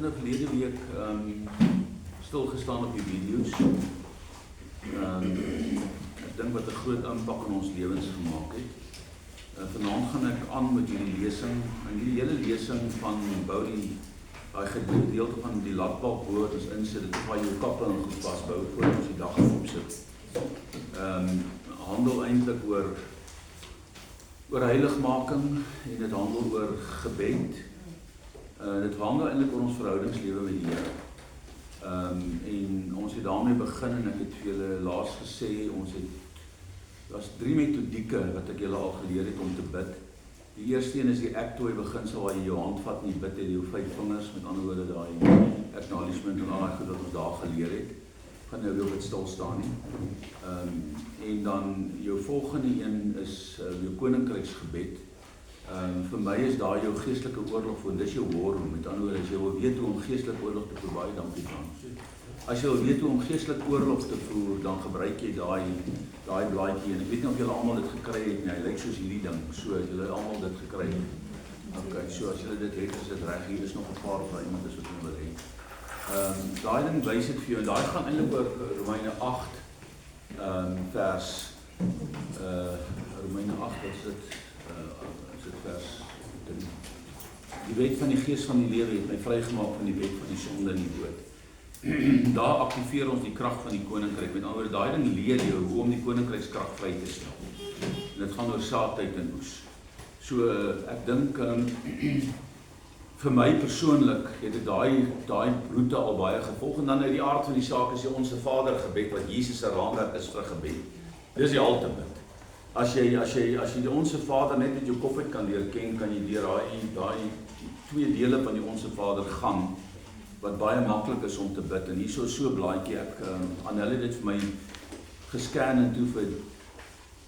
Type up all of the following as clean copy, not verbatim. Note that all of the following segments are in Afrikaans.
nou verlede week stilgestaan op die video's. Ek dink wat 'n groot impak in ons lewens gemaak het. Vanaand gaan ek aan met hierdie lesing, en die hele lesing van bou daai gedeelte van die latbalk bo wat ons insit, dit is waar jou kappe en goed vasbou voor ons die dag opsit. Handel eintlik oor heiligmaking en dit handel oor gebed. Dit handel eintlik oor ons verhoudingslewe met die Here. En ons het daarmee begin en ek het vir julle laas gesê, daar's 3 metodieke wat ek julle al geleer het om te bid. Die eerste een is die ektooi beginsel waar jy jou hand vat en jy bid en jou 5 vingers, met ander woorde daai acknowledgement en al daai goed wat ons daar geleer het. Ek gaan nou weer op dit stil staan nie. En dan jou volgende een is jou koninkryksgebed. Vir my is daar jou geestelike oorlog voor, dis jou war room. Met ander woorde, as jy wil weet hoe om geestelike oorlog te voer, baie dankie dan. As jy wil weet hoe om geestelike oorlog te voer, dan gebruik jy daai blaadjie. En ek weet nie of julle almal dit gekry het nie, hy lyk soos hierdie ding. So het julle almal dit gekry. Okay, so as julle dit het, is dit reg. Hier is nog 'n paar vir iemand as wat jy wil hê. Daai ding wys dit vir jou, en daai gaan eintlik oor Romeine 8 vers Romeine 8 is dit vers 3. Die wet van die gees van die lewe het my vrygemaak van die wet van die sonde en die dood. Daar aktiveer ons die krag van die koninkryk. Met ander woorde, daai ding leer jou hoe om die koninkrykskrag vry te stel. En dit gaan oor saadtyd en oes. So ek dink vir my persoonlik het ek daai roete al baie gevolg, en dan uit die aard van die saak is die Onse Vader gebed wat Jesus se raamwerk is vir gebed. Dis die ultimate. As jy die Onse Vader net met jou kop uit kan leer ken, kan jy deur daai 2 dele van die Onse Vader gaan wat baie maklik is om te bid. En hierso so 'n blaadjie, aan hulle dit vir my gescan en toe vir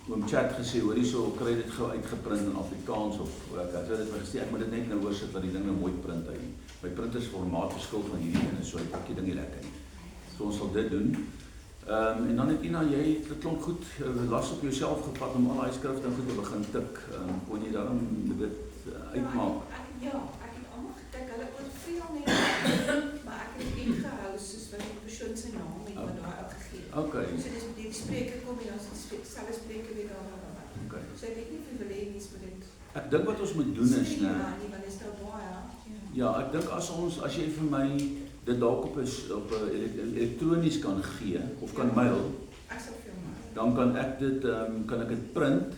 oom Chat gesê, hoor hierso, kry dit gou uitgeprint in Afrikaans of ek het dit vir gesê, ek moet dit net nou oorsit dat die ding nou mooi print uit. My printersformaat verskil van hierdie ene, so ek pak die ding nie lekker nie. So ons sal dit doen. En dan het Ina, jy het klonk goed las op jouself gevat om al daai skrifte goed te begin tik. Kon jy daarom dit uitmaak? Ja, ek het almal getik, hulle oorveel net, maar ek het nie gehou soos wat die persoon sy naam het wat daar uitgegee het. Okay. So dis die spreker kom en ons selfe spreker weer daar. Okay. So ek weet nie of jy wil hê iets met dit. Ek dink wat ons moet doen is, nee, want is daar baie. Ja, ek dink as jy vir my dit dalk op elektronies kan gee of kan mail, Ek sal vir jou mail. dan kan ek dit print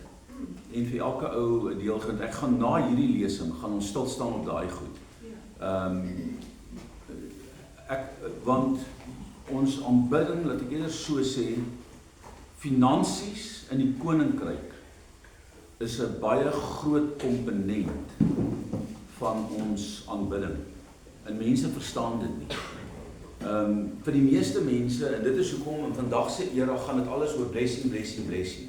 en vir elke ou deel gee. Ek gaan na hierdie lesing gaan ons stil staan op daai goed. Want ons aanbidding, laat ek eers so sê, finansies in die koninkryk is 'n baie groot komponent van ons aanbidding. En mense verstaan dit nie. Vir die meeste mense, en dit is hoekom in vandag se era gaan dit alles oor blessing, blessing, blessing.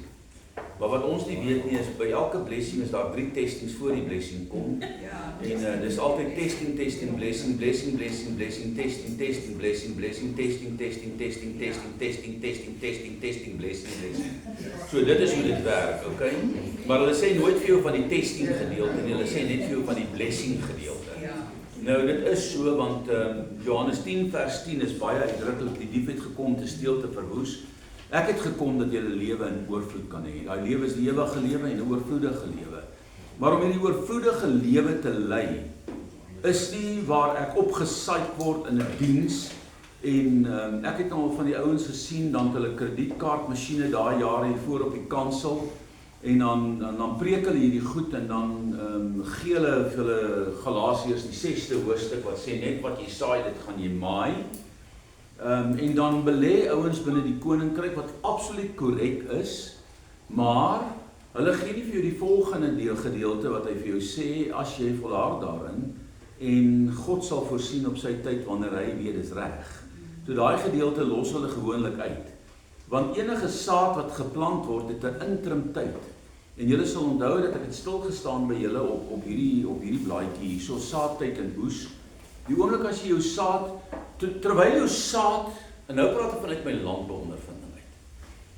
Maar wat ons nie weet nie is, by elke blessing is daar 3 testings voor die blessing kom. En dis altyd testing, testing, blessing, blessing, blessing, blessing, testing, testing, blessing, blessing, testing, testing, testing, testing, testing, testing, testing, testing, blessing, blessing. So dit is hoe dit werk, okay? Maar hulle sê nooit vir jou van die testing gedeelte nie, hulle sê net vir jou van die blessing gedeelte. Nou dit is so, want Johannes 10 vers 10 is baie uitdruklik, die dief het gekom te steel, te verwoes. Ek het gekom dat jy 'n lewe in oorvloed kan hê. Daai lewe is die ewige lewe en 'n oorvloedige lewe. Maar om hierdie oorvloedige lewe te lei, is nie waar ek opgesaai word in 'n diens. En ek het nou al van die ouens gesien, dan hulle kredietkaartmasjiene daai jare hier voor op die kansel. En dan preek hulle hierdie goed en dan gee hulle vir hulle Galasiërs die 6de hoofstuk wat sê net wat jy saai, dit gaan jy maai. En dan belê ouens binne die koninkryk wat absoluut korrek is, maar hulle gee nie vir jou die volgende gedeelte wat hy vir jou sê, as jy volhard daarin, en God sal voorsien op sy tyd wanneer hy weet dis reg. So daai gedeelte los hulle gewoonlik uit. Want enige saad wat geplant word, het 'n interim tyd. En julle sal onthou dat ek het stil gestaan by julle op hierdie blaadjie hier, so saadtyd en oes. Die oomblik as jy jou saad, terwyl jou saad, en nou praat ek vanuit my landbouondervinding uit,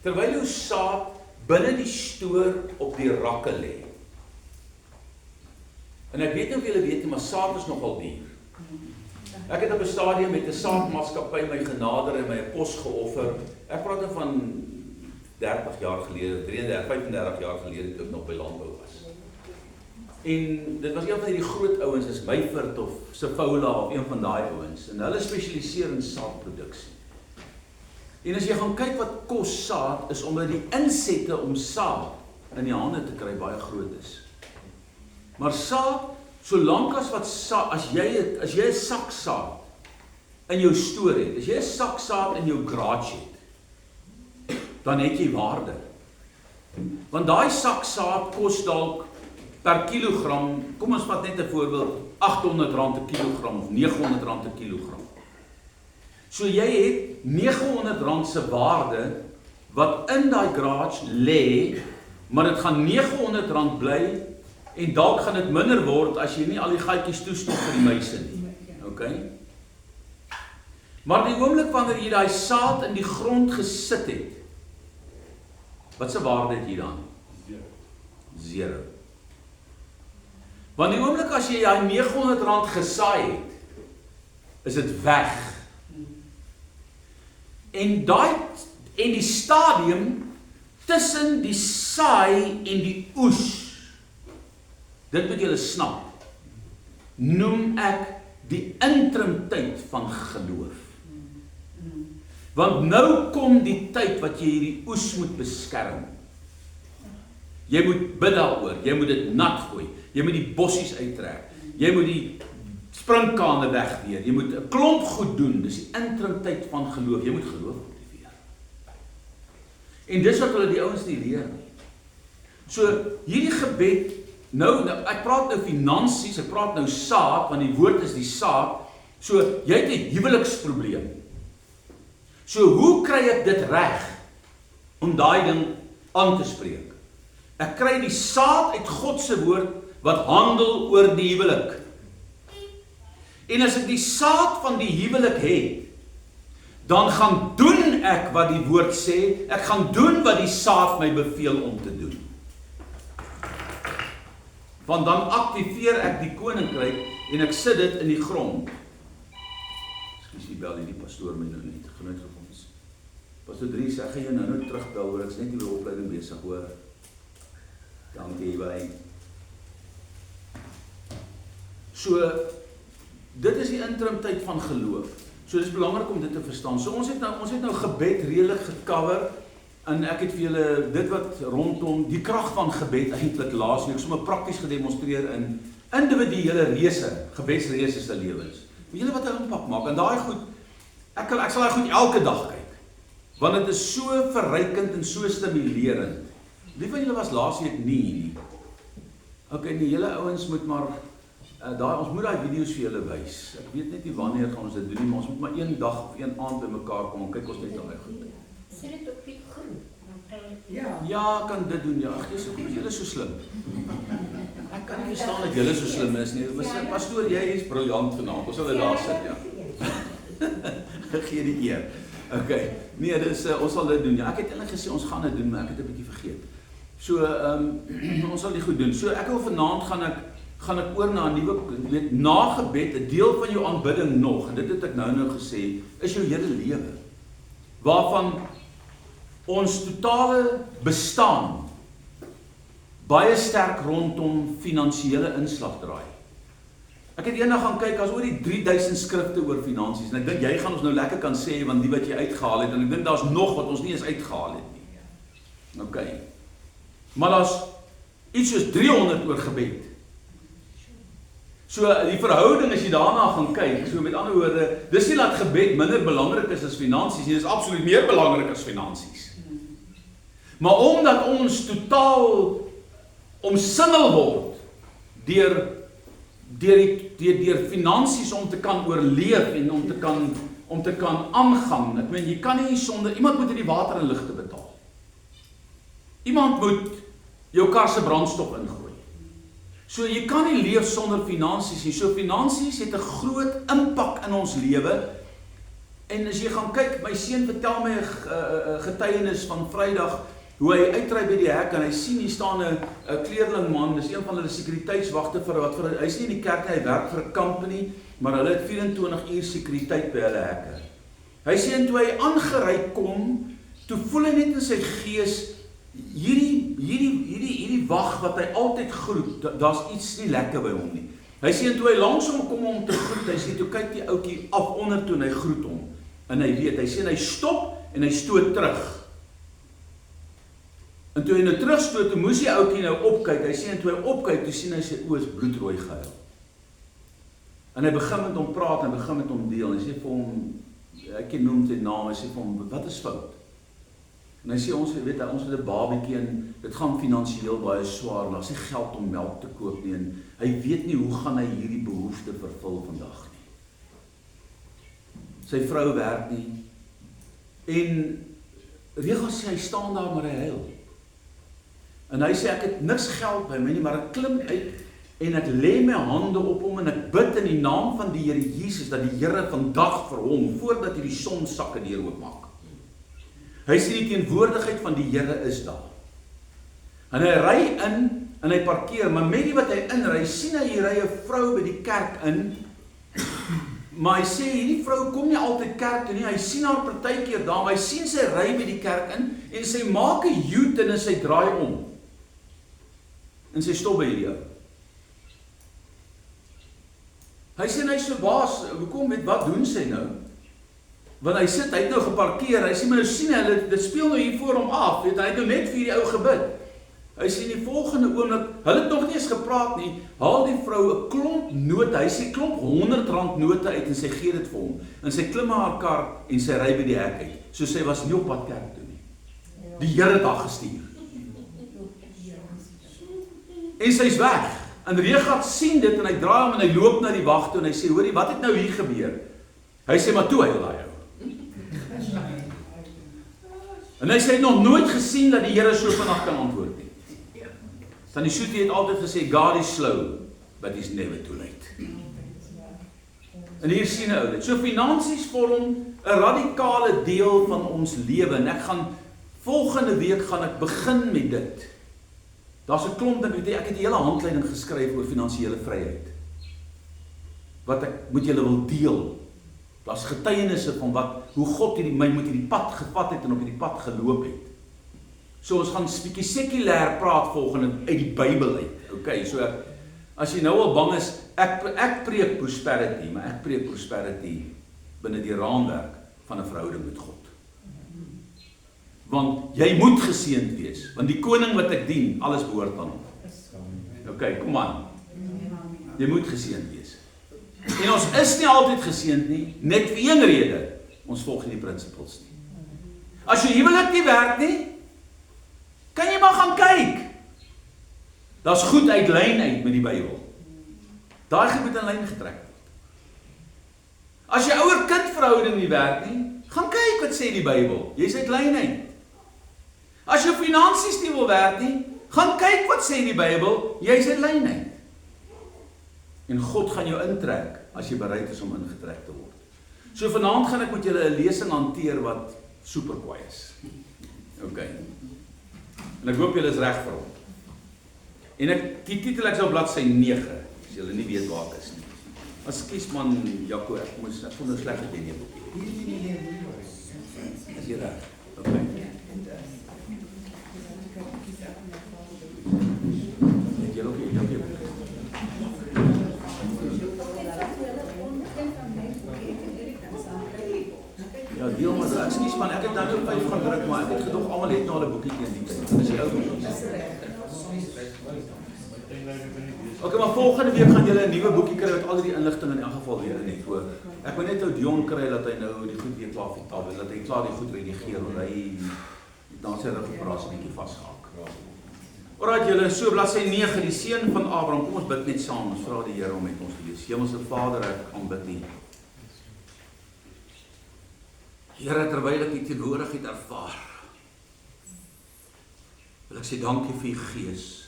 terwyl jou saad binne die stoor op die rakke lê. En ek weet nie of julle weet nie, maar saad is nogal duur. Ek het op 'n stadium met 'n saadmaatskappy my genader en my 'n pos geoffer. Ek praat nou van 30 jaar gelede, 33, 35 jaar gelede toe ek nog by landbou was. En dit was een van die groot ouens, is Meifert of Sefola of een van daai ouens. En hulle spesialiseer in saadproduksie. En as jy gaan kyk wat kos saad, is omdat die insette om saad in die hande te kry baie groot is. Maar saad, solank as wat saad, as jy 'n sak saad in jou stoor het, as jy 'n sak saad in jou garage het, dan het jy waarde. Want daai sak saad kos dalk per kilogram, kom ons vat net 'n voorbeeld, R800 'n kilogram of R900 'n kilogram. So jy het R900 se waarde wat in daai garage lê, maar dit gaan R900 bly en dalk gaan dit minder word as jy nie al die gaatjies toestop vir die muise nie. Okay? Maar die oomblik wanneer jy daai saad in die grond gesit het, wat se waarde het jy dan? Zero. Want die oomblik as jy daai R900 gesaai het, is dit weg. En die stadium tussen die saai en die oes, dit moet julle snap, noem ek die interimtyd van geloof. Want nou kom die tyd wat jy hierdie oes moet beskerm. Jy moet bid daaroor, jy moet dit nat gooi, jy moet die bossies uittrek, jy moet die sprinkane wegweer, jy moet 'n klomp goed doen, dis die interimtyd van geloof, jy moet geloof motiveer. En dis wat hulle die ouens nie leer nie. So, hierdie gebed, nou ek praat nou finansies, ek praat nou saad, want die woord is die saad, so jy het 'n huweliksprobleem. So hoe kry ek dit reg om daai ding aan te spreek? Ek kry die saad uit God se woord wat handel oor die huwelik. En as ek die saad van die huwelik het, dan gaan doen ek wat die woord sê, ek gaan doen wat die saad my beveel om te doen. Want dan aktiveer ek die koninkryk en ek sit dit in die grond. Ekskuus, die bel die pastoor my nou net genoeg vir ons. Pastoor Dries, ek gaan jou nou terugbel, hoor, ek is net nie by opleiding besig, hoor. Dankie, bye. So, dit is die interimtyd van geloof. So dit is belangrik om dit te verstaan. So ons het nou gebed redelik gecover, en ek het vir julle dit wat rondom die krag van gebed eintlik laasweek sommer prakties gedemonstreer in individuele reëse, gebedsreëse se lewens. Weet julle wat 'n impak maak? En daai goed, ek sal daai goed elke dag kyk. Want dit is so verrykend en so stimulerend. Wie van julle was laasweek nie? Okay, nee, julle ouens moet maar ons moet daai video's vir julle wys. Ek weet net nie wanneer gaan ons dit doen nie, maar ons moet maar een dag of een aand bymekaar kom en kyk ons net daai goed. Sê dit op die groep. Ja, kan dit doen, ja. Ag, hoekom is julle so slim? Ek kan nie verstaan dat julle so slim is nie. Pastoor, jy is briljant vanaand. Ons sal dit daar sit, ja. Gee die eer. Okay. Nee, dis ons sal dit doen. Ja, ek het eintlik gesê ons gaan dit doen, maar ek het 'n bietjie vergeet. So, ons sal dit goed doen. So, ek wil vanaand gaan ek oor na 'n nuwe, na gebed, 'n deel van jou aanbidding nog, en dit het ek nou gesê, is jou hele lewe. Waarvan ons totale bestaan baie sterk rondom finansiële inslag draai. Ek het eendag gaan kyk, as oor die 3000 skrifte oor finansies, en ek dink jy gaan ons nou lekker kan sê, want die wat jy uitgehaal het, en ek dink daar's nog wat ons nie eens uitgehaal het nie. Okay. Maar daar's iets soos 300 oor gebed. So die verhouding as jy daarna gaan kyk, so met ander woorde, dis nie dat gebed minder belangrik is as finansies nie, dis absoluut meer belangrik as finansies. Maar omdat ons totaal omsingel word deur finansies om te kan oorleef en om te kan aangaan. Ek meen, jy kan nie sonder, iemand moet die water en ligte betaal. Iemand moet jou kar se brandstof ingooi. So jy kan nie leef sonder finansies nie. So finansies het 'n groot impak in ons lewe. En as jy gaan kyk, my seun vertel my 'n getuienis van Vrydag, hoe hy uitry by die hek en hy sien hier staan 'n kleerlingman, dis een van hulle sekuriteitswagte hy's nie in die kerk nie, hy werk vir 'n company, maar hulle het 24 uur sekuriteit by hulle hekke. Hy sê en toe hy aangery kom, toe voel hy net in sy gees hierdie wag wat hy altyd groet, daar's iets nie lekker by hom nie. Hy sê en toe hy langs hom kom om te groet, hy sê toe kyk die ouetjie af onder toe en hy groet hom. En hy weet, hy sê en hy stop en hy stoot terug. En toe hy nou terugstoot, toe moes die ouetjie nou opkyk. Hy sê en toe hy opkyk, toe sien hy sy oë is bloedrooi gehuil. En hy begin met hom praat en begin met hom deel. Hy sê vir hom, ek noem sy naam, hy sê vir hom, wat is fout? En hy sê ons het 'n babietjie en dit gaan finansiëel baie swaar, en daar's nie geld om melk te koop nie en hy weet nie hoe gaan hy hierdie behoefte vervul vandag nie. Sy vrou werk nie en regelmatig sê hy staan daar maar hy huil. En hy sê ek het niks geld by my nie, maar ek klim uit en ek lê my hande op hom en ek bid in die naam van die Here Jesus dat die Here vandag vir hom voordat hy die son sakke deur oopmaak. Hy sê die teenwoordigheid van die Here is daar. En hy ry in en hy parkeer, maar met die wat hy inry, sien hy ry 'n vrou by die kerk in. Maar hy sê hierdie vrou kom nie altyd kerk toe nie. Hy sien haar partykeer daar, maar hy sien sy ry by die kerk in en sy maak 'n U-turn en sy draai om. En sy stop by hierdie ou. Hy sê hy is verbaas, hoekom met wat doen sy nou? Want hy sit, hy het nou geparkeer, hy sê maar nou sien hulle, dit speel nou hier voor hom af, weet, hy het nou net vir die ou gebid. Hy sê in die volgende oomblik, hulle het nog nie eens gepraat nie, haal die vrou 'n klomp note, hy sê klomp R100 note uit en sy gee dit vir hom. En sy klim haar kar en sy ry by die hek uit. So sy was nie op pad kerk toe nie. Die Here het haar gestuur. En sy's weg. En Regat sien dit en hy draai hom en hy loop na die wag toe en hy sê, hoorie, wat het nou hier gebeur? Hy sê, maar toe hy daai ou. En hy sê, hy het nog nooit gesien dat die Here so vinnig kan antwoord nie. Tannie Soetie het altyd gesê, God is slow, but he's never too late. En hier sien ou dit. So finansies vorm 'n radikale deel van ons lewe en volgende week gaan ek begin met dit. Daar's 'n klomp ding, ek het 'n hele handleiding geskryf oor finansiële vryheid. Wat ek met julle wil deel. Daar's getuienisse van hoe God my met hierdie pad gevat het en op hierdie pad geloop het. So ons gaan 'n bietjie sekulêr praat volgende uit die Bybel uit. Okay, so as jy nou al bang is, ek preek prosperity, maar ek preek prosperity binne die raamwerk van 'n verhouding met God. Want jy moet geseënd wees, want die koning wat ek dien, alles behoort aan hom. Okay, kom aan. Jy moet geseënd wees. En ons is nie altyd geseënd nie, net vir een rede. Ons volg nie die prinsipels nie. As jou huwelik nie werk nie, kan jy maar gaan kyk. Daar's goed uit lyn uit met die Bybel. Daai goed moet in lyn getrek word. As jou ouer-kind verhouding nie werk nie, gaan kyk wat sê die Bybel. Jy's uit lyn uit. As jou finansies nie wil werk nie, gaan kyk wat sê die Bybel, jy's uit lyn uit. En God gaan jou intrek as jy bereid is om ingetrek te word. So vanaand gaan ek met julle 'n lesing hanteer wat super kwaai is. Okay. En ek hoop julle is reg vir hom. En die titel ek sal bladsy 9, as julle nie weet waar ek is nie. Ekskuus man, Jaco, ek vond nou sleg dat jy nie boekie. Is jy reg? Okay. Het jy ook hier? Ja, deel maar, ekskuus man, ek het nou 5 gaan druk, maar ek het gedog almal het nou 'n boekietjie in die tyd. Dis die ou boekie. Okay, maar volgende week gaan julle 'n nuwe boekie kry met al die inligting in elk geval weer in het hoor. Ek wil net ou Dion kry dat hy nou die goed weer klaar vertaal en dat hy klaar die goed redigeer en hy dan sy reparasie bietjie vasgehak. Alraai julle, so bladsy 9, die seun van Abraham. Kom ons bid net saam. Ons vra die Here om met ons te wees. Hemelse Vader, ek aanbid U. Here, terwyl ek U teenwoordigheid ervaar, wil ek sê dankie vir U Gees.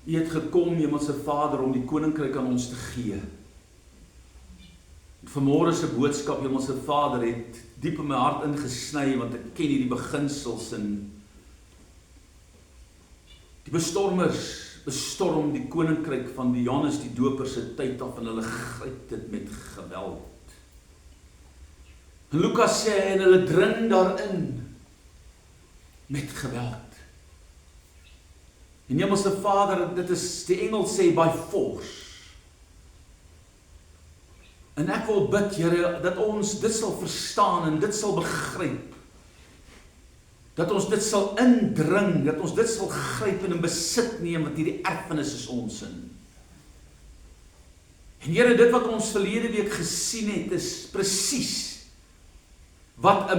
U het gekom, Hemelse Vader, om die koninkryk aan ons te gee. Vanmôre se boodskap, Hemelse Vader, het diep in my hart ingesny, want ek ken hierdie beginsels en die bestormers bestorm die koninkryk van die Johannes die Doper se tyd af en hulle gryp dit met geweld. En Lukas sê en hulle dring daarin met geweld. En Hemelse Vader, dit is die engel sê by force. En ek wil bid, Here, dat ons dit sal verstaan en dit sal begryp. Dat ons dit sal indring, dat ons dit sal gryp en in besit neem, want hierdie erfenis is ons in. En Here, dit wat ons verlede week gesien het, is presies wat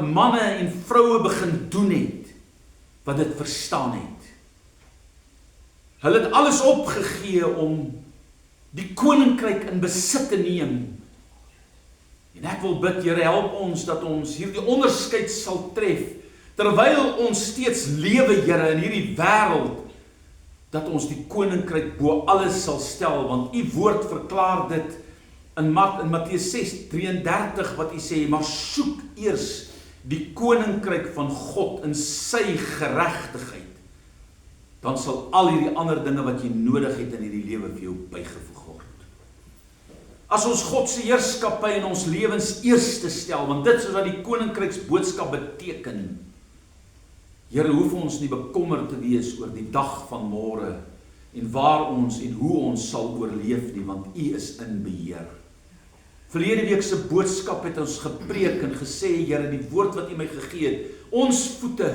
manne en vroue begin doen het, wat dit verstaan het. Hulle het alles opgegee om die koninkryk in besit te neem. En ek wil bid, Here, help ons dat ons hierdie onderskeid sal tref, terwyl ons steeds lewe, Here, in hierdie wêreld, dat ons die koninkryk bo alles sal stel, want U woord verklaar dit in Matteus 6:33, wat U sê, maar soek eers die koninkryk van God in sy geregtigheid, dan sal al hierdie ander dinge wat jy nodig het in hierdie lewe vir jou bygevoeg word. As ons God se heerskappy in ons lewens eerste stel, want dit is wat die koninkryksboodskap beteken. Here, hoef ons nie bekommerd te wees oor die dag van môre en waar ons en hoe ons sal oorleef nie, want U is in beheer. Verlede week se boodskap het ons gepreek en gesê, Here, die woord wat U my gegee het, ons voete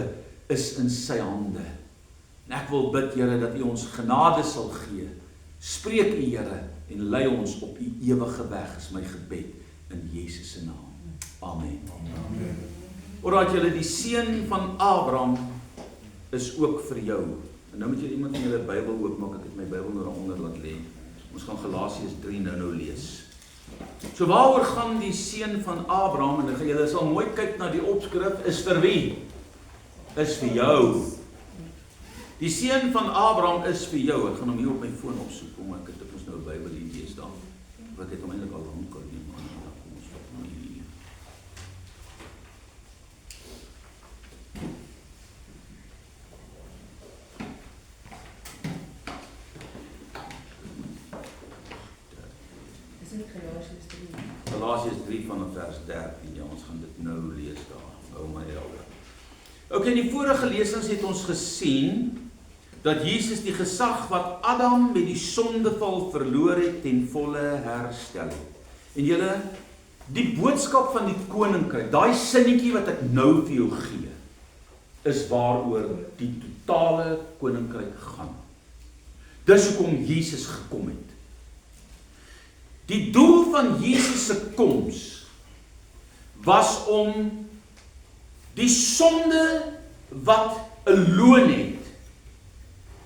is in sy hande. En ek wil bid, Here, dat U ons genade sal gee. Spreek U, Here, en lei ons op U ewige weg, is my gebed in Jesus se naam. Amen. Amen. Alraai, julle, die seun van Abraham is ook vir jou. En nou moet jy iemand in julle Bybel oopmaak, ek het my Bybel nou daaronder laat lê. Ons gaan Galasiërs 3 nou lees. So waaroor gaan die seun van Abraham, en julle sal mooi kyk na die opskrif, is vir wie? Is vir jou. Die seun van Abraham is vir jou. Ek gaan hom hier op my foon opsoek, kom ek het ons nou 'n Bybel hier lees daar. Ek het hom eintlik al lank al nie, maar kom ons stop nou hier. Is dit Galasiërs 3? Galasiërs 3 vanaf vers 13. Ja, ons gaan dit nou lees daar. O my Here. Okay, in die vorige lesings het ons gesien dat Jesus die gesag wat Adam met die sondeval verloor het, ten volle herstel het. En julle, die boodskap van die koninkryk, daai sinnetjie wat ek nou vir jou gee, is waaroor die totale koninkryk gaan. Dis hoekom Jesus gekom het. Die doel van Jesus se koms was om die sonde wat 'n loon het,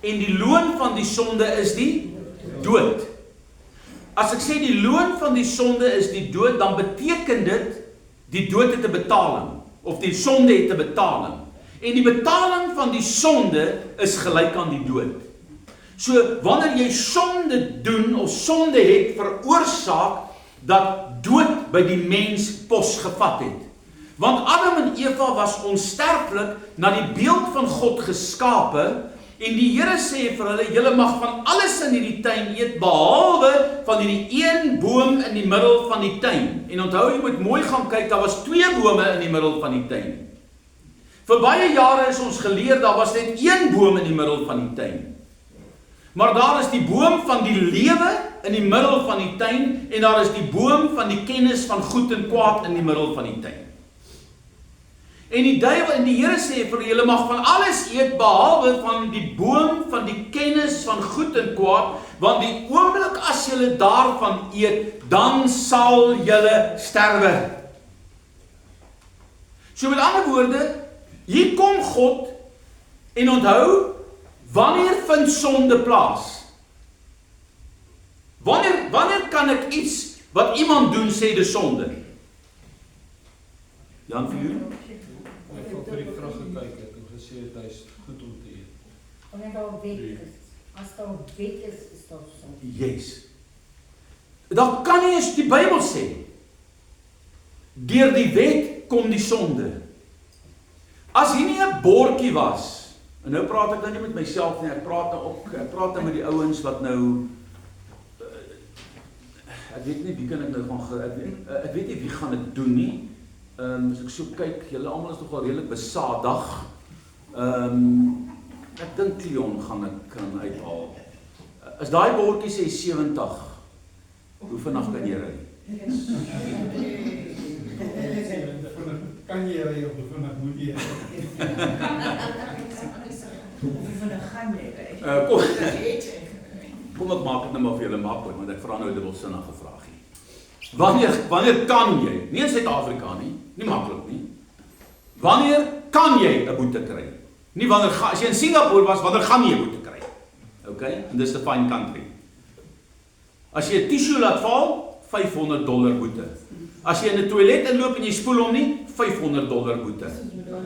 en die loon van die sonde is die dood. As ek sê die loon van die sonde is die dood, dan beteken dit die dood het 'n betaling, of die sonde het 'n betaling. En die betaling van die sonde is gelyk aan die dood. So wanneer jy sonde doen of sonde het, veroorsaak dat dood by die mens pos gevat het. Want Adam en Eva was onsterflik, na die beeld van God geskape, en die Here sê vir hulle, julle mag van alles in hierdie tuin eet, behalwe van hierdie een boom in die middel van die tuin. En onthou, jy moet mooi gaan kyk, daar was 2 bome in die middel van die tuin. Vir baie jare is ons geleer, daar was net 1 boom in die middel van die tuin. Maar daar is die boom van die lewe in die middel van die tuin, en daar is die boom van die kennis van goed en kwaad in die middel van die tuin. En die duiwel en die Here sê vir julle mag van alles eet, behalwe van die boom van die kennis van goed en kwaad, want die oomblik as julle daarvan eet, dan sal julle sterwe. So met ander woorde, hier kom God, en onthou, wanneer vind sonde plaas? Wanneer kan ek iets wat iemand doen sê dis sonde? Jan vir julle? Ek het vir die vrug gekyk en gesê het hy is goed om te eet. Wanneer daar wet is. As daar wet is daar sonde. Yes. Dan kan nie eens die Bybel sê, deur die wet kom die sonde. As hier nie 'n bordjie was, en nou praat ek nou nie met myself nie, ek praat nou met die ouens wat nou, ek weet nie wie kan ek nou gaan, ek weet nie wie gaan dit doen nie, as ek so kyk, julle almal is nogal redelik besadig, ek dink Cleon gaan ek kan uithaal. As daai bordjie sê 70, hoe vinnig kan jy ry? Kan jy ry of hoe vinnig moet jy ry? Hoe vinnig gaan jy ry? Kom ek maak dit nou maar vir julle maklik, want ek vra nou 'n dubbelsinnige vraagie. Wanneer kan jy, nie in Suid-Afrika nie maklik nie, wanneer kan jy 'n boete kry? Nie wanneer, as jy in Singapore was, wanneer gaan jy 'n boete kry? Okay, en dis 'n fine country. As jy 'n tissue laat val, $500 boete. As jy in 'n toilet inloop en jy spoel hom nie, $500 boete.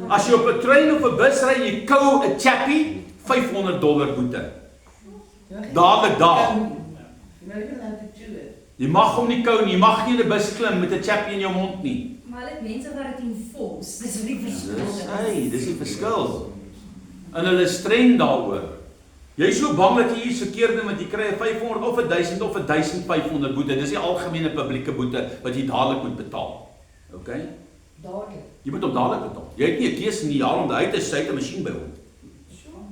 As jy op 'n trein of 'n bus ry en jy kou 'n chappie, $500 boete. Dadelik daar. Jy mag hom nie kou nie, jy mag nie in 'n bus klim met 'n chappie in jou mond nie. Maar hulle het mense wat dit enforce, dis nie verskil. Dis die verskil. En hulle is streng daaroor. Jy is so bang dat jy iets verkeerd doen, want jy kry 'n 500 of 'n 1000 of 'n 1500 boete. Dis die algemene publieke boete wat jy dadelik moet betaal. Okay? Dadelik. Jy moet hom dadelik betaal. Jy het nie 'n keuse nie, haal hom uit, hy sit 'n masjien by hom.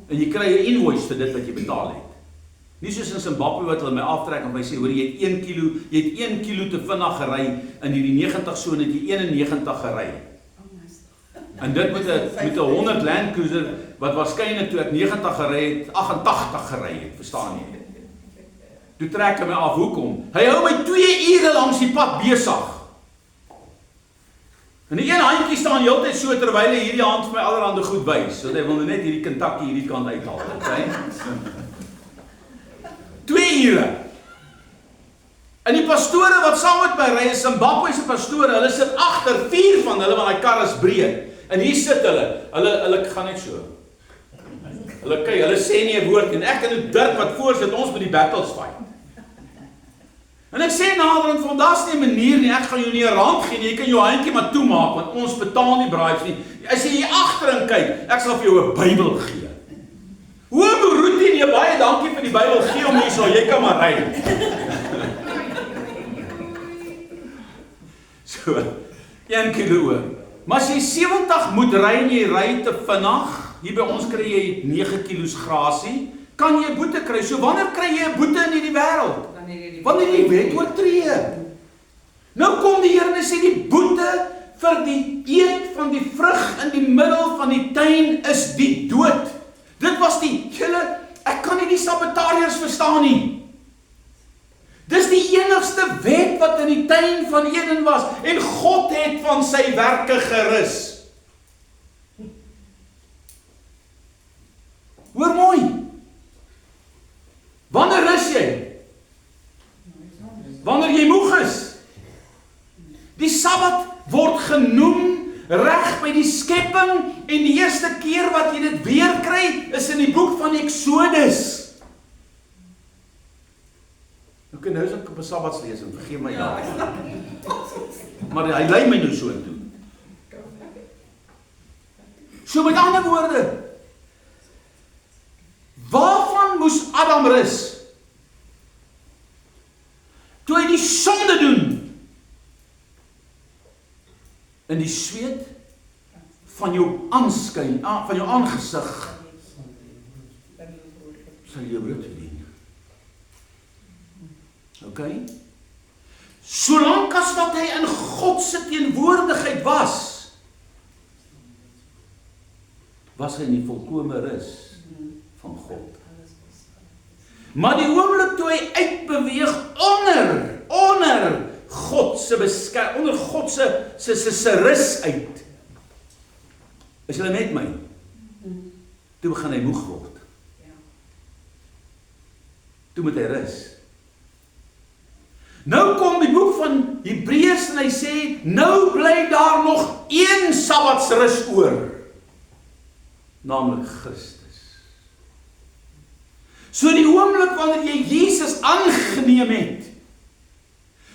En jy kry 'n invoice vir dit wat jy betaal het. Nie soos in Zimbabwe wat hulle my aftrek en my sê, hoor jy het 1 kilo te vinnig gery in hierdie 90 sone het jy 91 gery. En dit met 'n 100 Land Cruiser wat waarskynlik toe ek 90 gery het, 88 gery het, verstaan jy? Toe trek hy my af, hoekom? Hy hou my 2 ure langs die pad besig. En die een handjie staan heeltyd so terwyl hy hierdie hand vir my allerhande goed wys, so hy wil net hierdie Kentucky hierdie kant uithaal, okay? 2 ure. En die pastore wat saam met my ry, is Zimbabwese pastore, hulle sit agter, 4 van hulle, want die kar is breed. En hier sit hulle gaan net so. Hulle kyk, hulle sê nie 'n woord nie. En ek en Dirk wat voor sit, ons met die battles fight. En ek sê naderhand van, daar's nie 'n manier nie, ek gaan jou nie 'n rand gee nie, jy kan jou handjie maar toemaak, want ons betaal nie bribes nie. As jy hier agterin kyk, ek sal vir jou 'n Bybel gee. Hoe roetine, jy baie dankie vir die Bybel gee om hier so, jy kan maar ry. So, 1 kilo. Maar as jy 70 moet ry en jy ry te vinnig, hier by ons kry jy 9 kilos grasie, kan jy 'n boete kry. So wanneer kry jy 'n boete in hierdie wêreld? Wanneer jy wet oortree. Nou kom die Here en sê die boete vir die eet van die vrug in die middel van die tuin is die dood. Dit was ek kan nie die sabbatariërs verstaan nie. Dis die enigste wet wat in die tuin van Eden was, en God het van sy werke gerus. Hoor mooi. Wanneer rus jy? Wanneer jy moeg is. Die Sabbat word genoem reg by die skepping, en die eerste keer wat jy dit weer kry, is in die boek van Exodus. Okay, nou is ek op 'n Sabbatslesing, vergeef my daar. Maar hy lei my nou so toe. So met ander woorde, waarvan moes Adam rus? Toe hy die sonde doen, in die sweet van jou aanskyn, van jou aangesig, sal jy brood verdien. Okay? Solank as wat hy in God se teenwoordigheid was hy in die volkome rus van God. Maar die oomblik toe hy uitbeweeg onder God se beskerming, onder God se rus uit, is julle met my? Toe begin hy moeg word. Toe moet hy rus. Nou kom die boek van Hebreërs en hy sê, nou bly daar nog 1 Sabbatsrus oor, naamlik Christus. So die oomblik wanneer jy Jesus aangeneem het,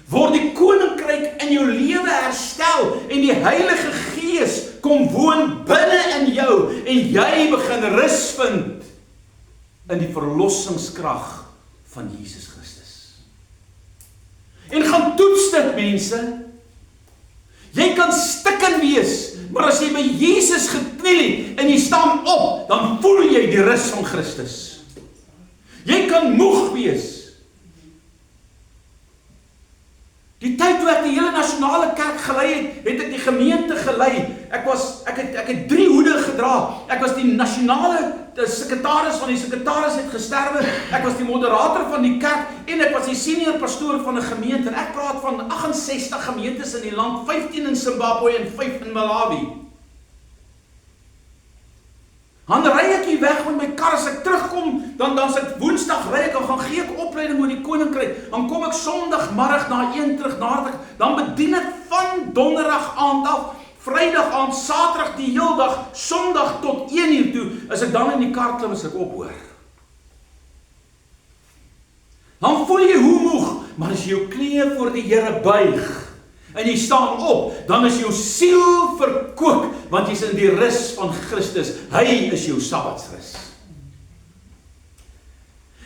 word die koninkryk in jou lewe herstel en die Heilige Gees kom woon binne in jou en jy begin rus vind in die verlossingskrag van Jesus Christus. En gaan toets dit, mense. Jy kan stikken wees, maar as jy by Jesus gekniel het en jy staan op, dan voel jy die rus van Christus. Jy kan moeg wees. Die tyd toe ek die hele nasionale kerk gelei het, het ek die gemeente gelei. Ek het 3 hoede gedra. Ek was die nasionale sekretaris van die sekretaris het gesterwe. Ek was die moderator van die kerk en ek was die senior pastoor van 'n gemeente. En ek praat van 68 gemeentes in die land, 15 in Zimbabwe en 5 in Malawi. Dan ry ek hier weg met my kar, as ek terugkom, dan sit Woensdag ry ek, dan gaan gee ek opleiding oor die koninkryk, dan kom ek Sondagmiddag na 1 terug, dan bedien ek van Donderdag aand af, Vrydag aand, Saterdag die heel dag, Sondag tot 1 uur toe, as ek dan in die kar klim, as ek ophoor. Dan voel jy hoe moeg, maar as jy jou knieë voor die Here buig, en jy staan op, dan is jou siel verkoop, want jy is in die rus van Christus. Hy is jou Sabbatsrus.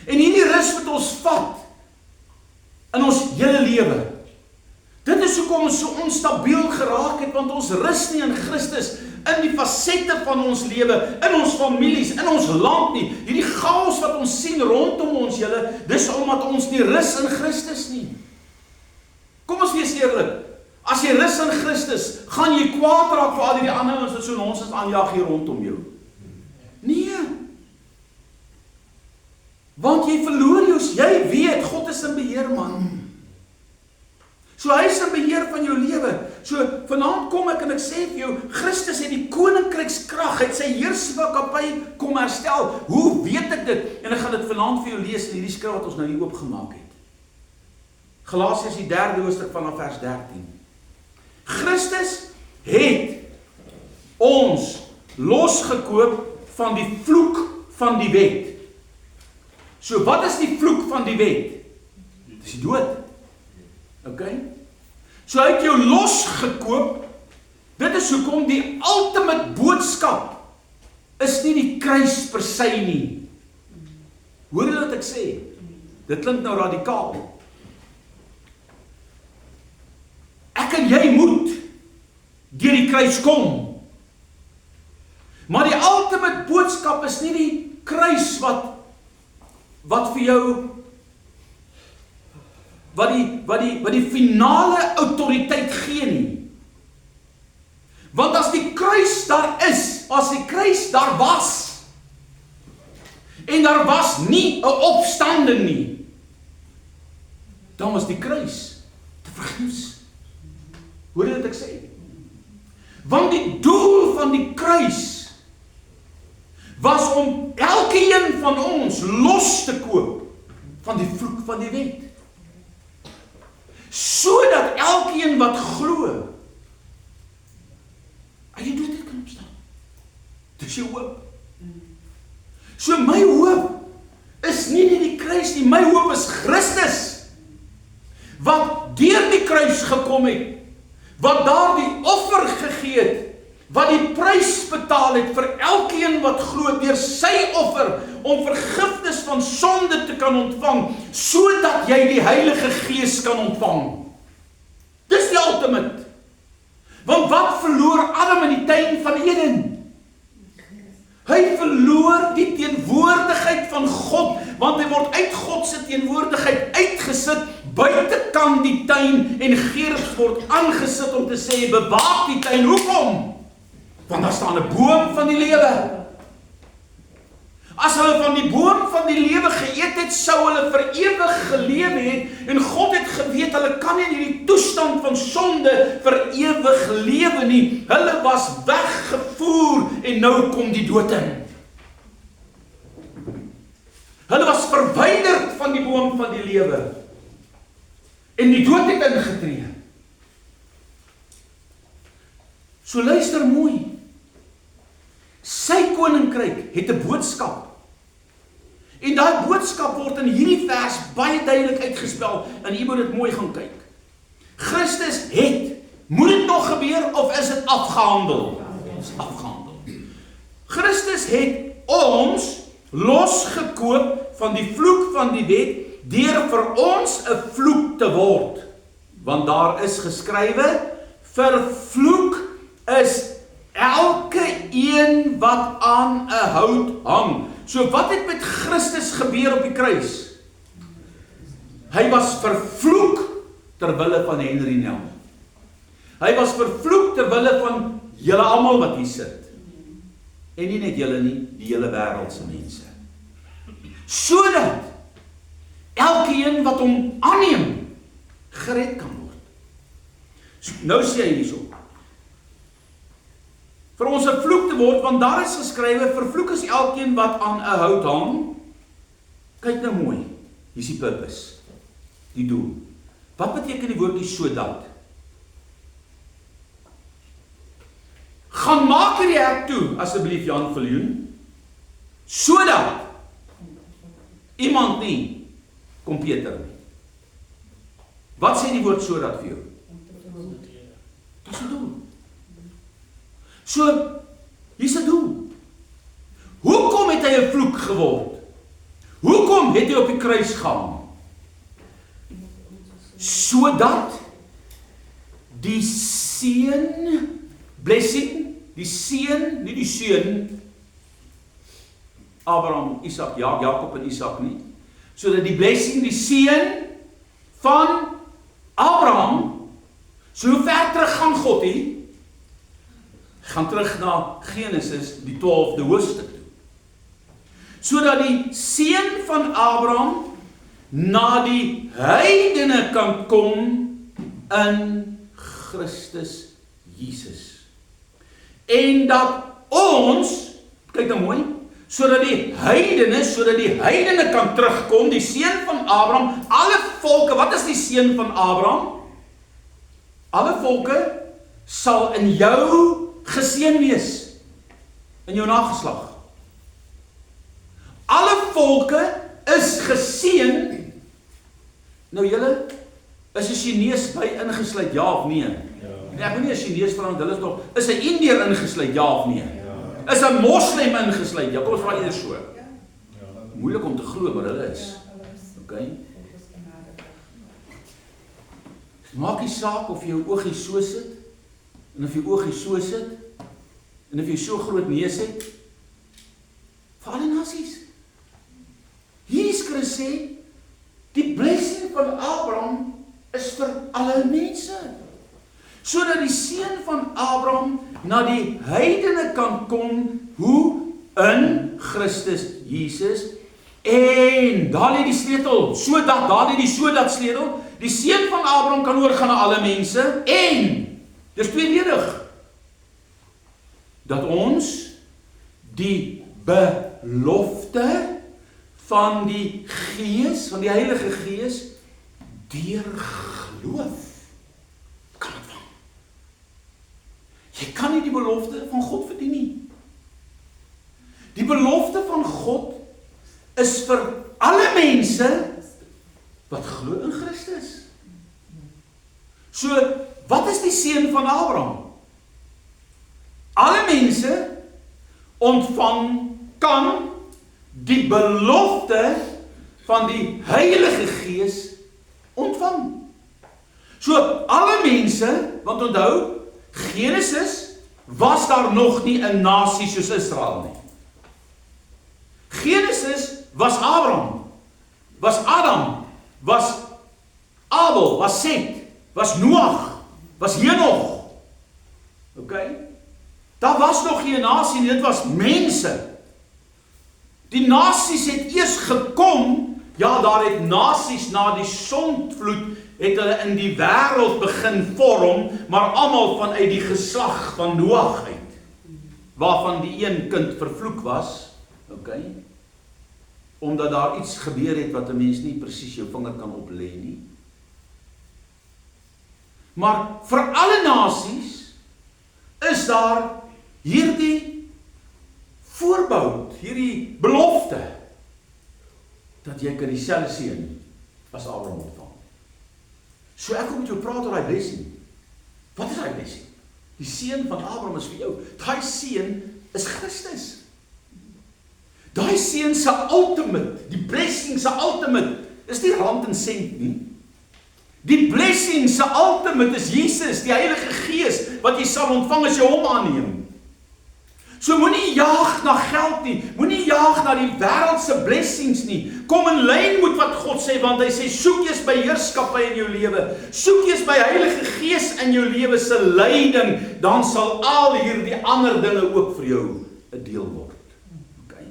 En hierdie rus moet ons vat in ons hele lewe. Dit is hoekom ons so onstabiel geraak het, want ons rus nie in Christus, in die fasette van ons lewe, in ons families, in ons land nie. Hierdie chaos wat ons sien rondom ons julle, dis omdat ons nie rus in Christus nie. Kom ons wees eerlik. As jy rus in Christus, gaan jy kwaad raak vir al die ander ons wat so nonsens aanjaag hier rondom jou. Nee. Want jy verloor jou, jy weet, God is in beheer, man. So hy is in beheer van jou lewe. So vanaand kom ek en ek sê vir jou, Christus het die koninkrykskrag, het sy heerskappy kom herstel. Hoe weet ek dit? En ek gaan dit vanaand vir jou lees in hierdie skrif wat ons nou hier oopgemaak het. Galasiërs die 3de hoofstuk vanaf vers 13. Christus het ons losgekoop van die vloek van die wet. So wat is die vloek van die wet? Dit is die dood. Okay? So hy het jou losgekoop. Dit is hoekom die ultimate boodskap is nie die kruis per se nie. Hoor jy wat ek sê? Dit klink nou radikaal. Ek en jy moet deur die kruis kom. Maar die ultimate boodskap is nie die kruis wat vir jou wat die finale autoriteit gee nie. Want as die kruis daar is, as die kruis daar was, en daar was nie 'n opstanding nie, dan was die kruis te vergeefs. Hoor jy wat ek sê? Want die doel van die kruis was om elkeen van ons los te koop van die vloek van die wet. Sodat elkeen wat glo uit die dood het kan opstaan. Dis jou hoop. So my hoop is nie die kruis nie, my hoop is Christus, wat deur die kruis gekom het, wat daar die offer gegee het, wat die prys betaal het vir elkeen wat glo deur sy offer, om vergifnis van sonde te kan ontvang, sodat jy die Heilige Gees kan ontvang. Dis die ultimate. Want wat verloor Adam in die tuin van Eden? Hy verloor die teenwoordigheid van God, want hy word uit God se teenwoordigheid uitgesit, buitekant die tuin, en Gerard word aangesit om te sê, bewaak die tuin. Hoekom? Want daar staan 'n boom van die lewe. As hulle van die boom van die lewe geëet het, sou hulle vir ewig gelewe het, en God het geweet, hulle kan nie in hierdie toestand van sonde vir ewig lewe nie. Hulle was weggevoer, en nou kom die dood in. Hulle was verwyderd van die boom van die lewe, en die dood het ingetree. So luister mooi. Sy koninkryk het 'n boodskap. En daai boodskap word in hierdie vers baie duidelik uitgespel, en jy moet dit mooi gaan kyk. Christus het. Moet dit nog gebeur of is dit afgehandel? Dit is afgehandel. Christus het ons losgekoop van die vloek van die wet deur vir ons 'n vloek te word. Want daar is geskrywe, vervloek is elke een wat aan 'n hout hang. So wat het met Christus gebeur op die kruis? Hy was vervloek terwille van Henry Nel. Hy was vervloek terwille van julle almal wat hier sit. En nie net julle nie, die hele wêreldse mense. Sodat elkeen wat hom aanneem, gered kan word. So, nou sê hy hierso, vir ons 'n vloek te word, want daar is geskrywe, vervloek is elkeen wat aan 'n hout hang. Kyk nou mooi, hier is die purpose, die doel. Wat beteken die woordjie sodat? Gaan maak hierdie hek toe, asseblief Jan Viljoen, sodat iemand nie kom Peter nie. Wat sê die woord sodat vir jou? Dit is 'n doel. So, hier's 'n doel. Hoekom het hy 'n vloek geword? Hoekom het hy op die kruis gehang? Sodat die seun, blessing, die seun, nie die seun, Abraham, Isak, Jakob en Isak nie, sodat die blessing, die seun van Abraham, so hoe ver terug gaan God hier? Gaan terug na Genesis, die 12de hoofstuk toe. Sodat die seun van Abraham na die heidene kan kom in Christus Jesus. En dat ons, kyk nou mooi, sodat die heidene kan terugkom, die seun van Abraham, alle volke, wat is die seun van Abraham? Alle volke sal in jou geseën wees, in jou nageslag. Alle volke is geseën. Nou julle, is 'n Chinees by ingesluit, ja of nee? Nee, ek wil nie 'n Chinees vra, want hulle is toch, is 'n Indiër ingesluit, ja of nee? Is 'n Moslem ingesluit, ja, kom ons vra eerder so. Moeilik om te glo, maar hulle is. Okay? Maak nie saak of jy jou oogie so sit, en of jy oogie so sit, en of jy so groot neus het, vir alle nasies. Hier is Christus sê, die blessing van Abraham is vir alle mense. Sodat die seun van Abraham na die heidene kan kom, hoe? In Christus Jesus. En daar lê die sleutel, sodat, daar lê die sodat sleutel, die seun van Abraham kan oorgaan na alle mense, en, dis tweeledig, dat ons die belofte van die Gees, van die Heilige Gees, deur geloof kan ontvang. Jy kan nie die belofte van God verdien nie. Die belofte van God is vir alle mense wat glo in Christus. So, wat is die seun van Abraham? Alle mense ontvang kan die belofte van die Heilige Gees ontvang. So, alle mense, want onthou, Genesis was daar nog nie 'n nasie soos Israel nie. Genesis was Abraham, was Adam, was Abel, was Set, was Noag, was Henog. Okay? Daar was nog geen nasie nie, dit was mense. Die nasies het eers gekom, ja, daar het nasies na die sondvloed, het hulle in die wêreld begin vorm, maar almal vanuit die geslag van Noag uit, waarvan die een kind vervloek was, okay? Omdat daar iets gebeur het wat 'n mens nie presies jou vinger kan oplê nie. Maar vir alle nasies is daar hierdie voorbou, hierdie belofte, dat jy kan dieselfde seën as Abraham ontvang. So ek wil met jou praat oor daai blessing. Wat is daai blessing? Die seun van Abraham is vir jou. Daai seun is Christus. Daai seun se ultimate, die blessing se ultimate, is nie rand en sent nie. Die blessing se ultimate is Jesus, die Heilige Gees, wat jy sal ontvang as jy hom aanneem. So moenie jaag na geld nie, moenie jaag na die wêreldse blessings nie. Kom in lyn met wat God sê, want hy sê soek eers by heerskappe in jou lewe. Soek eers by Heilige Gees in jou lewe se leiding, dan sal al hierdie ander dinge ook vir jou 'n deel word. Okay?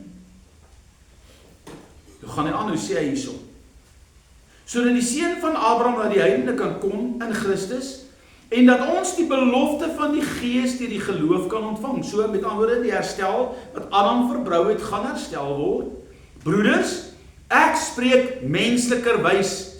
Nou gaan hy aan, hoe sê hy hierso? Sodat die seun van Abraham na die heidene kan kom in Christus, en dat ons die belofte van die Gees deur die geloof kan ontvang. So met ander woorde, die herstel wat Adam verbrou het, gaan herstel word. Broeders, ek spreek menslikerwys,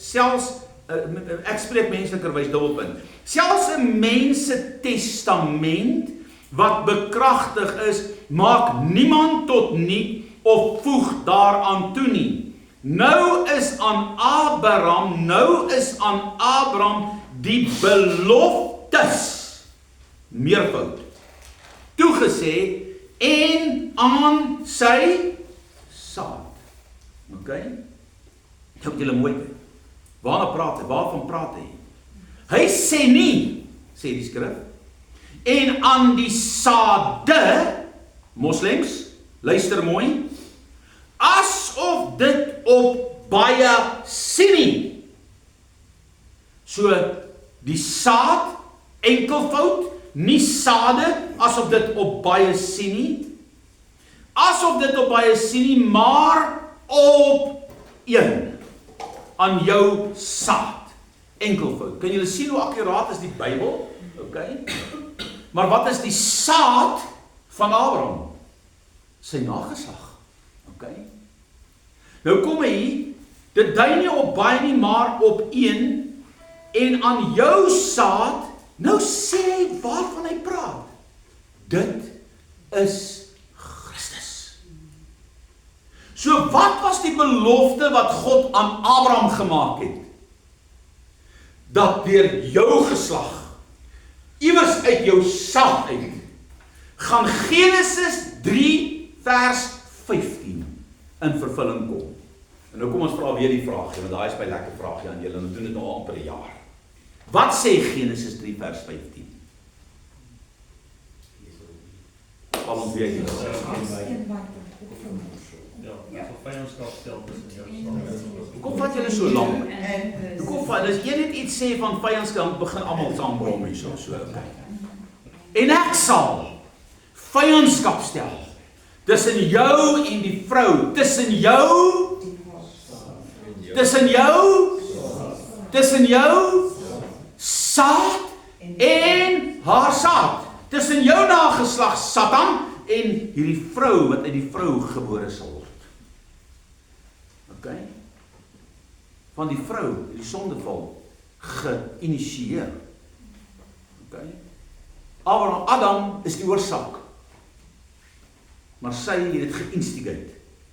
dubbelpunt. Selfs 'n mense testament wat bekragtig is, maak niemand tot niet of voeg daaraan toe nie. Nou is aan Abraham die beloftes, meervoud, toegesê en aan sy saad. Okay? Ek moet julle mooi kyk. Waarvan praat hy? Hy sê nie, sê die skrif, en aan die saade, moslems, luister mooi, asof dit op baie sinie. So, die saad, enkelvoud, nie sade, asof dit op baie sinie, asof dit op baie sinie, maar op een, aan jou saad, enkelvoud. Kan julle sien hoe akkuraat is die Bybel? Okay. Maar wat is die saad van Abraham? Sy nageslag. Okay. Nou kom hy, dit dui nie op baie nie, maar op een, en aan jou saad, nou sê hy waarvan hy praat. Dit is Christus. So wat was die belofte wat God aan Abraham gemaak het? Dat deur jou geslag, iewers uit jou saad uit, gaan Genesis 3 vers 15 in vervulling kom. En nou kom ons vra weer die vraag, want daai is my lekker vraag aan julle, en ons doen dit nou amper 'n jaar. Wat sê Genesis 3 vers 15? Wat ons weet hier. Ja, vir vyandskap stel tussen jou saam. Hoekom vat julle so lank? Hoekom vat, as jy net iets sê van vyandskap, begin almal saam brom hier so. En ek sal vyandskap stel tussen jou en die vrou, tussen jou saad en haar saad, tussen jou nageslag Satan en hierdie vrou wat uit die vrou gebore sal word. Okay? Van die vrou, die sondeval, geïnisieer. Okay? Adam is die oorsaak, maar sy het dit geïnstigate.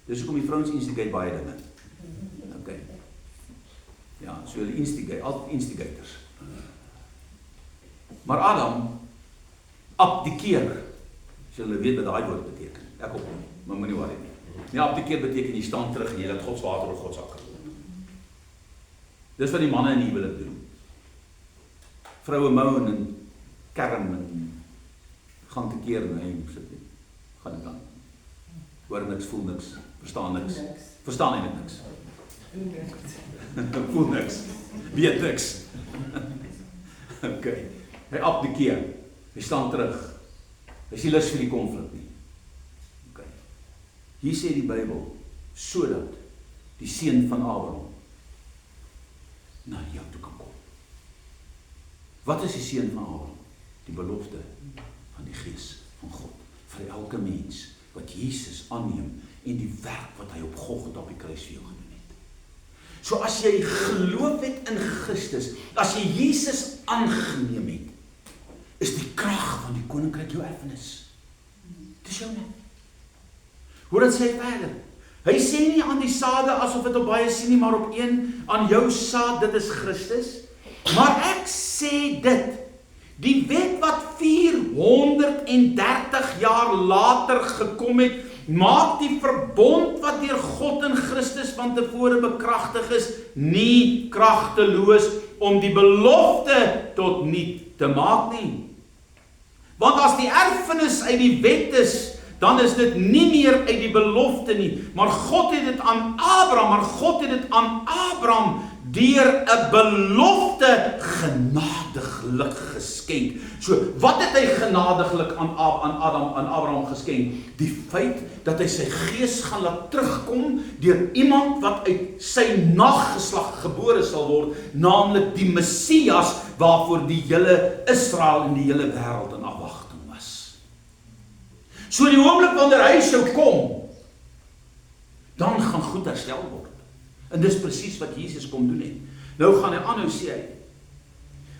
Dis hoekom die vrouens instigate baie dinge. Okay. Ja, so hulle instigate, altyd instigators. Maar Adam abdikeer. As julle weet wat daai woord beteken. Ek ook nie, maar moenie worry nie. Nee, abdikeer beteken jy staan terug en jy laat God se water op God se akker. Dis wat die manne in die huwelik doen. Vroue moan en kerm en gaan te keer en hy sit nie. Gaan dit aan. Hoor niks, voel niks, verstaan niks. Verstaan eintlik niks. Voel niks. Weet niks. Okay. Hy abdikeer. Hy staan terug. Hy is nie lus vir die konflik nie. Okay. Hier sê die Bybel, sodat die seun van Abraham na jou toe kan kom. Wat is die seun van Abraham? Die belofte van die Gees van God vir elke mens wat Jesus aanneem en die werk wat hy op Golgotha op die kruis vir jou gedoen het. So as jy geloof het in Christus, as jy Jesus aangeneem het, is die krag van die koninkryk jou erfenis. Dis jou net. Hoe dit sê verder? Hy sê nie aan die saade asof dit op baie sien nie, maar op een, aan jou saad, dit is Christus. Maar ek sê dit, die wet wat 430 jaar later gekom het, maak die verbond wat deur God in Christus van tevore bekragtig is, nie kragteloos om die belofte tot niet te maak nie. Want as die erfenis uit die wet is, dan is dit nie meer uit die belofte nie, maar God het dit aan Abraham, deur 'n belofte genadiglik geskenk. So, wat het hy genadiglik aan Abraham geskenk? Die feit dat hy sy gees gaan laat terugkom deur iemand wat uit sy nageslag gebore sal word, naamlik die Messias, waarvoor die hele Israel en die hele wêreld in afwagting was. So die oomblik wanneer hy sou kom, dan gaan goed herstel word. En dis presies wat Jesus kom doen het. Nou gaan hy aanhou sê hy,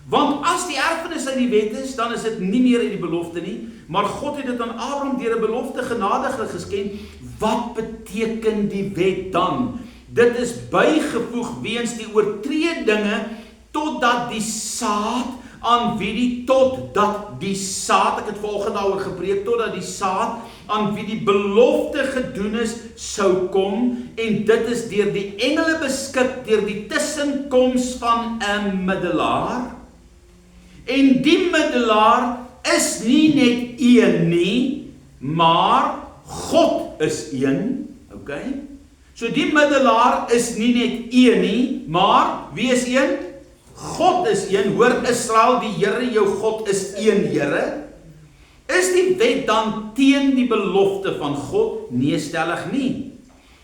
want as die erfenis uit die wet is, dan is dit nie meer uit die belofte nie, maar God het dit aan Abraham deur 'n belofte genadiglik geskenk. Wat beteken die wet dan? Dit is bygevoeg weens die oortredinge, totdat die saad aan wie ek het volgende daaroor gepreek, totdat die saad aan wie die belofte gedoen is, sou kom, en dit is deur die engele beskik, deur die tussenkoms van 'n middelaar, en die middelaar is nie net een nie, maar God is een, okay? So die middelaar is nie net een nie, maar wie is een? God is een. Hoor Israel, die Here jou God is een Here. Is die wet dan teen die belofte van God? Nee, stellig nie.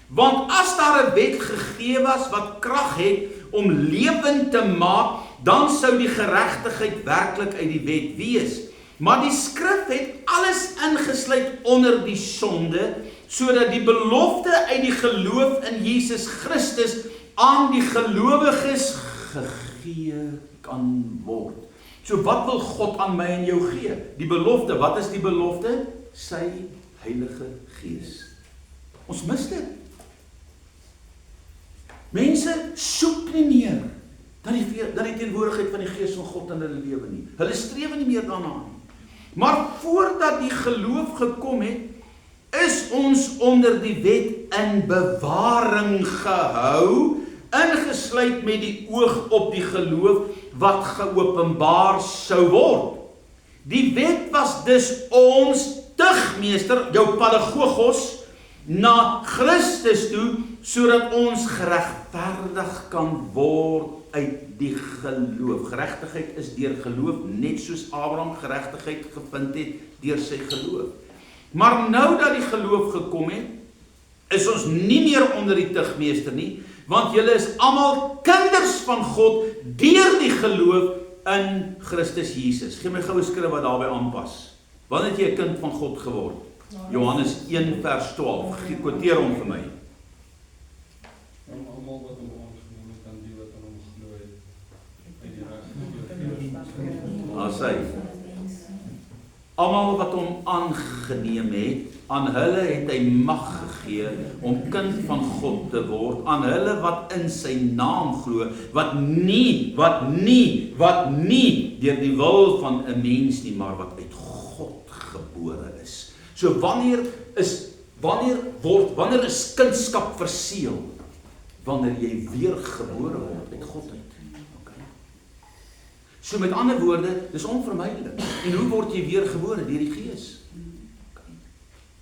Want as daar 'n wet gegee was wat krag het om lewend te maak, dan sou die geregtigheid werklik uit die wet wees. Maar die skrif het alles ingesluit onder die sonde, sodat die belofte uit die geloof in Jesus Christus aan die gelowiges gegee kan word. So wat wil God aan my en jou gee? Die belofte, wat is die belofte? Sy Heilige Gees. Ons mis dit. Mense soek nie meer dan die teenwoordigheid van die Gees van God in hulle lewe nie. Hulle streef nie meer daarna nie. Maar voordat die geloof gekom het, is ons onder die wet in bewaring gehou, ingesluit met die oog op die geloof wat geopenbaar sou word. Die wet was dus ons tugmeester, jou pedagogos, na Christus toe, sodat ons geregverdig kan word uit die geloof. Geregtigheid is deur geloof, net soos Abraham geregtigheid gevind het deur sy geloof. Maar nou dat die geloof gekom het, is ons nie meer onder die tugmeester nie, want julle is almal kinders van God deur die geloof in Christus Jesus. Gee my gou 'n skrif wat daarbey aanpas. Wanneer het jy 'n kind van God geword? Johannes 1 vers 12. Quoteer hom vir my. Almal wat hom aangeneem het, aan die wat aan hom geglo het, uit die reg. As hy. Almal wat hom aangeneem het, aan hulle het hy mag gegee om kind van God te word, aan hulle wat in sy naam glo, wat nie deur die wil van 'n mens nie, maar wat uit God gebore is. So wanneer is kindskap verseël? Wanneer jy weer gebore word uit God uit. Okay. So met ander woorde, dis onvermydelik. En hoe word jy weer gebore? Deur die Gees. Okay.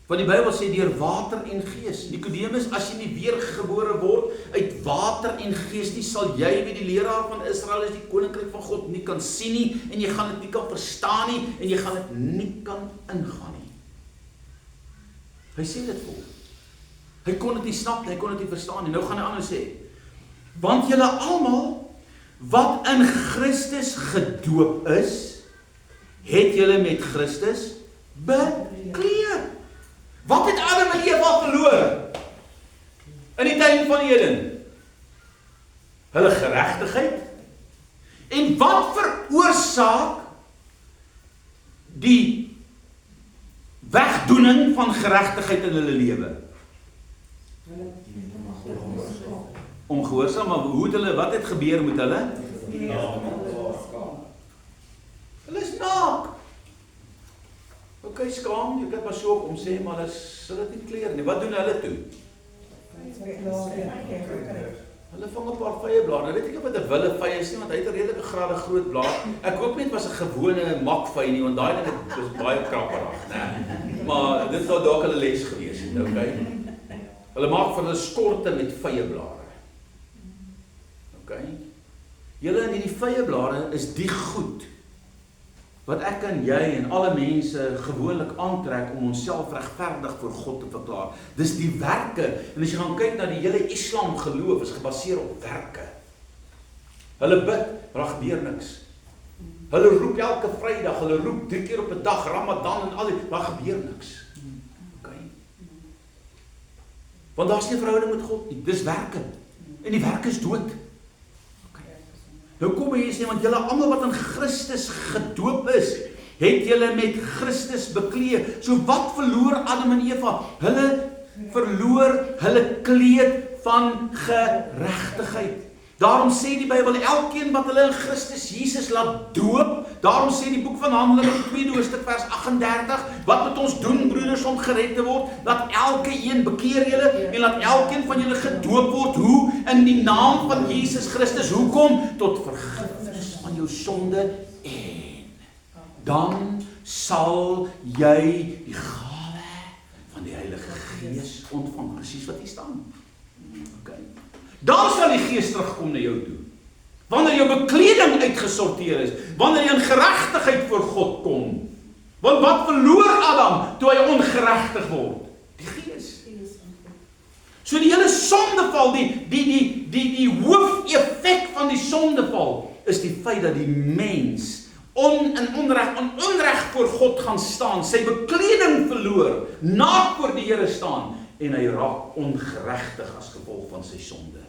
Want die Bybel sê deur water en Gees. Nikodemus, as jy nie weer gebore word uit water en Gees nie, sal jy wie die leraar van Israel is, die koninkryk van God nie kan sien nie, en jy gaan dit nie kan verstaan nie, en jy gaan dit nie kan ingaan nie. Hy sê dit vol. Hy kon dit nie snap nie, hy kon dit nie verstaan nie. Nou gaan hy anders sê, want julle almal wat in Christus gedoop is, het julle met Christus bekleed. Wat het Adam en Eva verloor in die tuin van Eden? Hulle geregtigheid. En wat veroorsaak die wegdoening van geregtigheid in hulle lewe? Ongehoorsaam, maar wat het gebeur met hulle? Okay, skaam, jy kan maar so op om sê, maar hulle het nie klere nie. Wat doen hulle toe? Hulle vang 'n paar vyeblare. Nou weet ek nie wat 'n wille vy is nie, want hy het 'n redelike grade groot blaar. Ek hoop net was 'n gewone makvy nie, want daai ding is baie krapperig, né? Maar dit sou dalk 'n les gewees het, okay? Hulle maak vir hulle skorte met vyeblare. Okay? Julle in hierdie vyeblare is die goed wat ek en jy en alle mense gewoonlik aantrek om onsself regverdig voor God te verklaar. Dis die werke, en as jy gaan kyk na die hele Islam geloof, is gebaseer op werke. Hulle bid, maar daar gebeur niks. Hulle roep elke Vrydag, hulle roep 3 keer op 'n dag, Ramadan en al die, maar gebeur niks. Okay? Want daar's nie 'n verhouding met God nie, dis werke. En die werk is dood. Nou kom hier sê, want julle almal wat in Christus gedoop is, het julle met Christus bekleed. So wat verloor Adam en Eva? Hulle verloor hulle kleed van geregtigheid. Daarom sê die Bybel, elkeen wat hulle in Christus Jesus laat doop, daarom sê die boek van Handelinge 2 hoofstuk vers 38, wat moet ons doen, broeders, om gered te word? Laat elke een bekeer julle en laat elkeen van julle gedoop word. Hoe? In die naam van Jesus Christus. Hoekom? Tot vergifnis van jou sonde, en dan sal jy die gawe van die Heilige Gees ontvang. Presies wat hier staan. Okay. Dan sal die Gees terugkom na jou toe. Wanneer jou bekleding uitgesorteer is, wanneer jy in geregtigheid voor God kom. Want wat verloor Adam toe hy ongeregtig word? Die Gees. So die hele sondeval, die hoofeffek van die sondeval is die feit dat die mens in onreg voor God gaan staan, sy bekleding verloor, naak voor die Here staan, en hy raak ongeregtig as gevolg van sy sonde.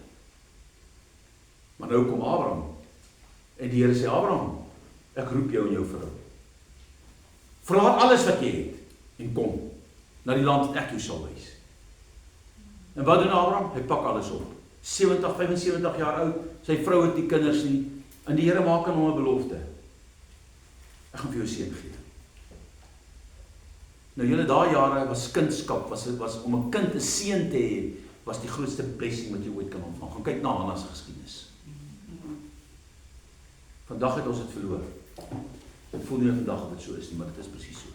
Maar nou kom Abraham, en die Here sê, Abraham, ek roep jou en jou vrou. Verlaat alles wat jy het, en kom, na die land wat ek jou sal wys. En wat doen Abraham? Hy pak alles op. 75 jaar oud, sy vrou het nie kinders nie, en die Here maak aan hom 'n belofte. Ek gaan vir jou seun gee. Nou julle daai jare was kindskap, was om 'n kind 'n seun te hê, was die grootste blessing wat jy ooit kan ontvang. Gaan kyk na Hanna se geskiedenis. Vandag het ons dit verloor. Ek voel nie vandag of dit so is nie, maar dit is presies so.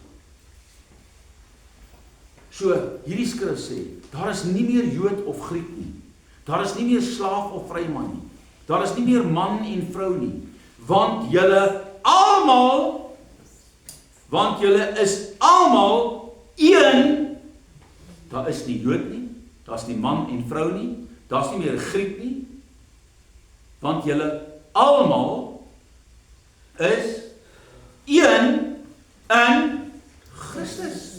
So, hierdie skrif sê, daar is nie meer Jood of Griek nie. Daar is nie meer slaaf of vryman nie. Daar is nie meer man en vrou nie. Want julle is almal een. Daar is nie Jood nie, daar is nie man en vrou nie, daar is nie meer Griek nie. Want julle almal is een in Christus.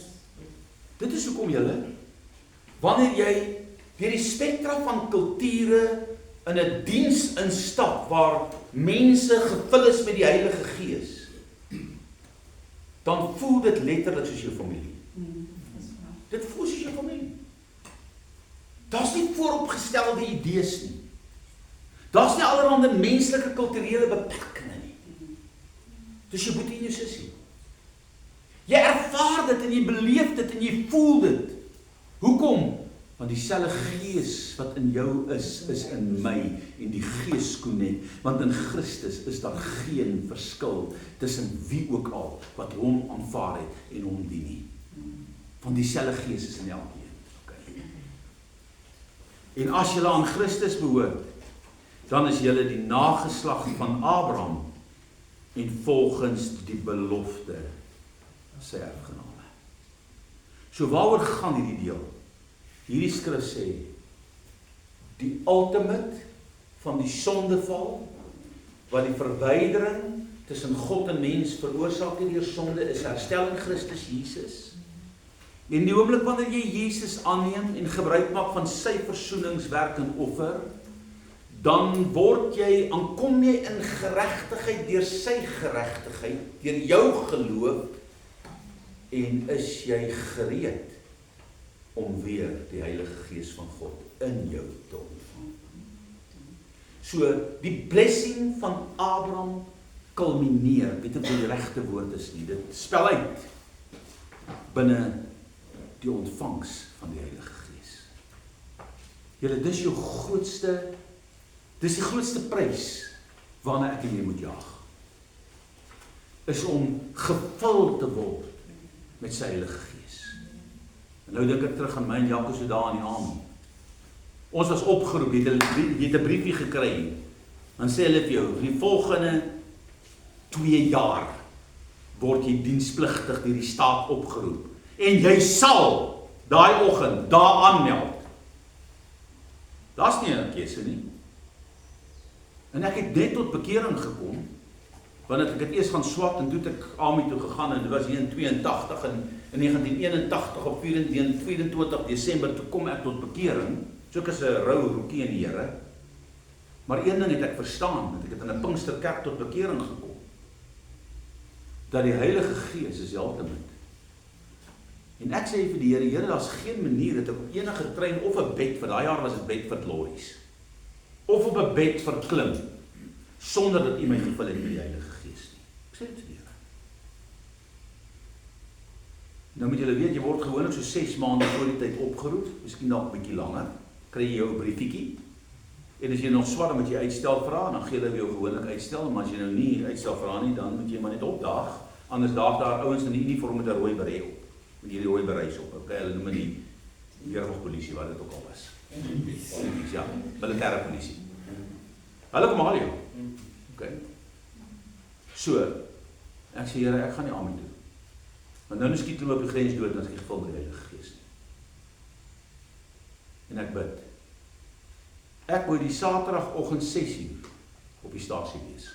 Dit is hoekom julle, wanneer jy deur die spektra van kulture in 'n diens instap waar mense gevul is met die Heilige Gees, dan voel dit letterlik soos jou familie. Dit voel soos jou familie. Daar's nie vooropgestelde idees nie. Daar's nie allerhande menslike kulturele beperkings nie. Dis jou boetie en jou sussie. Jy ervaar dit en jy beleef dit en jy voel dit. Hoekom? Want dieselfde Gees wat in jou is in my, en die Gees connect. Want in Christus is daar geen verskil tussen wie ook al wat hom aanvaar het en hom dien nie. Want dieselfde Gees is in elkeen. Okay. En as julle aan Christus behoort, dan is julle die nageslag van Abraham en volgens die belofte sy erfgename. So waaroor gaan hierdie deel? Hierdie skrif sê, die ultimate van die sondeval, wat die verwydering tussen God en mens veroorsaak deur sonde, is herstel in Christus Jesus. En die oomblik wanneer jy Jesus aanneem en gebruik maak van sy versoeningswerk en offer, dan kom jy in geregtigheid deur sy geregtigheid, deur jou geloof, en is jy gereed om weer die Heilige Gees van God in jou te ontvang. So, die blessing van Abraham kulmineer, weet ek wat die regte woord is nie, dit spel uit. binne die ontvangs van die Heilige Gees. Julle, dis die grootste prys waarna ek en jy moet jaag. Is om gevul te word met sy Heilige Gees. En nou dink ek terug aan my en Jaco so daar in die aand. Ons was opgeroep, jy het 'n briefie gekry. Dan sê hulle vir jou, vir die volgende 2 jaar word jy dienspligtig deur die staat opgeroep. En jy sal daai oggend daar aanmeld. Daar's nie 'n keuse nie. En ek het net tot bekering gekom, want ek het eers gaan swat en toe het ek AMI toe gegaan en dit was hier in 82 en in 1981 op 24 Desember toe kom ek tot bekering. So ek is 'n rou roekie in die Here. Maar een ding het ek verstaan, want ek het in 'n Pinksterkerk tot bekering gekom. Dat die Heilige Gees is die ultimate. En ek sê vir die Here, daar's geen manier dat ek op enige trein of 'n bed, vir daai jaar was dit Bedford Lorries, of op 'n bed verklim, sonder dat U my gevul het met die Heilige Gees nie. Ek sê dit vir die Here. Nou moet julle weet, jy word gewoonlik so 6 maande voor die tyd opgeroep, miskien dalk 'n bietjie langer, kry jy jou 'n briefietjie, en as jy nog swat, dan moet jy uitstel vra, dan gee hulle jou gewoonlik uitstel, maar as jy nou nie uitstel vra nie, dan moet jy maar net opdaag, anders daag daar ouens in die uniform met 'n rooi beret op, met hierdie rooi bereis op, okay, hulle noem die weermagpolisie, wat dit ook al is. Ja, militêre polisie. Hulle kom haal jou. Okay. So, ek sê Here, ek gaan nie AMI toe. Want nou skiet hulle op die grens dood, as ek gevul met die Heilige Gees nie. En ek bid. Ek moet die Saterdagoggend 6:00 op die stasie wees.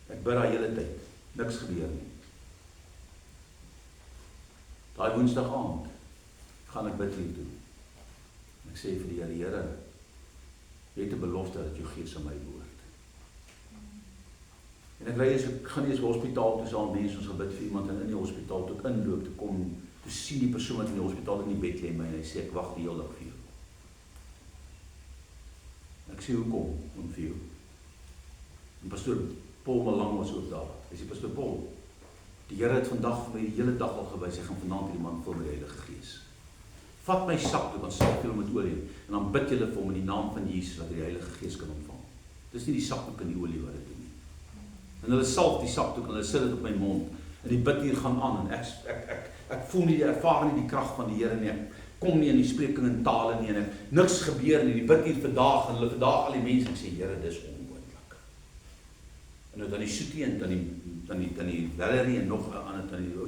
Ek bid daai hele tyd. Niks gebeur nie. Daai Woensdag aand gaan ek bid hier toe. Ek sê vir die Here, jy het 'n belofte dat jou Gees aan my behoort. En ek gaan eers hospitaal toe saam mense, ons gebid vir iemand en in die hospitaal toe inloop te kom, toe sien die persoon wat in die hospitaal in die bed lê my en hy sê ek wag die hele dag vir jou. Ek sê hoekom om vir jou? En pastoor Paul Malang was ook daar. Hy sê pastoor Paul, die Here het vandag vir my die hele dag al gewys, hy gaan vanaand hierdie man vul met die Heilige Gees. Vat my sak toe, dan salf jy hom met olie en dan bid jy vir hom in die naam van Jesus dat hy die Heilige Gees kan ontvang. Dis nie die sakdoek en die olie wat dit doen nie. En hulle salf die sakdoek en hulle sit dit op my mond en die bid hier gaan aan en ek voel nie, ervaar nie die krag van die Here nie. Ek kom nie in die spreking in tale nie en niks gebeur nie. Die bid hier vandag en hulle vandag al die mense sê Here, dis onmoontlik. En nou dan die Soetie en dan die Valerie en nog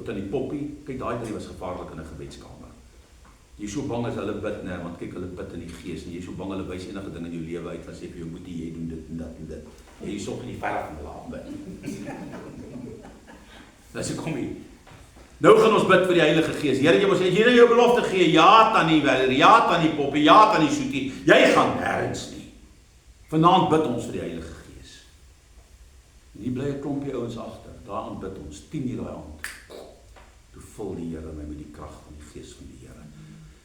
dan die Poppy. Kyk, daai drie was gevaarlik in 'n gebedskamer. Jy is so bang as hulle bid, nee, want kyk hulle bid in die Gees en jy is so bang hulle wys enige ding in jou lewe uit en sê vir jou moet jy doen dit en dat en dit. Jy is op in die verf van hulle aan bid. Dan sê kom hier. Nou gaan ons bid vir die Heilige Gees. Here, jy moet sê Here jou belofte gee. Ja tannie Valerie, ja tannie Poppy, ja tannie Soetie. Jy gaan nêrens nie. Vanaand bid ons vir die Heilige Gees. En hier bly 'n klompie ouens agter. Daaraan bid ons 10:00 daai aand. Toe vul die Here my met die krag van die Gees van die Here.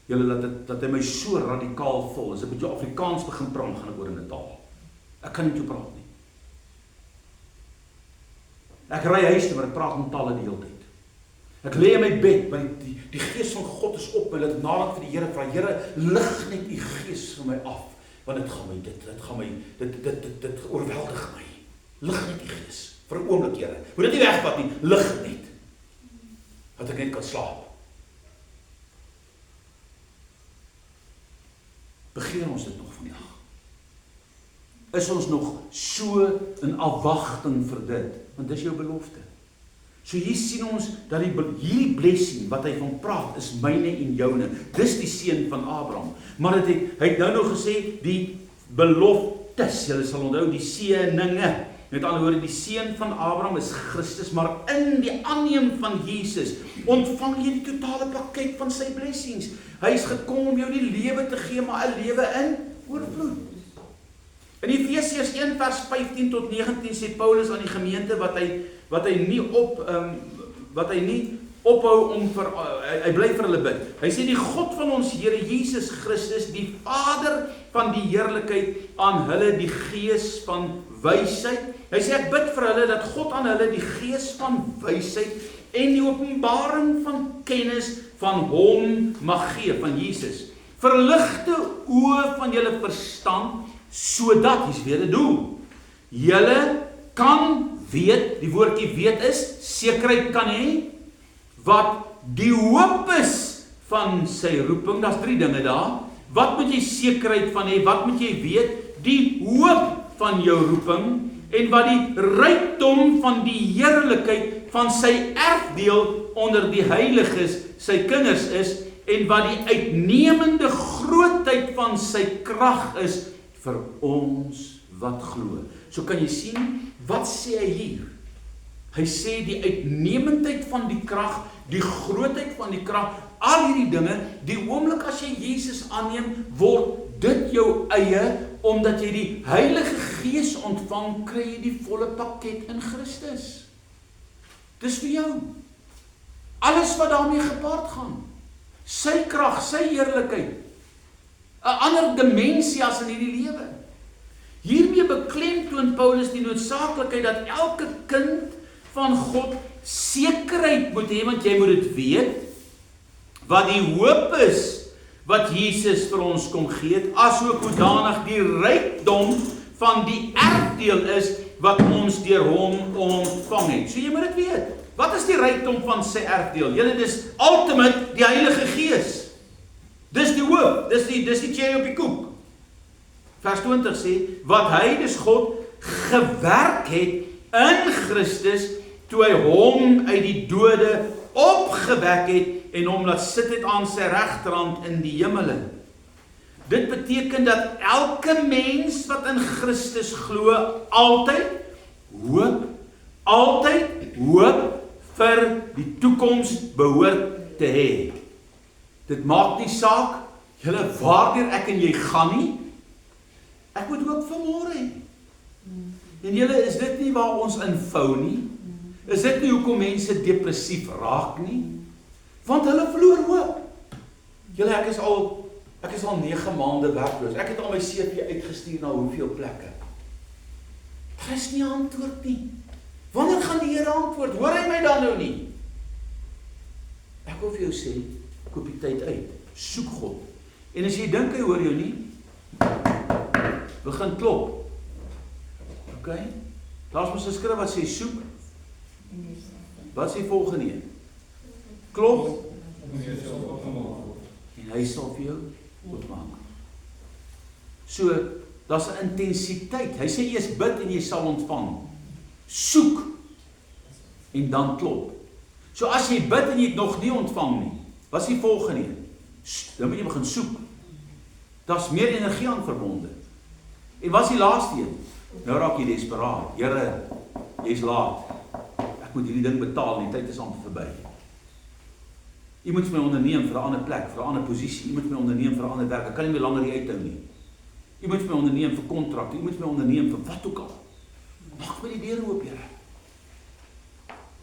Julle dat hy my so radikaal vul. As ek met jou Afrikaans begin praat, gaan ek oor in 'n taal. Ek kan nie met jou praat nie. Ek ry huis toe, maar ek praat met tale die hele tyd. Ek lê in my bed, want die Gees van God is op my, dat nadat vir die Here vra, Here, lig net u Gees vir my af, want dit gaan my, dit oorweldig my. Lig net u Gees, vir 'n oomblik, Here. Moet dit nie wegvat nie, lig dit net. Dat ek net kan slaap. Begeer ons dit nog vandag? Is ons nog so in afwagting vir dit? Want dis jou belofte. So hier sien ons dat hierdie blessing wat hy van praat is myne en joune. Dis die seën van Abraham. Maar hy het nou gesê die beloftes. Julle sal onthou die seëninge. Met ander woorde die seën van Abraham is Christus, maar in die aanneem van Jesus ontvang jy die totale pakket van sy blessings. Hy is gekom om jou die lewe te gee, maar 'n lewe in oorvloed. In Efesiërs 1 vers 15 tot 19 sê Paulus aan die gemeente wat hy nie ophou om hy bly vir hulle bid. Hy sê die God van ons Here Jesus Christus, die Vader van die heerlikheid, aan hulle die Gees van wysheid. Hy sê ek bid vir hulle dat God aan hulle die Gees van wysheid en die openbaring van kennis van hom mag gee, van Jesus. Verligte oë van julle verstand, sodat, hier's weer 'n doel, julle kan weet, die woordjie weet is, sekerheid kan hê, wat die hoop is van sy roeping. Daar's 3 dinge daar. Wat moet jy sekerheid van hê? Wat moet jy weet? Die hoop van jou roeping, en wat die rykdom van die heerlikheid van sy erfdeel onder die heiliges, sy kinders is, en wat die uitnemende grootheid van sy krag is vir ons wat glo. So kan jy sien, wat sê hy hier? Hy sê die uitnemendheid van die krag, die grootheid van die krag, al hierdie dinge, die oomblik as jy Jesus aanneem, word dit jou eie, omdat jy die Heilige Gees ontvang, kry jy die volle pakket in Christus. Dis vir jou. Alles wat daarmee gepaard gaan. Sy krag, sy heerlikheid. 'n ander dimensie as in hierdie lewe. Hiermee beklemtoon Paulus die noodsaaklikheid dat elke kind van God sekerheid moet hê, want jy moet dit weet, wat die hoop is wat Jesus vir ons kom gee het, asook hoedanig die rykdom van die erfdeel is wat ons deur hom ontvang het. So jy moet dit weet. Wat is die rykdom van sy erfdeel? Julle, dis ultimate die Heilige Gees. Dis die hoop, dis die cherry op die koek. Vers 20 sê, wat hy, dis God, gewerk het in Christus, toe hy hom uit die dode opgewek het, en hom laat sit het aan sy regterhand in die hemele. Dit beteken dat elke mens wat in Christus glo, altyd hoop vir die toekoms behoort te hê. Dit maak nie saak, julle waardeur ek en jy gaan nie, ek moet hoop vir môre hê. En julle, is dit nie waar ons invou nie? Is dit nie hoekom mense depressief raak nie? Want hulle verloor hoop. Julle, ek is al 9 maande werkloos. Ek het al my CV uitgestuur na hoeveel plekke. Daar is nie antwoord nie. Wanneer gaan die Here antwoord? Hoor hy my dan nou nie? Ek wil vir jou sê, koop die tyd uit. Soek God. En as jy dink hy hoor jou nie, begin klop. OK? Daar's mos 'n skrif wat sê soek. Wat sê volgende een? Klop. En hy sal vir jou oopmaak. So, daar's 'n intensiteit. Hy sê eers bid en jy sal ontvang. Soek en dan klop. So as jy bid en jy het nog nie ontvang nie, wat is die volgende een? Dan moet jy begin soek. Daar's meer energie aan verbonde. En wat is die laaste een? Nou raak jy desperaat. Here, jy's laat. Ek moet hierdie ding betaal en die tyd is amper verby. Jy moet my onderneem vir 'n ander plek, vir 'n ander posisie. Jy moet my onderneem vir 'n ander werk. Ek kan nie meer langer hier uithou nie. Jy moet my onderneem vir kontrakte. Jy moet my onderneem vir wat ook al. Maak my die deure oop, Here.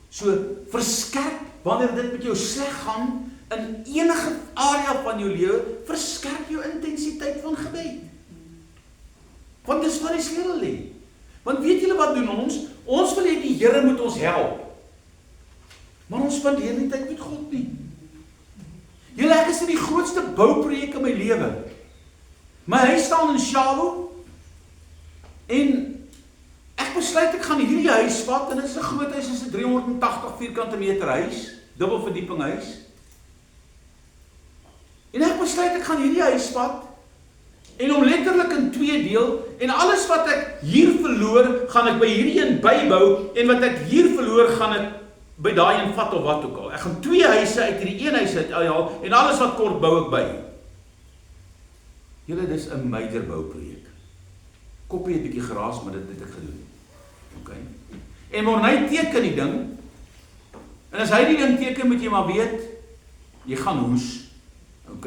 So, verskerp wanneer dit met jou sleg gaan in enige area van jou lewe, verskerp jou intensiteit van gebed. Want dis waar die sleutel lê. Want weet julle wat doen ons? Ons wil hê die Here moet ons help. Maar ons spandeer nie tyd met God nie. Julle, ek is in die grootste bouprojek in my lewe. Maar hy staan in Shalom en ek besluit ek gaan hierdie huis vat en dit is 'n groot huis, is 'n 380 vierkante meter huis, dubbelverdieping huis. En ek besluit ek gaan hierdie huis vat en hom letterlik in 2 deel en alles wat ek hier verloor, gaan ek by hierdie een bybou en wat ek hier verloor, gaan ek by daai een vat of wat ook al. Ek gaan 2 huise uit hierdie een huis uithaal en alles wat kort bou ek by. Julle, dis 'n major bouprojek. Koppie 'n bietjie geraas, maar dit het ek gedoen. OK. En Morney teken die ding. En as hy die ding teken, moet jy maar weet, jy gaan hoes. OK.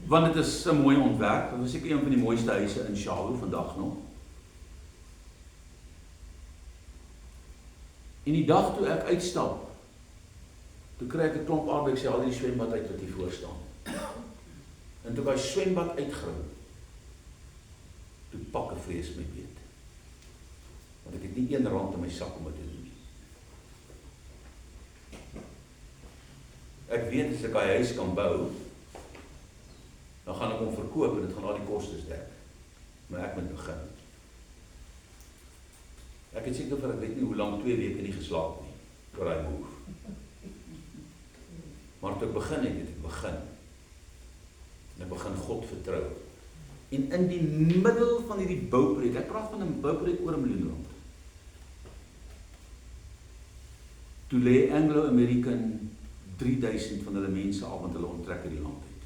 Want dit is 'n mooi ontwerp. Dit was seker een van die mooiste huise in Shalom vandag nog. En die dag toe ek uitstap, toe kry ek 'n klomp arbeid, ek sê al die swembad uit wat hier voor staan. En toe by swembad uitgring, toe pak 'n vrees my beet. Want ek het nie R1 in my sak om dit te doen nie. Ek weet as ek hy huis kan bou, dan gaan ek hom verkoop en dit gaan al die kostes dek. Maar ek moet begin. Ek het seker vir ek weet nie hoe lang 2 weke nie geslaap nie, oor hy move. Maar toe ek begin het ek begin. En ek begin God vertrou. En in die middel van hierdie bouprojek, ek praat van 'n bouprojek oor R1 miljoen. Toe lê Anglo-American 3000 van hulle mense af, want hulle onttrek uit die land uit.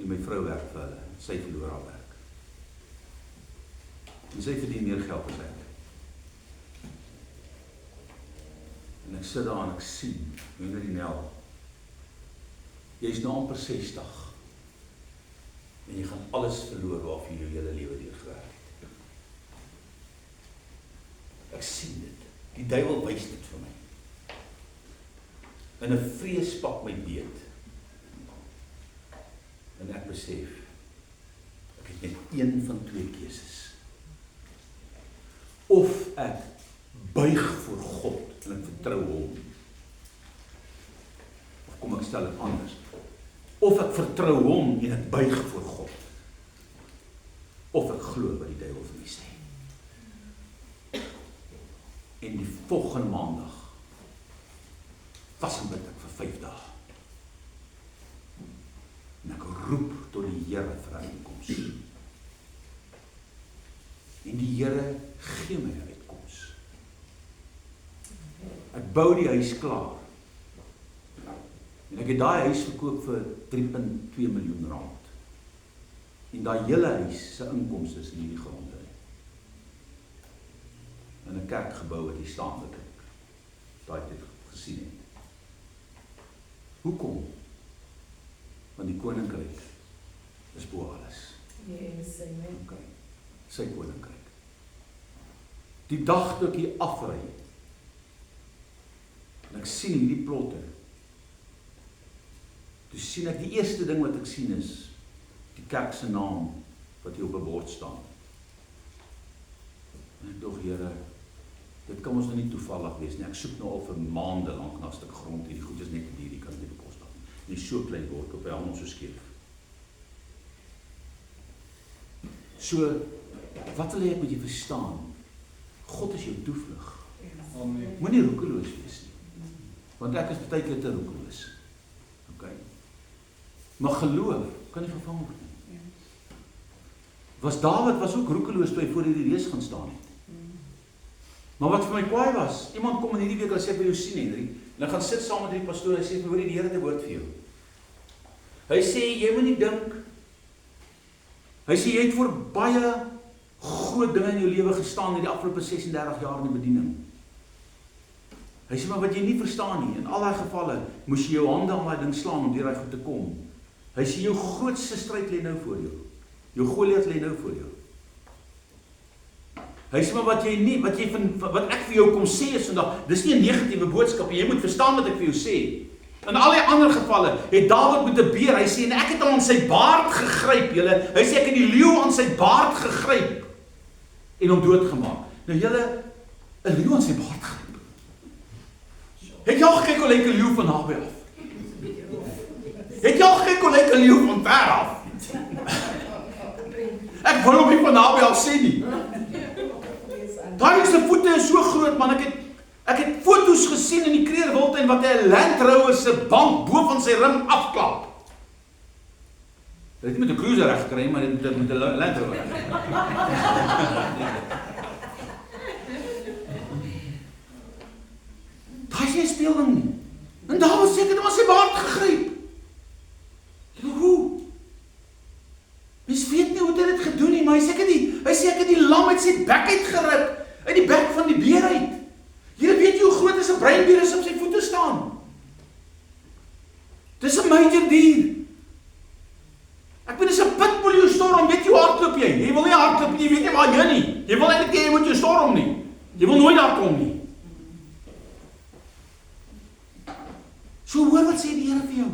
En my vrou werk vir hulle, sy verloor haar werk. En sy verdien meer geld as ek. En ek sit daar en ek sien, meneer die Nel, jy is nou amper 60, en jy gaan alles verloor waarvoor jy jou hele lewe deurgewerk het. Ek sien dit. Die duiwel wys dit vir my. En 'n vrees pak my beet. En ek besef, ek het net een van 2 keuses. Of ek buig voor God en ek vertrou hom. Of kom ek stel dit anders. Of ek vertrou hom en ek buig voor God. Of ek glo wat die duiwel vir my sê. En die volgende maandag vas en bid ek vir 5 dae. En ek roep tot die Here vir uitkoms. En die Here gee my 'n uitkoms. Ek bou die huis klaar. En ek het daai huis verkoop vir R3.2 miljoen. En daai hele huis se inkomste is in hierdie grond. In 'n kerkgebou wat hier staan wat ek daai tyd gesien het. Hoekom? Want die koninkryk is bo alles. Yes, amen. Okay. Sy koninkryk. Die dag toe ek hier afry, en ek sien hierdie plotte, toe sien ek, die eerste ding wat ek sien is, die kerk se naam, wat hier op 'n bord staan. En ek dog, Here, dit kan ons nou nie toevallig wees nie. Ek soek nou al vir maande lank na 'n stuk grond hierdie goed is net hierdie kan nie bekostig nie. Nie so klein word op hy hom so skeef. So, wat wil ek met jy verstaan? God is jou toevlug. Amen. Moenie roekeloos wees nie. Want ek is baie keer te roekeloos. Okay. Maar geloof kan nie vervang word nie. Dawid was ook roekeloos toe hy voor hierdie reus gaan staan het. Maar wat vir my kwaai was, iemand kom in hierdie week en sê, ek wil jou sien, Henry, en hy gaan sit saam met die pastoor, en hy sê, hoor die Here het 'n woord vir jou. Hy sê, jy moet nie dink, hy sê, jy het voor baie groot dinge in jou lewe gestaan in die afgelope 36 jaar in die bediening. Hy sê, maar wat jy nie verstaan nie, in al die gevalle, moes jy jou hande aan die ding slaan om deur hy goed te kom. Hy sê, jou grootste stryd lê nou voor jou. Jou Goliat lê nou voor jou. Hy sê maar wat ek vir jou kom sê is vandag, dis nie 'n negatiewe boodskap, jy moet verstaan wat ek vir jou sê. In al die ander gevalle het Dawid met 'n beer, hy sê en ek het hom aan sy baard gegryp, julle. Hy sê ek het die leeu aan sy baard gegryp en hom doodgemaak. Nou julle, 'n leeu aan sy baard gegryp. Het jy al gekyk hoe lyk 'n leeu van naby af? Het jy al gekyk hoe lyk 'n leeu van ver af? Ek wil hom nie van naby af sien nie. Daai se voete is so groot, man. Ek het foto's gesien in die Kreerwiltuin wat hy 'n Land Rover se bank bo van sy rim afklap. Hy het nie met 'n cruiser reg gekry, maar dit met 'n Land Rover. Daai is nie 'n speelding nie. En daar was seker hom aan sy baard gegryp. Hoe? Mens weet nie hoe hy dit gedoen nie, maar hy sê ek het die lam uit sy bek uitgeruk, uit die bek van die beer uit. Julle weet jy hoe groot is 'n breinbeer as op sy voete staan? Dis 'n major dier. Ek bedoel, dis 'n pitbull jou storm, weet jy hoe hardloop jy? Jy wil nie hardloop nie, jy weet nie waar jy nie. Jy wil eintlik jy moet jou storm nie. Jy wil nooit daar kom nie. So hoor wat sê die Here vir jou.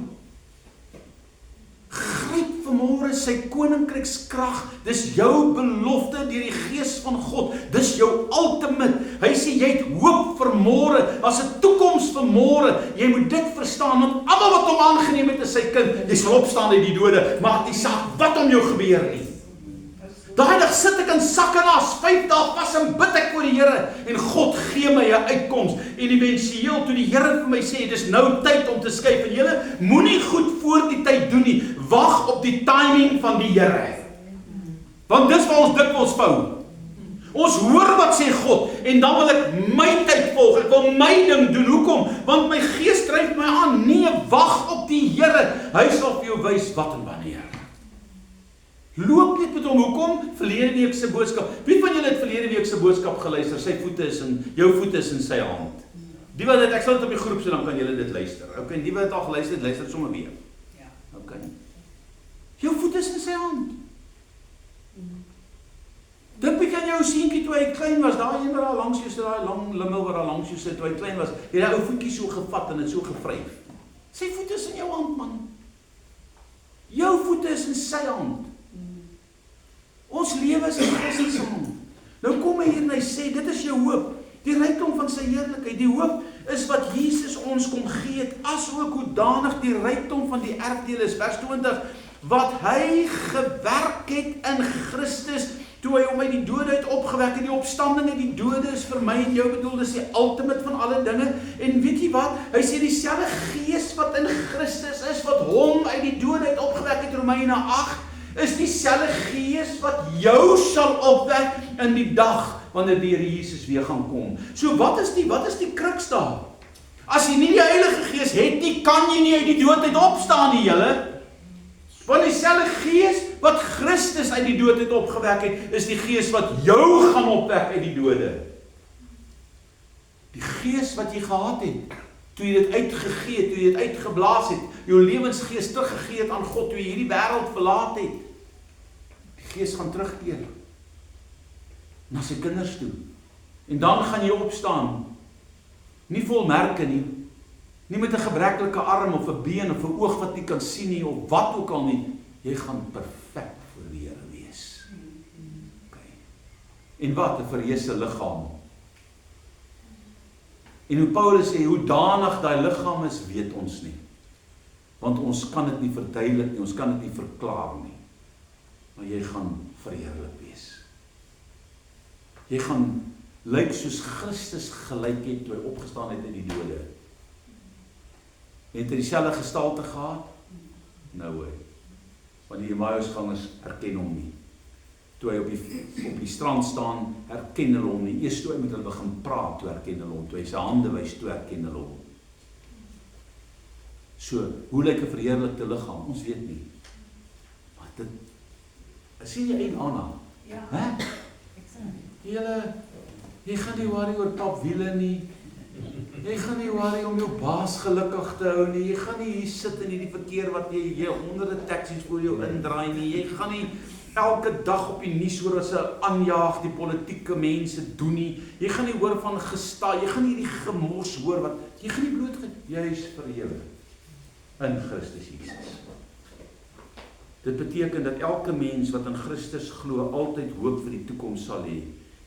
Gryp vanmôre is sy koninkrykskrag, dis jou belofte deur die Gees van God, dis jou ultimate. Hy sê, jy het hoop vir môre, as 'n toekoms vir môre, jy moet dit verstaan, want almal wat hom aangeneem het as sy kind, jy sal opstaan uit die dode, maak nie saak wat om jou gebeur nie. Daai dag sit ek in sak en as, 5 dae vas en bid ek voor die Here, en God gee my 'n uitkoms, en eventueel toe die Here vir my sê, dis nou tyd om te skuif, en julle moenie goed voor die tyd doen nie, wag op die timing van die Here, want dis waar ons dikwels fout. Ons hoor wat sê God, en dan wil ek my tyd volg, ek wil my ding doen, hoekom? Want my gees dryf my aan, nee, wag op die Here, hy sal vir jou wys wat en wanneer. Loop net met hom, hoekom? Verlede week se boodskap, wie van julle het verlede week se boodskap geluister, sy voete is in, jou voete is in sy hand. Die wat het, ek sal dit op die groep, so dan kan julle dit luister, ok, en die wat het al geluister, luister sommer weer, ok, jou voete is in sy hand. Dink ek aan jou seentjie toe hy klein was, daai een wat daar langs jou sit, daai lang limmel wat daar langs jou sit, toe hy klein was, het hy ou voetjie so gevat en het so gevryf. Sy voete is in jou hand, man. Jou voete is in sy hand. Ons lewe is in Christus se hand. Nou kom hy hier en hy sê, dit is jou hoop, die rykdom van sy heerlikheid, die hoop is wat Jesus ons kom gee het, as ook hoedanig die rykdom van die erfdeel is, vers 20, wat hy gewerk het in Christus, toe hy hom uit die dode uit opgewek het, die opstanding uit die dode is vir my en jou bedoel, dis die ultimate van alle dinge, en weet jy wat, hy sê dieselfde Gees wat in Christus is, wat hom uit die dode uit opgewek het, Romeine 8, is dieselfde Gees wat jou sal opwek in die dag, wanneer die Here Jesus weer gaan kom. So wat is die kruks daar? As jy nie die Heilige Gees het nie, kan jy nie uit die dood uit opstaan nie, julle. Want dieselfde Gees wat Christus uit die dood uit opgewek het, is die Gees wat jou gaan opwek uit die dode. Die Gees wat jy gehad het, toe jy dit uitgegee het, toe jy dit uitgeblaas het, jou lewensgees teruggegee het aan God, toe jy hierdie wêreld verlaat het, die Gees gaan terugkeer na sy kinders toe, en dan gaan jy opstaan, nie vol merke nie, nie met 'n gebreklike arm of 'n been of 'n oog wat nie kan sien nie, of wat ook al nie, jy gaan perfek voor die Here wees. Okay. En wat 'n verheerse liggaam. En hoe Paulus sê, hoe danig daai liggaam is, weet ons nie. Want ons kan dit nie verduidelik nie, ons kan dit nie verklaar nie. Maar jy gaan verheerlik wees. Jy gaan lyk soos Christus gelyk het toe hy opgestaan het uit die dode. Het hy dieselfde gestalte gehad? Nou hoor. Want die Emmausgangers herken hom nie. Toe hy op die strand staan, herken hulle hom nie. Eers toe hy met hulle begin praat, toe herken hulle hom. Toe hy sy hande wys, toe herken hulle hom. So, hoe lyk 'n verheerlikte liggaam? Ons weet nie. Maar dit, sien jy een Anna? Ja. Hè? Jy gaan nie worry oor papwiele nie. Jy gaan nie worry om jou baas gelukkig te hou nie. Jy gaan nie hier sit in hierdie verkeer wat jy honderde taksies voor jou indraai nie. Jy gaan nie elke dag op die nuus hoor wat se aanjaag die politieke mense doen nie. Jy gaan nie hoor van jy gaan nie hierdie gemors hoor wat jy gaan nie bloot juis verheerlik in Christus Jesus. Dit beteken dat elke mens wat in Christus glo altyd hoop vir die toekoms sal hê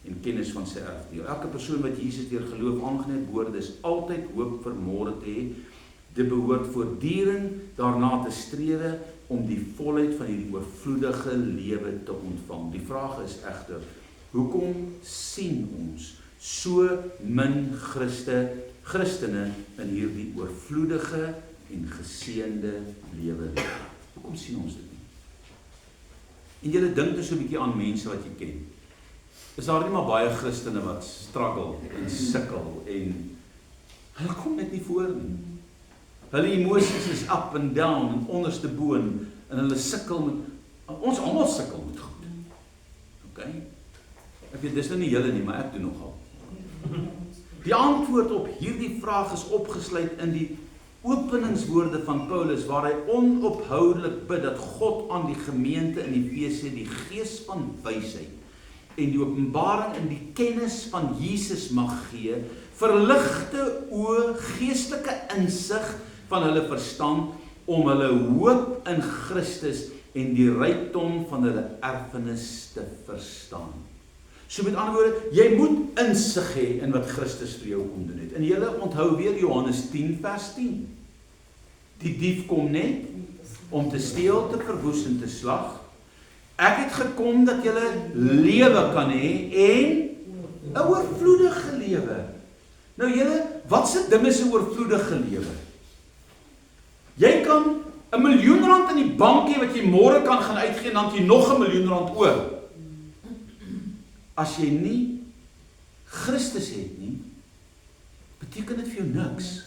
en kennis van sy erfdeel. Elke persoon wat Jesus deur geloof aangeneem word, is altyd hoop vir môre te hê. Dit behoort voortdurend daarna te strewe om die volheid van hierdie oorvloedige lewe te ontvang. Die vraag is egter, hoekom sien ons so min Christene in hierdie oorvloedige en geseënde lewe? Hoekom sien ons dit nie? En julle dink dus 'n bietjie aan mense wat jy ken. Is daar nie maar baie Christene wat struggle en sukkel en hulle kom net nie voor nie. Hulle emosies is up and down en onderste bo en hulle sukkel met, ons almal sukkel met goed. Okay? Ek weet, dis nou nie julle nie, maar ek doen nogal. Die antwoord op hierdie vraag is opgesluit in die openingswoorde van Paulus, waar hy onophoudelik bid dat God aan die gemeente in Efese die gees van wysheid en die openbaring in die kennis van Jesus mag gee, verligte oë, geestelike insig van hulle verstand, om hulle hoop in Christus en die rykdom van hulle erfenis te verstaan. So met ander woorde, jy moet insig hê in wat Christus vir jou kom doen het. En julle onthou weer Johannes 10 vers 10. Die dief kom net om te steel, te verwoes en te slag. Ek het gekom dat julle lewe kan hê en 'n oorvloedige lewe. Nou julle, wat se ding is 'n oorvloedige lewe? Jy kan R1 miljoen in die bank hê wat jy môre kan gaan uitgee en dan het jy nog R1 miljoen oor. As jy nie Christus het nie, beteken dit vir jou niks.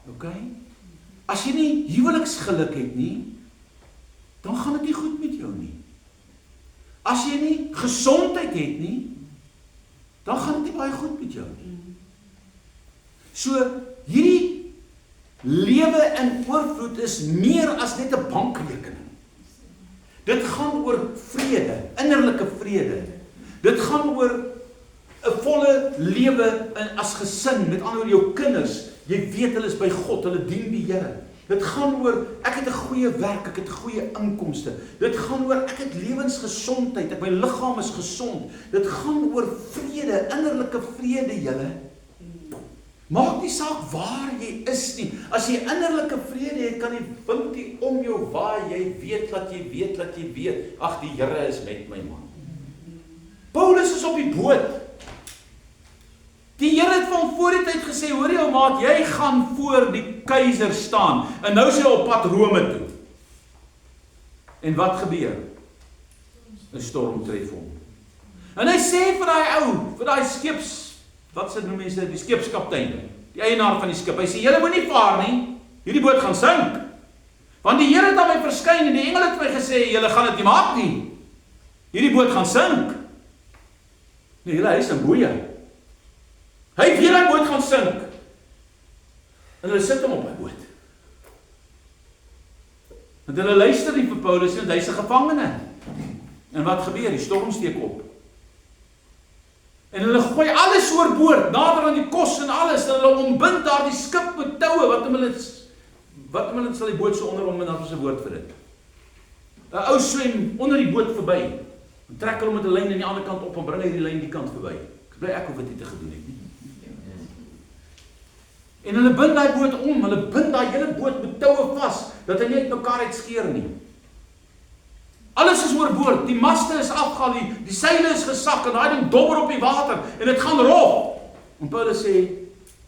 OK? As jy nie huweliksgeluk het nie, dan gaan dit nie goed met jou nie. As jy nie gesondheid het nie, dan gaan dit nie baie goed met jou nie. So, hierdie lewe in oorvloed is meer as net 'n bankrekening. Dit gaan oor vrede, innerlike vrede. Dit gaan oor 'n volle lewe as gesin, met ander woorde jou kinders, jy weet hulle is by God, hulle dien die Here. Dit gaan oor, ek het 'n goeie werk, ek het goeie inkomste. Dit gaan oor, ek het lewensgesondheid, my liggaam is gesond. Dit gaan oor vrede, innerlike vrede, julle. Maak nie saak waar jy is nie. As jy innerlike vrede het, kan die wind nie om jou waai, jy weet dat jy weet dat jy weet. Ag, die Here is met my man. Paulus is op die boot. Die Here het van voor die tyd gesê, hoor jou maat, jy gaan voor die keiser staan. En nou is hy op pad Rome toe. En wat gebeur? 'n Storm tref hom. En hy sê vir daai ou, vir daai skeps, wat sê noem mense, die skepskaptein, die eienaar van die skip, hy sê, julle moet nie vaar nie, hierdie boot gaan sink. Want die Here het aan my verskyn en die engel het my gesê, julle gaan dit nie maak nie. Hierdie boot gaan sink. Nee, julle, hy is 'n boeie. Hy het weer 'n boot gaan sink. En hulle sit hom op 'n boot. Want hulle luister nie vir Paulus nie, want hy's 'n gevangene. En wat gebeur? Die storm steek op. En hulle gooi alles oorboord, nader aan die kos en alles, en hulle ombind daar die skip met toue, wat om hulle sal die boot so onder hom, en dan is 'n woord vir dit. 'n Ou swem onder die boot verby, en trek hulle met 'n lyn aan die ander kant op, en bring hy die lyn die kant verby. Ek bly ek hoef dit nie te gedoen het nie. En hulle bind daai boot om, hulle bind daai hele boot met toue vas, dat hy nie uit mekaar uitskeer nie. Alles is oorboord, die maste is afgehaal, die seile is gesak, en daai ding dobber op die water, en dit gaan rof. En Paulus sê,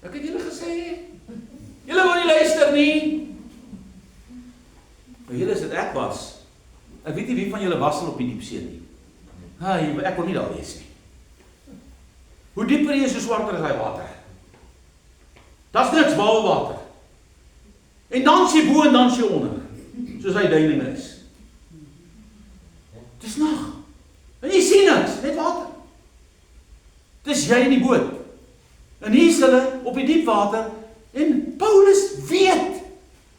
ek het julle gesê, julle wil nie luister nie. Maar julle is dit ek was. Ek weet nie wie van julle was al op die diepsee nie. Ek wil nie daar wees nie. Hoe dieper jy is, hoe swarter is hy water. Daar's niks behalwe water. En dan is jy bo en dan is jy onder, soos hy duiding is. Dis nag. En jy sien niks, net water. Dis jy in die boot. En hier is hulle op die diep water, en Paulus weet,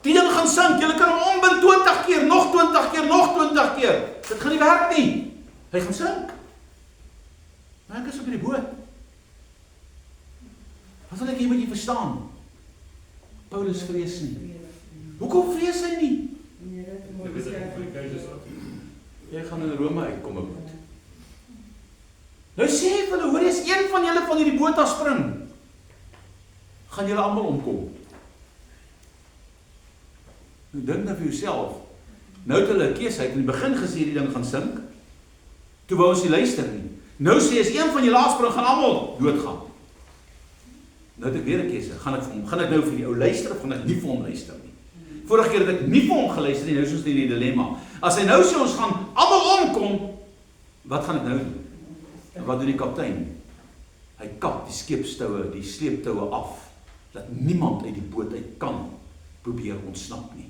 die ding gaan sink, julle kan hom ombind 20 keer, nog 20 keer, nog 20 keer. Dit gaan nie werk nie. Hy gaan sink. Maar ek is op die boot. Wat wil ek hier met jy verstaan? Paulus vrees nie. Hoekom vrees hy nie? Jy gaan in Rome uitkom, ek moet. Nou sê hy vir hulle, hoor jy, as een van julle van hierdie boot afspring, gaan julle almal omkom. Nou dink nou vir jouself, nou het hulle 'n keuse, hy het in die begin gesê die ding gaan sink, toe wou ons nie luister nie. Nou sê as een van julle afspring, gaan almal doodgaan. Nou het ek weer 'n keuse, gaan ek nou vir die ou luister of gaan ek nie vir hom luister nie? Vorige keer het ek nie vir hom geluister nie, nou is ons in die dilemma. As hy nou sê ons gaan almal omkom, wat gaan ek nou doen? En wat doen die kaptein? Hy kap die skeepstoue, die sleeptoue af, dat niemand uit die boot uit kan probeer ontsnap nie.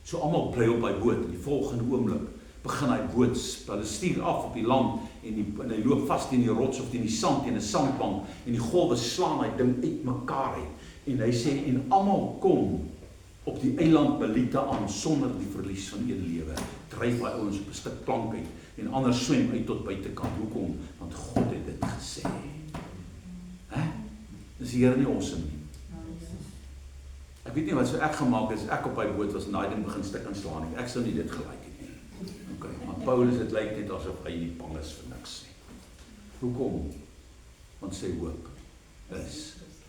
So almal bly op daai boot, en die volgende oomblik begin hy boot, hulle stuur af op die land, en hy loop vast in die rots of in die sand, in 'n sandbank, en die golwe slaan hy ding uit mekaar uit, en hy sê, en almal kom op die eiland Melita aan, sonder die verlies van een lewe, dryf hy ouens op 'n stuk plank uit, en ander swem uit tot buitekant. Hoekom? Want God het dit gesê. Dis die Here nie awesome nie. Ek weet nie wat so ek gemaak het, as ek op daai boot was, en daai ding begin stik en slaan nie. Ek sou nie dit gelyk het. Paulus, dit lyk net asof hy nie bang is vir niks nie. Hoekom? Want sy hoop is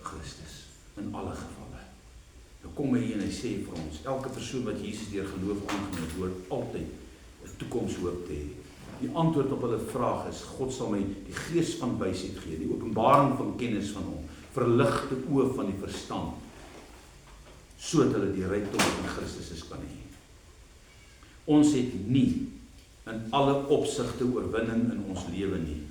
Christus, in alle gevalle. Nou kom hy hier en hy sê vir ons, elke persoon wat Jesus deur geloof aangeneem het, hoort altyd 'n toekomshoop te hê. Die antwoord op hulle vraag is, God sal my die gees van wysheid gee, die openbaring van kennis van hom, verligte oë van die verstand, sodat hulle die rykdom van Christus kan hê. Ons het nie in alle opsigte oorwinning in ons lewe nie,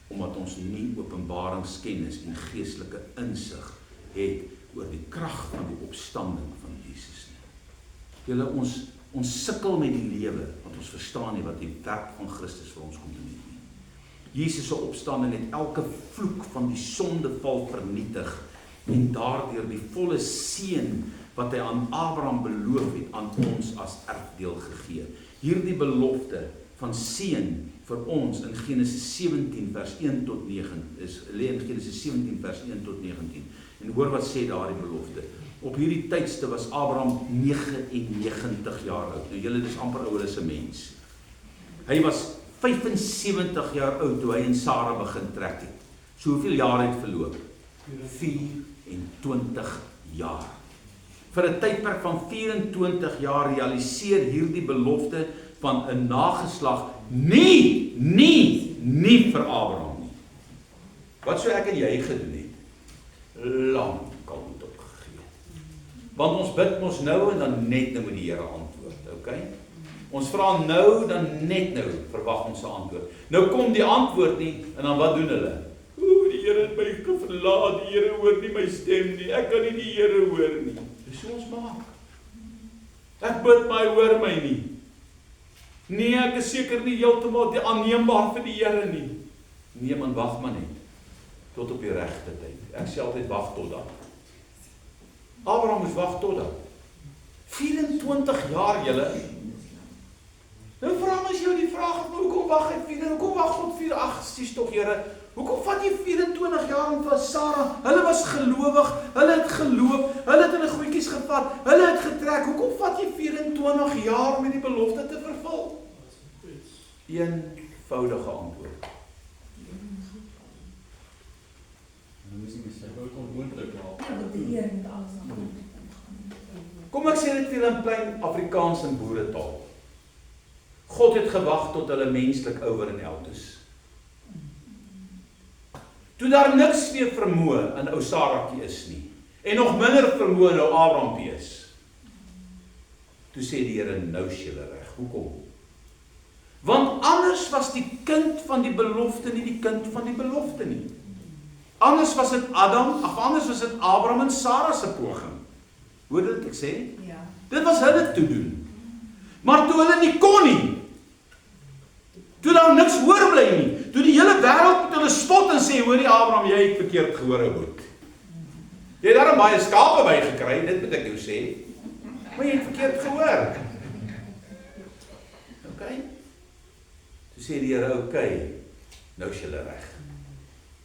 omdat ons nie openbaringskennis en geestelike insig het oor die krag van die opstanding van Jesus nie. Julle, ons sukkel met die lewe, want ons verstaan nie wat die werk van Christus vir ons kom doen nie. Jesus se opstanding het elke vloek van die sondeval vernietig en daardeur die volle seën wat hy aan Abraham beloof het, aan ons as erfdeel gegee. Hierdie belofte van seën vir ons in Genesis 17 vers 1 tot 9 lê in Genesis 17 vers 1 tot 19. En hoor wat sê daardie belofte. Op hierdie tydste was Abraham 99 jaar oud. Nou julle, dis amper ouer as 'n mens. Hy was 75 jaar oud toe hy en Sarah begin trek het. So hoeveel jaar het verloop? 24 jaar. Vir 'n tydperk van 24 jaar realiseer hierdie belofte van 'n nageslag nie vir Abraham nie. Wat sou ek en jy gedoen het? Lankant opgegee. Want ons bid mos nou en dan net nou met die Here antwoord, okay? Ons vra nou, dan net nou verwag ons 'n antwoord. Nou kom die antwoord nie, en dan wat doen hulle? Die Here het my verlaat, die Here hoor nie my stem nie, ek kan nie die Here hoor nie. Dis hoe ons maak. Ek bid my, hoor my nie. Nee, ek is seker nie heeltemal aanneembaar vir die Here nie. Nee man, wag maar net, tot op die regte tyd. Ek sê altyd wag tot dan. Abraham moes wag tot dan. 24 jaar julle. Nou vra mens jou die vraag, hoekom wag hy 4? Hoekom wag God 4? Ag, sies tog Here. Hoekom vat jy 24 jaar om vir Sarah? Hulle was gelowig, hulle het geloop, hulle het hulle goedjies gevat, hulle het getrek. Hoekom vat jy 24 jaar om die belofte te vervul? Eenvoudige antwoord. Kom ek sê dit vir in plain Afrikaans en boeretaal. God het gewag tot hulle menslik ouer en oud is. Toe daar niks meer vermoë in ou Saratjie is nie, en nog minder vermoë in ou Abrahampie is. Toe sê die Here, nou is julle reg. Hoekom? Want anders was die kind van die belofte nie die kind van die belofte nie. Anders was dit anders was dit Abraham en Sarah se poging. Hoor dit ek sê? Ja. Dit was hulle toe doen. Maar toe hulle nie kon nie, toe daar niks hoor bly nie, toe die hele wêreld met hulle spot en sê, hoor die Abraham, jy het verkeerd gehoor, ou boet. Jy het daar baie skape by gekry, dit moet ek jou sê. Maar jy het verkeerd gehoor. Okay? Toe sê die Here, okay, nou is julle reg.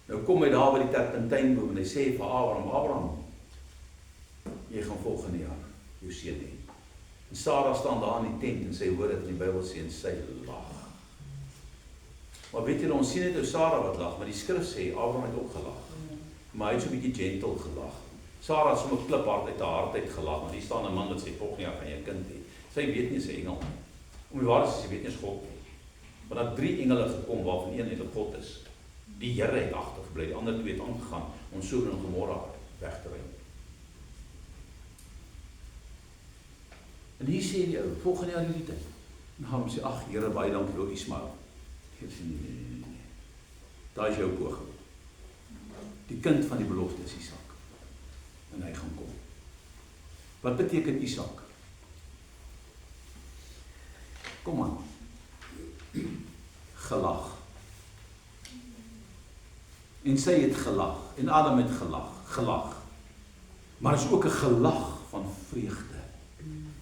Nou kom hy daar by die terpentynboom en hy sê vir Abraham, jy gaan volgende jaar jou seun hê. En Sarah staan daar in die tent en sy hoor dit in die Bybel sê en sy lag. Maar weet julle, ons sien net hoe Sarah wat lag, maar die skrif sê Abraham het ook gelag. Maar hy het so 'n bietjie gentle gelag. Sarah het sommer kliphard uit haar hart uit gelag, want hier staan 'n man wat sê volgende jaar gaan jy 'n kind hê. Sy weet nie, sy engel. Om die waarheid sy weet nie eens God nie. Maar daar 3 engele gekom waarvan een net God is. Die Here het agtergebly, die ander 2 het aangegaan om Sodom en Gomorra weg te ry. En hier sê die ou, volgende jaar hierdie tyd. En hom sê, ag Here, baie dankie vir Ismael. Hy sê nee. Daai is jou poging. Die kind van die belofte is Isak. En hy gaan kom. Wat beteken Isak? Kom aan. Gelag. En sy het gelag. En Adam het gelag. Maar is ook 'n gelag van vreugde.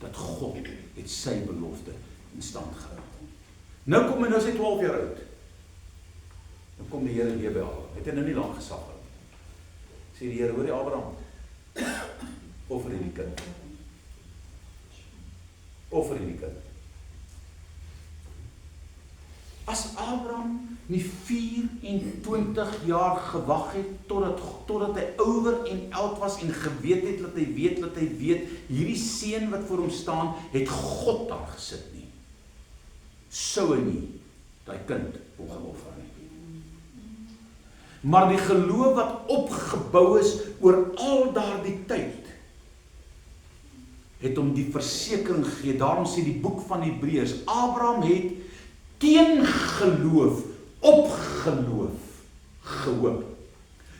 Dat God het sy belofte in stand gehou. Nou kom hy, nou sy 12 jaar oud. Dan kom die Here weer by Abraham. Het hy nou nie lank gesag nie. Sê die Here, hoor die Abraham, offer hierdie kind. Offer hierdie kind. As Abraham nie 24 jaar gewag het totdat hy ouer en oud was en geweet het dat hy weet, hierdie seun wat voor hom staan, het God daar gesit nie. Sou hy nie daai kind wil gaan offer nie. Maar die geloof wat opgebou is oor al daardie tyd, het hom die versekering gegee. Daarom sê die boek van Hebreërs, Abraham het teen geloof, op geloof gehoop.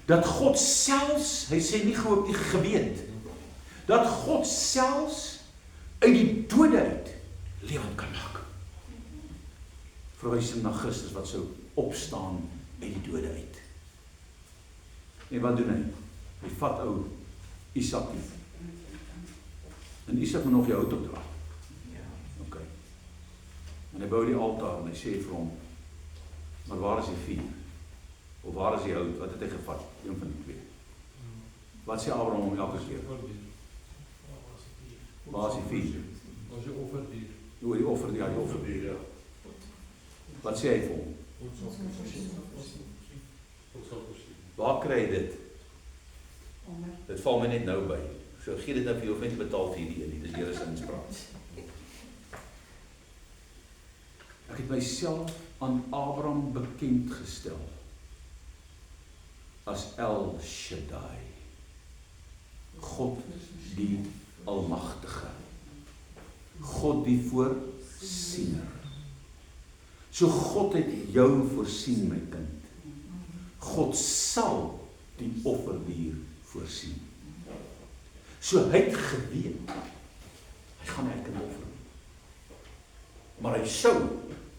Dat God selfs, hy sê nie gehoop nie, geweet, dat God selfs uit die dode uit lewend kan maak. Verwysing na Christus wat sou opstaan uit die dode uit. En wat doen hy? Hy vat ou Isak nie. En Isak moet nog die hout opdra. Ok. En hy bou die altaar en hy sê vir hom, maar waar is die vuur? Of waar is die hout? Wat het hy gevat? Een van die twee. Wat sê Abraham om elke keer? Waar is die vuur? Waar is die offerdier? Oor die offer, ja, die offerdier, ja. Wat sê hy vir hom? Waar kry hy dit? Dit val my net nou by. So gee dit nou vir jou, of net betaal vir hierdie nie, dis Here se inspraak. Ek het myself aan Abraham bekend gestel as El Shaddai, God die Almagtige, God die voorsiener. So God het jou voorsien, my kind. God sal die offerdier voorsien. So hy het geweet, hy gaan my kind offer. Maar hy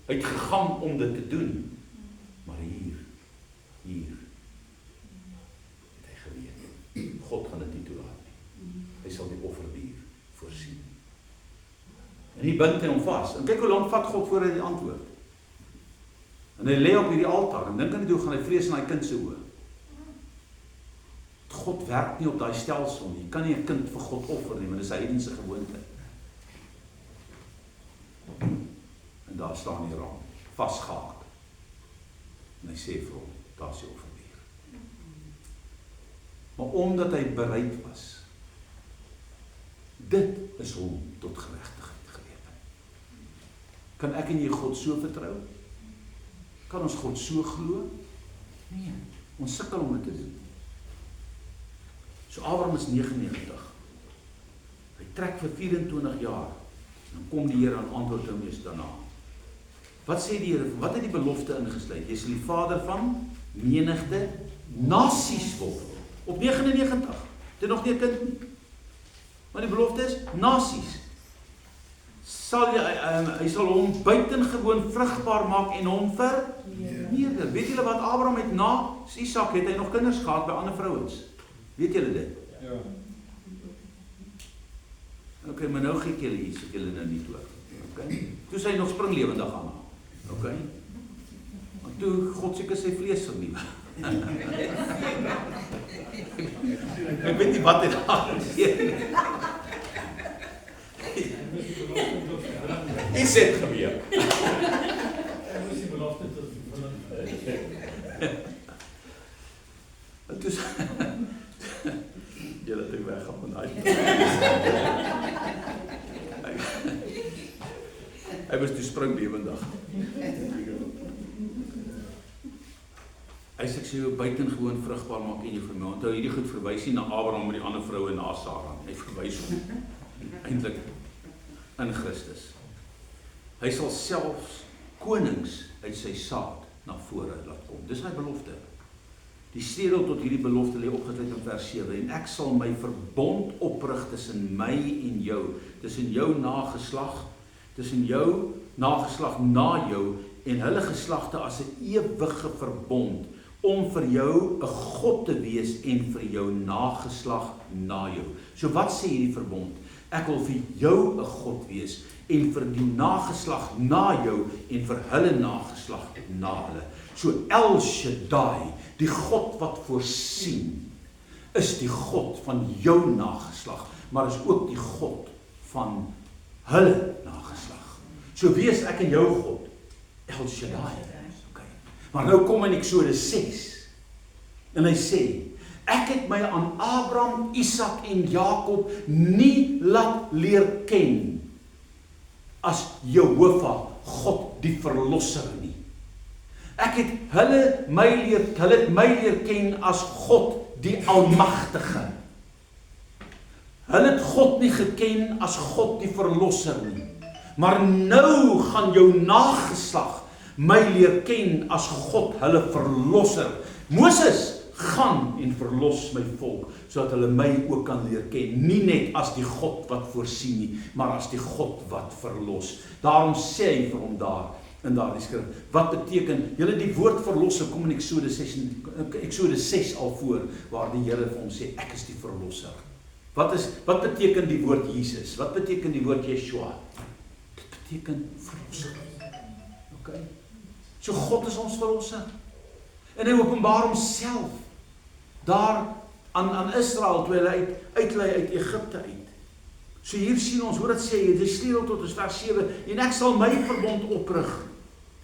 het gegaan om dit te doen. Maar hier het hy geweet, God gaan dit nie toelaat nie. Hy sal die offerdier voorsien. En hier bind hy hom vas. En kyk hoe lang vat God voor hy die antwoord. En hy lê op hierdie altaar, en dink aan die toe gaan hy vrees in hy kind se oë. God werk nie op daai stelsel nie. Jy kan nie 'n kind vir God offer nie, want dit is heidense gewoonte. En daar staan die ram, vasgehaak. En hy sê vir hom, daar is die offerdier. Maar omdat hy bereid was, dit is hom tot geregtigheid gelewer. Kan ek en jy God so vertrou? Kan ons God so glo? Nee, ons sukkel om dit te doen. So Abraham is 99. Hy trek vir 24 jaar. Dan kom die Here aan antwoord hom eens daarna. Wat sê die Here? Wat het die belofte ingesluit? Jy sal die vader van menigte nasies word. Op 99. Dit nog nie 'n kind nie. Maar die belofte is nasies. Hy sal hom buitengewoon vrugbaar maak en hom vermeerder. Weet julle wat Abraham het na Isak het hy nog kinders gehad by ander vrouens? Weet julle dit? Ja. Ok, maar nou gee ek julle iets, ek julle nou nie toe. Ok? Toe sy nog springlewendig aan haar. Ok? Want toe God seker sy vlees vernuwe. Ek weet nie wat hy daar gebeur. Iets het gebeur. Hy moes die belofte tot vervulling. En toe jy laat ek weggaan van daai. Hy was toe springlewendig. Hy sê ek sê jou buitengewoon vrugbaar maak en jy vermeerder. Onthou hierdie goed verwys nie na Abraham met die ander vroue na Sara. Hy verwys hom eintlik in Christus. Hy sal selfs konings uit sy saad na vore laat kom. Dis sy belofte. Die sleutel tot hierdie belofte lê opgesluit in vers 7. En ek sal my verbond oprig tussen my en jou, tussen jou nageslag, tussen jou nageslag na jou en hulle geslagte as 'n ewige verbond om vir jou 'n God te wees en vir jou nageslag na jou. So wat sê hierdie verbond? Ek wil vir jou 'n God wees en vir die nageslag na jou en vir hulle nageslag na hulle. So El Shaddai, die God wat voorsien, is die God van jou nageslag, maar is ook die God van hulle nageslag. So wie is ek en jou God? El Shaddai. Okay. Maar nou kom in Eksodus 6 en hy sê, ek het my aan Abraham, Isak en Jakob nie laat leer ken as Jehovah, God die verlosser nie. Ek het hulle het my leer ken as God die Almagtige. Hulle het God nie geken as God die verlosser nie. Maar nou gaan jou nageslag my leer ken as God hulle verlosser. Moses, gaan en verlos my volk, sodat hulle my ook kan leer ken, nie net as die God wat voorsien nie, maar as die God wat verlos. Daarom sê hy vir hom daar, in daardie skrif, wat beteken, julle die woord verlosser kom in Eksodus 6 al voor, waar die Here vir hom sê, ek is die verlosser. Wat beteken die woord Jesus? Wat beteken die woord Yeshua? Dit beteken verlosser. Okay? So God is ons verlosser. En hy openbaar homself daar aan Israel, toe hulle uitlei uit Egipte uit. So hier sien ons, hoe dit sê, die sleutel tot ons vers 7, en ek sal my verbond oprig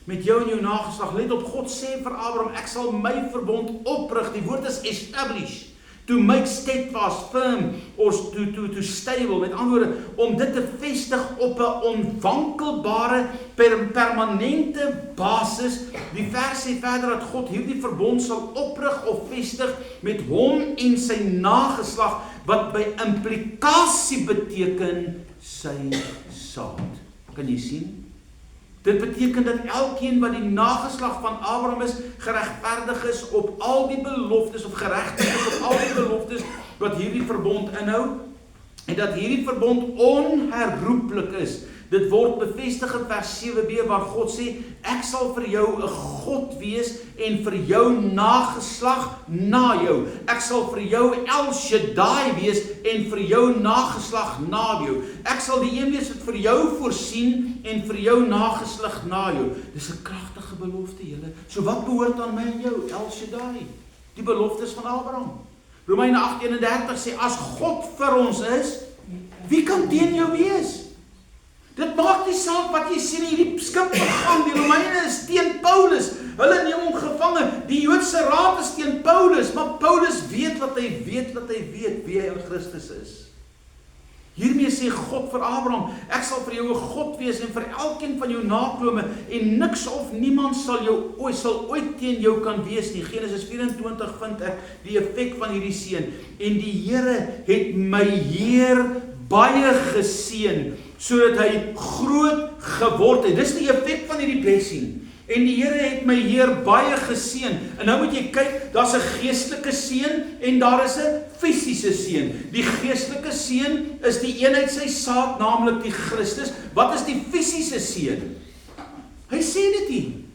met jou en jou nageslag. Let op, God sê vir Abraham, ek sal my verbond oprig. Die woord is establish, to make steadfast, firm, or to stable. Met ander woorde, om dit te vestig op 'n onwankelbare, permanente basis. Die vers sê verder dat God hierdie verbond sal oprig of vestig met hom en sy nageslag, wat by implikasie beteken sy saad. Kan jy sien? Dit beteken dat elkeen wat die nageslag van Abraham is, geregverdig is op al die beloftes, of geregtig is op al die beloftes wat hierdie verbond inhou, en dat hierdie verbond onherroepelik is. Dit word bevestig in vers 7b, waar God sê, ek sal vir jou 'n God wees, en vir jou nageslag na jou. Ek sal vir jou El Shaddai wees, en vir jou nageslag na jou. Ek sal die een wees wat vir jou voorsien, en vir jou nageslag na jou. Dis 'n kragtige belofte, julle. So wat behoort aan my en jou? El Shaddai. Die beloftes van Abraham. Romeine 8:31 sê, as God vir ons is, wie kan teen jou wees? Dit maak nie saak wat jy sien, hierdie skip vergaan, die Romeine is teen Paulus, hulle neem hom gevange, die Joodse raad is teen Paulus, maar Paulus weet wat hy weet wie hy in Christus is. Hiermee sê God vir Abraham, ek sal vir jou 'n God wees, en vir elkeen van jou nakome, en niks of niemand sal ooit teen jou kan wees nie. Genesis 24 vind ek die effek van hierdie seën, en die Here het my Heer baie geseën, sodat hy groot geword het. Dis die effek van hierdie blessing. En die Here het my Heer baie geseën. En nou moet jy kyk, daar's 'n geestelike seën en daar is 'n fisiese seën. Die geestelike seën is die een uit sy saad, naamlik die Christus. Wat is die fisiese seën? Hy sê dit nie.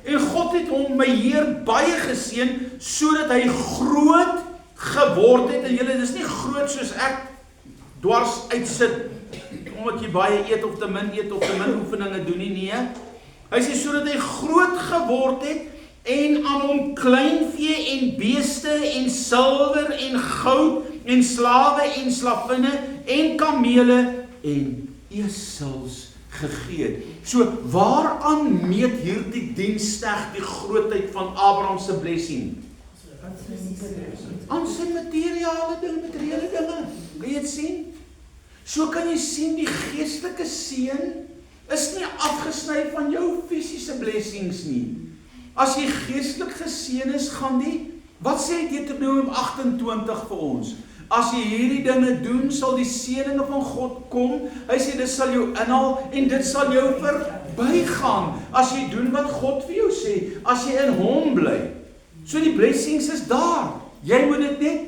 En God het hom, my Heer, baie geseën, sodat hy groot geword het. En julle, dis nie groot soos ek dwars uitsit, omdat jy baie eet of te min oefeninge doen nie, nee. Hy sê, sodat hy groot geword het, en aan hom kleinvee en beeste, en silwer en goud, en slawe en slavinne, en kamele, en esels gegee het. So, waaraan meet hierdie diensteg die grootheid van Abraham se blessing? Aan sy materiële dinge. Kan jy dit sien? So kan jy sien, die geestelike seën is nie afgesny van jou fisiese blessings nie. As jy geestelik geseën is, gaan die, wat sê Deuteronomium 28 vir ons? As jy hierdie dinge doen, sal die seëninge van God kom. Hy sê, dit sal jou inhaal, en dit sal jou verbygaan, as jy doen wat God vir jou sê, as jy in hom bly. So die blessings is daar, jy moet dit net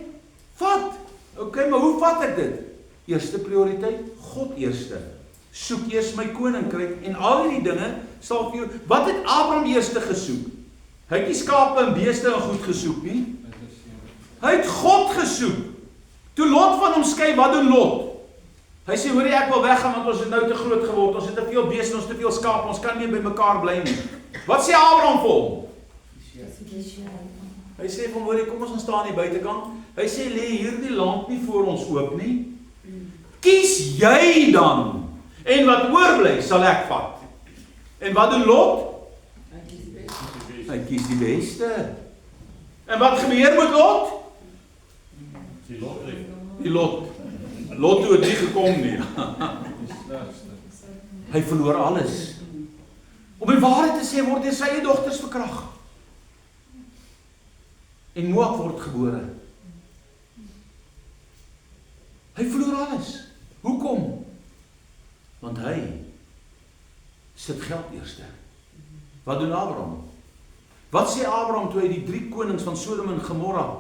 vat. Okay, maar hoe vat ek dit? Eerste prioriteit, God eerste. Soek eers my koninkryk, en al die dinge sal vir jou. Wat het Abraham eerste gesoek? Hy het nie skape en beeste en goed gesoek nie. Hy het God gesoek. Toe Lot van hom skei, wat doen Lot? Hy sê, hoorie, ek wil weggaan, want ons het nou te groot geword, ons het te veel beeste, ons het te veel skape, ons kan nie by mekaar bly nie. Wat sê Abraham vir hom? Hy sê vir hom, hoorie, kom ons gaan staan die buitekant. Hy sê, lê hierdie land nie voor ons oop nie. Kies jy dan, en wat oorbly, sal ek vat. En wat doen Lot? Hy kies die beste. En wat gebeur met Lot? Die lottery. Die Lotto het nie gekom nie. Die slegste. Hy verloor alles. Om die waarheid te sê, word deur sy eie dogters verkrag. En Moab word gebore. Hy verloor alles. Hoekom? Want hy sit geld eerste. Wat doen Abraham? Wat sê Abraham toe hy die 3 konings van Sodom en Gomorra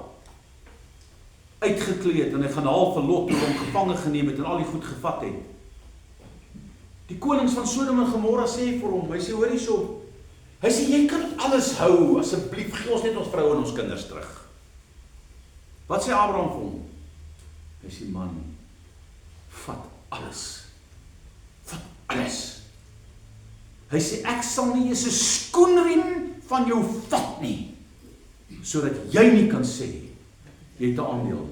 uitgekleed en hy gaan haal vir Lot toe hom gevange geneem het en al die goed gevat het? Die konings van Sodom en Gomorra sê vir hom, hy sê hoor hierso. Hy sê jy kan alles hou, asseblief gee ons net ons vroue en ons kinders terug. Wat sê Abraham vir hom? Hy sê man, vat alles. Vat alles. Hy sê ek sal nie eens 'n skoenriem van jou vat nie, sodat jy nie kan sê jy het 'n aandeel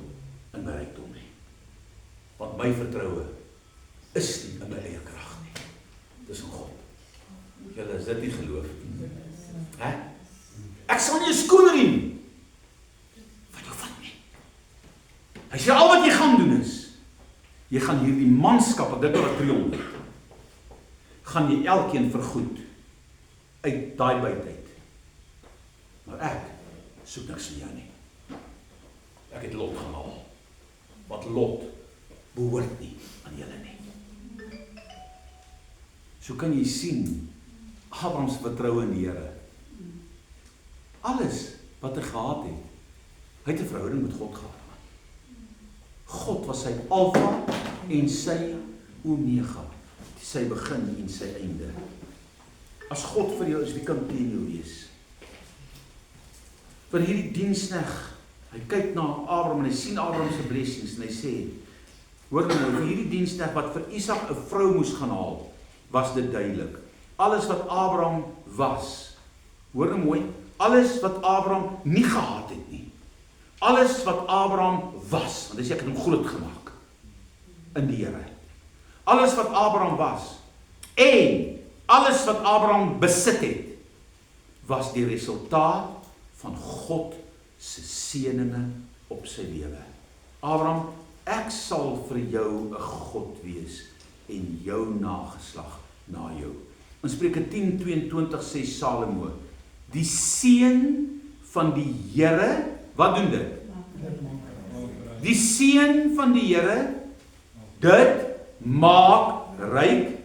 in my rykdom nie. Want my vertroue is nie in my eie krag nie. Dis in God. Julle is dit nie geloof nie. Hè? Ek sal nie 'n skoenriem van jou vat nie. Hy sê al wat jy gaan doen is, jy gaan hierdie manskap, dit wat 300, gaan jy elkeen vergoed uit daai byt uit. Maar ek soek niks van jou nie. Ek het Lot gaan haal. Want Lot behoort nie aan julle nie. So kan jy sien Abraham se vertroue in die Here. Alles wat hy gehad het, hy het 'n verhouding met God gehad. God was sy alfa en sy omega, sy begin en sy einde. As God vir jou is, wie kan teen jou wees? Vir hierdie diensknegt, hy kyk na Abraham en hy sien Abraham se blessings en hy sê, hoor nou, vir hierdie diensknegt wat vir Isak 'n vrou moes gaan haal, was dit duidelik. Alles wat Abraham was, hoor nou mooi, alles wat Abraham nie gehad het nie, alles wat Abraham was, want hy sê ek het hom groot gemaak in die Here. Alles wat Abraham was en alles wat Abraham besit het, was die resultaat van God se seëninge op sy lewe. Abraham, ek sal vir jou 'n God wees en jou nageslag na jou. In Spreuke 10:22 sê Salomo, die seën van die Here, wat doen dit? Die seën van die Here, dit maak ryk.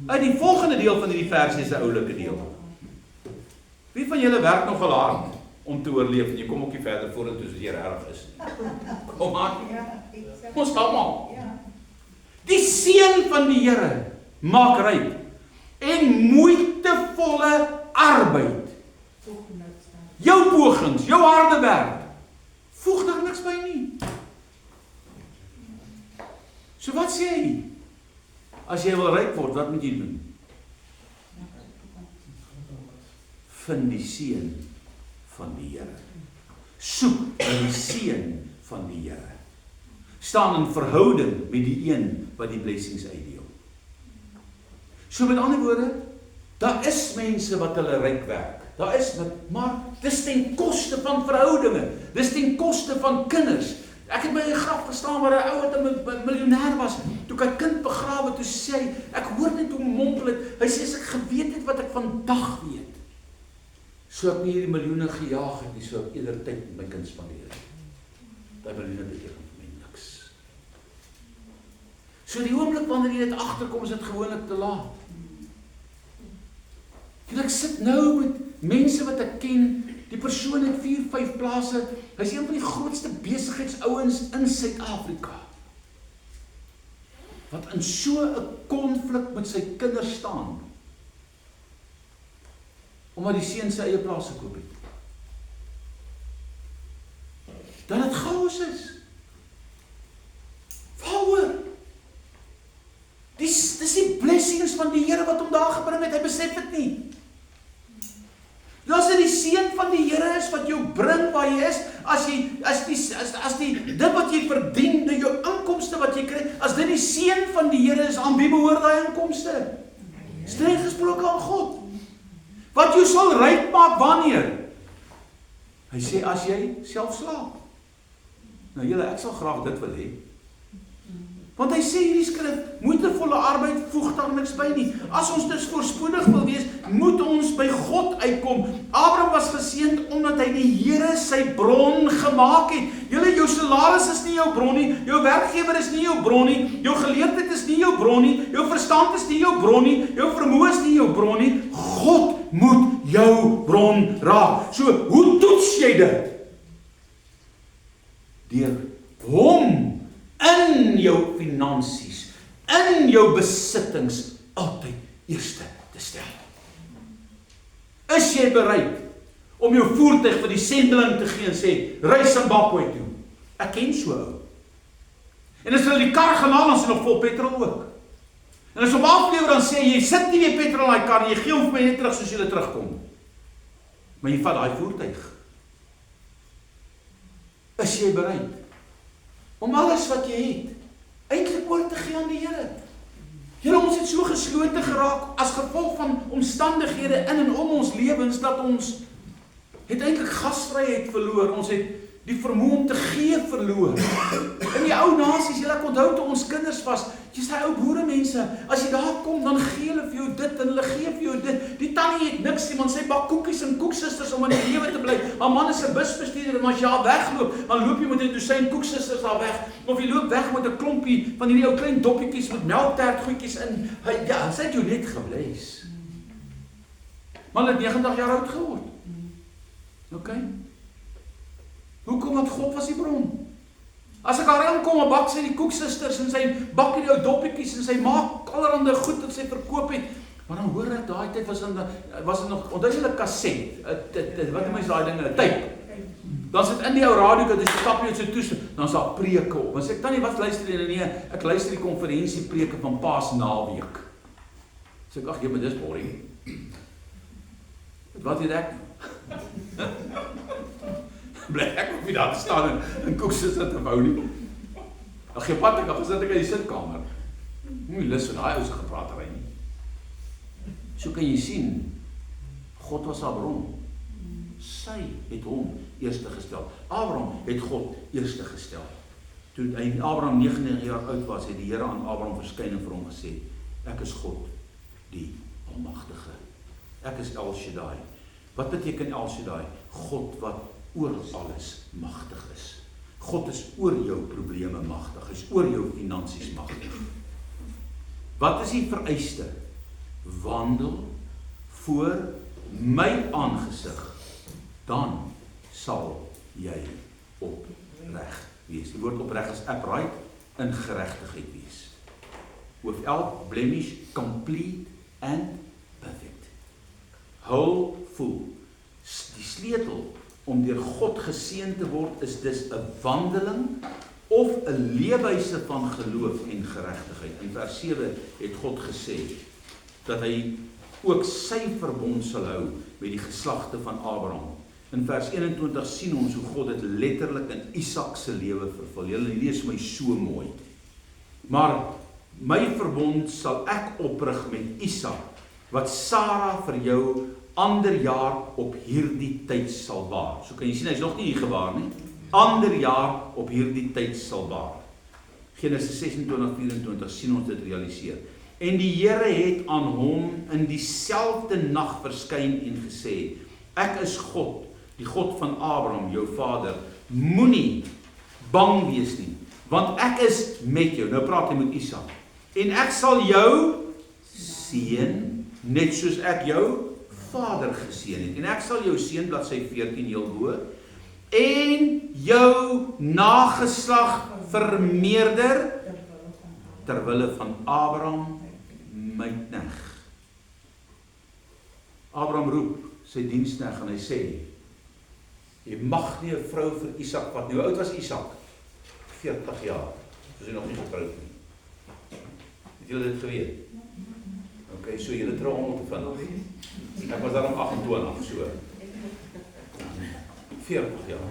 Uit die volgende deel van hierdie vers is 'n oulike deel. Wie van julle werk nogal hard om te oorleef en jy kom ook nie verder vorentoe as jy reg is nie? Kom aan. Ons almal. Die seën van die Here maak ryk en moeitevolle arbeid. Jou pogings, jou harde werk, voeg daar niks by nie. So wat sê hy? As jy wil ryk word, wat moet jy doen? Vind die seën van die Here. Soek die seën van die Here. Staan in verhouding met die een wat die blessings uitdeel. So met ander woorde, daar is mense wat hulle ryk werk. Daar is, maar dis ten koste van verhoudinge. Dis ten koste van kinders. Ek het by 'n graf gestaan waar 'n ou wat 'n miljonair was. Toe hy kind begrawe, toe sê hy, ek hoor net hoe mompel het. Hy sê as ek geweet het wat ek vandag weet, so ek nie hierdie miljoene gejaag het nie, so ek eerder tyd met my kind spandeer. Daai miljoene beteken vir my niks. So die oomblik wanneer jy dit agterkom, is dit gewoonlik te laat. En ek sit nou met mense wat ek ken, die persoon het 4-5 plase, hy is een van die grootste besigheidsouens in Suid-Afrika, wat in so 'n konflik met sy kinders staan, omdat die seun sy eie plaas gekoop het. Dat dit chaos is. Waaroor? Dis die blessings van die Here wat hom daar gebring het, hy besef dit nie. As dit die seën van die Here is wat jou bring waar jy is, as die dit wat jy verdien, die jou inkomste wat jy kry, as dit die seën van die Here is, aan wie behoort daai inkomste? Streng gesproke aan God. Wat jou sal ryk maak wanneer? Hy sê, as jy self slaap. Nou julle, ek sal graag dit wil hê. Want hy sê hierdie skrif, moeitevolle arbeid voeg daar niks by nie. As ons dus voorspoedig wil wees, moet ons by God uitkom. Abraham was geseënd omdat hy die Here sy bron gemaak het. Julle, jou salaris is nie jou bron nie, jou werkgewer is nie jou bron nie, jou geleerdheid is nie jou bron nie, jou verstand is nie jou bron nie, jou vermoë is nie jou bron nie. God moet jou bron raak. So, hoe toets jy dit? Deur hom in jou finansies, in jou besittings altyd eerste te stel. Is jy bereid om jou voertuig vir die sendeling te gee en sê, ry Zimbabwe toe? Ek ken so ou. En as hulle die kar gaan haal, dan is hy nog vol petrol ook. En as hom aflewer, dan sê jy, sit nie meer petrol in die kar, en jy gee hom vir my net terug soos jy terugkom. Maar jy vat daai voertuig. Is jy bereid om alles wat jy het, eintlik oor te gee aan die Here? Here, ons het so geslote geraak as gevolg van omstandighede in en om ons lewens, dat ons het eintlik gasvryheid verloor, ons het die vermoë om te gee verloor. In die ou nasies, julle onthou toe ons kinders was, jy's daai ou boere mense, as jy daar kom, dan gee hulle vir jou dit, en hulle gee vir jou dit. Die tannie het niks nie, want sy bak koekies en koeksisters om in die lewe te bly. Haar man is 'n busbestuurder, en as jy haar wegloop, dan loop jy met 'n dosyn koeksisters daar weg, of jy loop weg met 'n klompie van hierdie ou klein doppietjies met melktert goedjies in. Ja, sy het jou net gebless. Maar hulle het 90 jaar oud geword. Okay? Hoekom? Want God was die bron. As ek haar aankom, en bak sy die koeksisters, en sy bak die ou doppietjies, en sy maak allerhande goed wat sy verkoop het, maar dan hoor ek, daai tyd was er nog, onthou jy 'n kaset, wat noem mens daai dinge, 'n tape. Dan sit in die ou radio, dat jy stap jy uit sy toestel, dan is daar preke op. Dan sê ek, tannie, wat luister jy? Nee, ek luister die konferensiepreke van Paasnaweek. Sê ek, ag, jy, maar dis boring. Wat weet ek? Bly ek op die daar te staan en koeksister te bou nie. Ag, gee pad, ek gesit ek in die sitkamer. Moenie lus van daai ou se gepratery nie. So kan jy sien, God was haar bron. Sy het hom eerste gestel. Abraham het God eerste gestel. Toe Abraham 99 jaar oud was, het die Here aan Abraham verskyn en vir hom gesê, ek is God, die Almagtige. Ek is El Shaddai. Wat beteken El Shaddai? God wat oor alles magtig is. God is oor jou probleme magtig, is oor jou finansies magtig. Wat is die vereiste? Wandel voor my aangesig, dan sal jy opreg wees. Die woord opreg is upright, in geregtigheid wees. Without blemish, complete and perfect. Whole, full. Die sleutel om deur God geseën te word, is dus 'n wandeling of 'n leefwyse van geloof en geregtigheid. In vers 7 het God gesê dat hy ook sy verbond sal hou met die geslagte van Abraham. In vers 21 sien ons hoe God dit letterlik in Isak se lewe vervul. Julle lees my so mooi. Maar my verbond sal ek oprig met Isak, wat Sara vir jou ander jaar op hierdie tyd sal baar. So kan jy sien, hy is nog nie hier gebaar nie. Ander jaar op hierdie tyd sal baar. Genesis 26:24 sien ons dit realiseer. En die Here het aan hom in dieselfde nag verskyn en gesê, ek is God, die God van Abraham, jou vader. Moenie bang wees nie, want ek is met jou. Nou praat hy met Isak. En ek sal jou seën, net soos ek jou vader geseën het. En ek sal jou seën, bladsy 14 heel bo, en jou nageslag vermeerder ter wille van Abraham, my knegt. Abraham roep sy diensknegt en hy sê, jy mag nie 'n vrou vir Isak vat nie. Hoe oud was Isak? 40 jaar. Soos hy nog nie getroud nie. Het julle dit geweet? Ok, so julle trou hom op vandag. Ek was daarom 28, so. 40 jaar.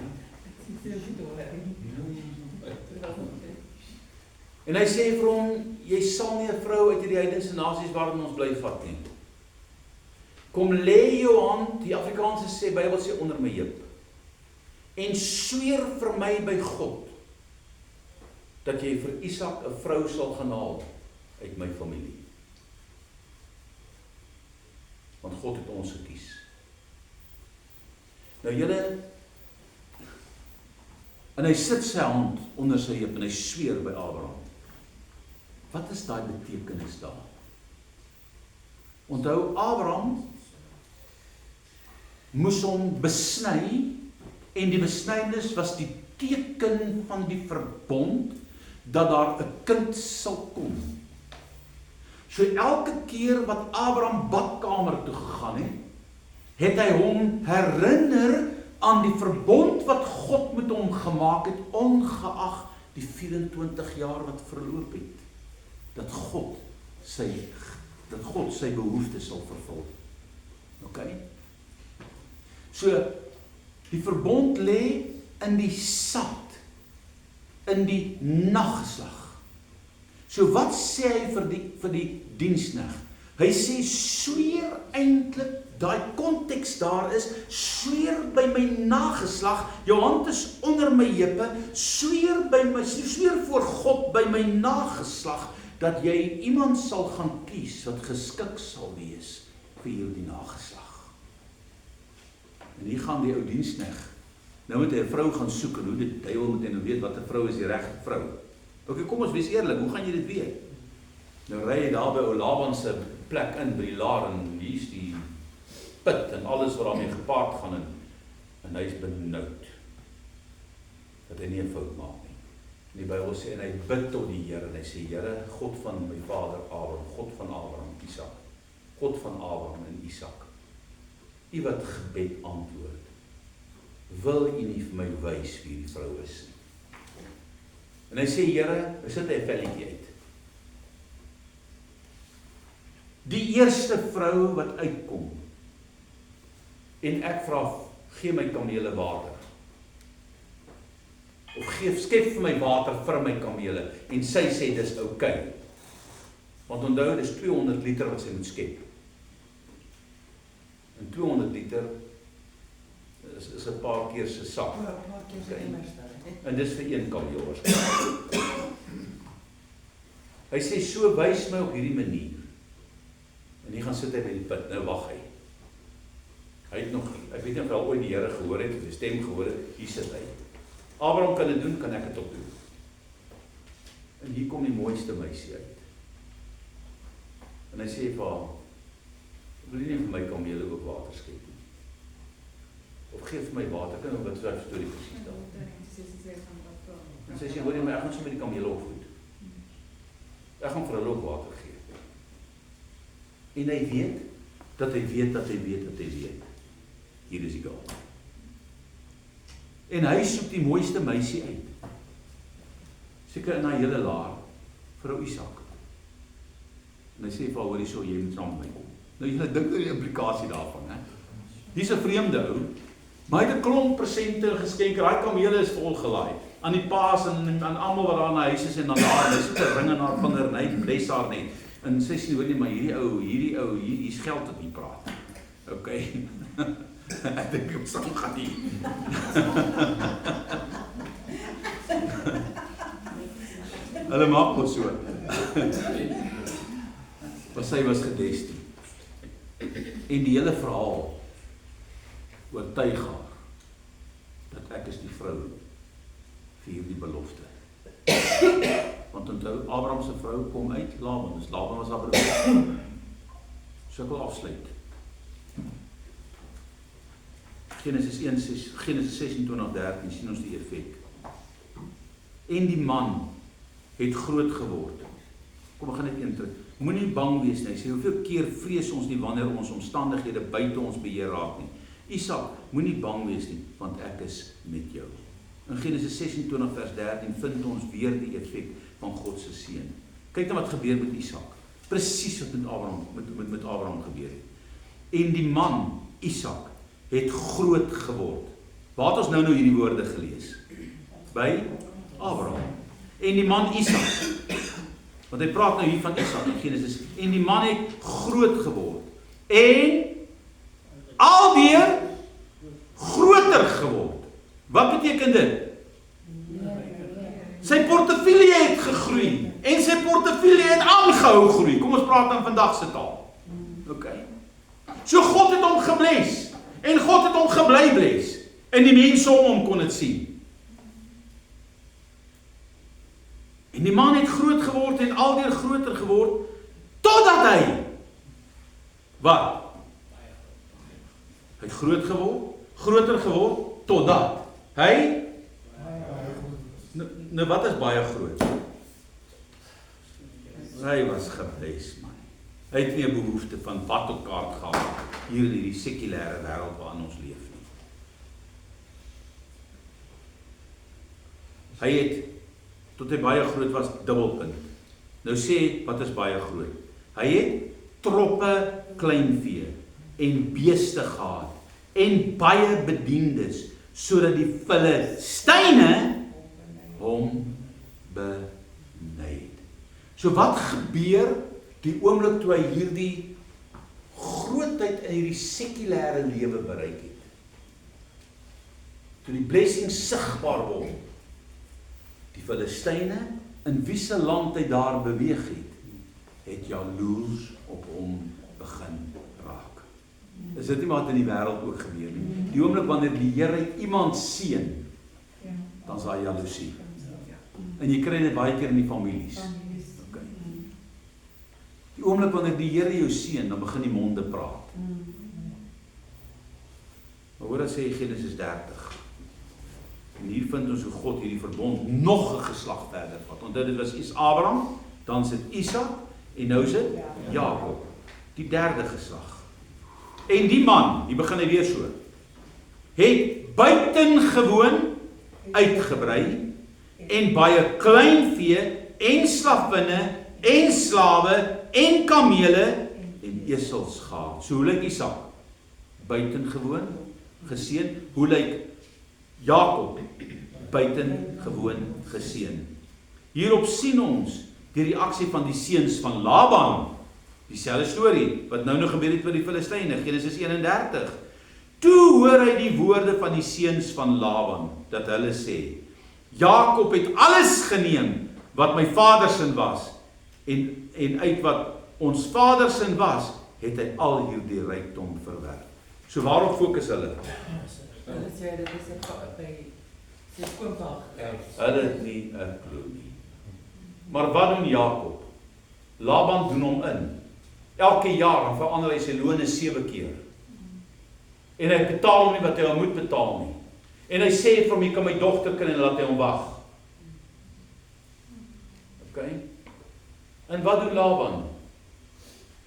En hy sê vir hom, jy sal nie 'n vrou uit hierdie heidense nasies waarin ons bly vat nie. kom lê jou hand, die Afrikaanse sê, Bybel sê onder my heup, en sweer vir my by God, dat jy vir Isak 'n vrou sal gaan haal uit my familie. Want God het ons gekies. Nou julle, en hy sit sy hand onder sy heup en hy sweer by Abraham. Wat is daai betekenis daar? Onthou, Abraham moes hom besny, en die besnydenis was die teken van die verbond, dat daar 'n kind sal kom. So elke keer wat Abraham badkamer toe gegaan het hy hom herinner aan die verbond wat God met hom gemaak het, ongeag die 24 jaar wat verloop het, dat God sy behoeftes sal vervul. OK? So, die verbond lê in die saad, in die nageslag. So wat sê hy vir die diensknegt? Hy sê, sweer eintlik, daai konteks daar is, sweer by my nageslag, jou hand is onder my heupe, sweer voor God by my nageslag, dat jy iemand sal gaan kies, wat geskik sal wees, vir hierdie nageslag. En hier gaan die ou diensknegt, nou moet hy 'n vrou gaan soek, en hoe die duiwel moet hy nou weet, wat 'n vrou is die regte vrou. Ok, kom ons wees eerlik, hoe gaan jy dit weet? Nou ry jy daar by ou Laban se plek in, by die laar, en hier is die put, en alles wat daarmee gepaard gaan, en hy is benoud, dat hy nie 'n fout maak nie. En die Bybel sê, en hy bid tot die Here, en hy sê, Here, God van my vader Abraham, God van Abraham, Isak, God van Abraham en Isak, U wat gebed antwoord, wil U nie vir my wys wie die vrou is nie? En hy sê, Here, hy sit hy 'n velletjie uit. Die eerste vrou wat uitkom, en ek vra, gee my kamele water, of skep vir my water vir my kamele, en sy sê, dis okay, want onthou, dis 200 liter wat sy moet skep, en 200 liter, is 'n paar keer se sak, en dis vir een kameel waarskynlik. Hy sê, so wys my op hierdie manier, en hier gaan sit hy by die put, nou wag hy. Hy het nog, ek weet nie of hy al ooit die Here gehoor het, of die stem gehoor het, hier sit hy. Abraham kan dit doen, kan ek dit ook doen. En hier kom die mooiste meisie uit. En hy sê vir haar, wil jy nie vir my kamele ook water skep nie? Of geef my water, kan wat so 'n storie presies daar. En sy sê, hoor jy my, ek gaan so met die kamele opvoed. Ek gaan vir hulle ook water gee. En hy weet, dat hy weet. Hier is die gaal. En hy soek die mooiste meisie uit. Seker in haar hele laar, vrou Isak. En hy sê vir haar, hoor hierso, jy moet saam met my kom. Nou jy dink oor die implikasie daarvan, hè? Hier's 'n vreemde ou, maar hy het 'n klomp presente geskenk, daai kamele is volgelaai. Aan die paas en aan almal wat daar in die huis is en dan daar, hy sit 'n ring in haar vinger, en hy bless haar net. En sy sê, hoor nie, maar hierdie ou, hier's geld wat nie praat. OK. Ek dink ek sal gaan nie. Hulle maak mos so. Maar sy was gedestie. En die hele verhaal oortuig haar dat ek is die vrou vir hierdie belofte. Want onthou, Abraham se vrou kom uit Laban, dus Laban was haar broer. So ek wil afsluit. Genesis 26:13 sien ons die effek. En die man het groot geword. Kom, ek gaan net een terug. Moenie bang wees nie. Hy sê, hoeveel keer vrees ons nie wanneer ons omstandighede buite ons beheer raak nie. Isak, moenie bang wees nie, want ek is met jou. In Genesis 26:13 vind ons weer die effek van God se seën. Kyk nou wat gebeur met Isak. Presies wat met Abraham gebeur het. En die man, Isak, het groot geword. Waar het ons nou hierdie woorde gelees? By Abraham. En die man Isak, want hy praat nou hier van Isak in Genesis, en die man het groot geword, en aldeur groter geword. Wat beteken dit? Sy portefeuille het gegroei en sy portefeuille het aangehou groei. Kom ons praat dan vandag se taal. Okay. So God het hom gebless en God het hom gebly bless en die mense om hom kon dit sien. En die man het groot geword en alweer groter geword totdat hy wat? Hy het groter geword totdat hy nou wat is baie groot? Hy was gebless man. Hy het nie 'n behoefte van wat ook kaart gehad hier in hierdie sekulêre wêreld waarin ons leef nie. Hy het tot hy baie groot was dubbelpunt. Nou sê wat is baie groot? Hy het troppe kleinvee en beeste gehad en baie bediendes sodat die Filistyne hom benyd. So wat gebeur die oomblik toe hy hierdie grootheid in hierdie sekulêre lewe bereik het? Toe die blessing sigbaar word. Die Filistyne in wie se land hy daar beweeg het jaloers op hom begin raak. Is dit nie wat in die wêreld ook gebeur nie? Die oomblik wanneer die Here iemand seën, dan is daar jaloesie. En jy kry dit baie keer in die families. Okay. Die oomblik wanneer die Here jou seën, dan begin die monde praat. Maar hoor wat sê Genesis 30. En hier vind ons hoe God hierdie verbond nog 'n geslag verder vat. Onthou dit was Abraham, dan is dit Isak en nou is dit Jakob. Die derde geslag. En die man, hier begin hy weer so, het buitengewoon uitgebrei en baie kleinvee en slavinne en slawe en kamele en esels gehad. So hoe lyk Isak? Buitengewoon geseën. Hoe lyk Jakob? Buitengewoon geseën. Hierop sien ons die reaksie van die seuns van Laban. Dieselfde storie wat nou gebeur het met die Filistyne, Genesis 31. Toe hoor hy die woorde van die seuns van Laban, dat hulle sê, Jakob het alles geneem wat my vader se was, en uit wat ons vader se was, het hy al hierdie rykdom verwerf. So waarop fokus hulle? Hulle sê dit is by sy skoonpa. Hulle het nie 'n klou nie. Maar wat doen Jakob? Laban doen hom in. Elke jaar dan verander hy sy lone 7 keer. En hy betaal hom nie wat hy al moet betaal nie. En hy sê vir hom, jy kan my dogter kry en laat hy hom wag. Okay? En wat doen Laban?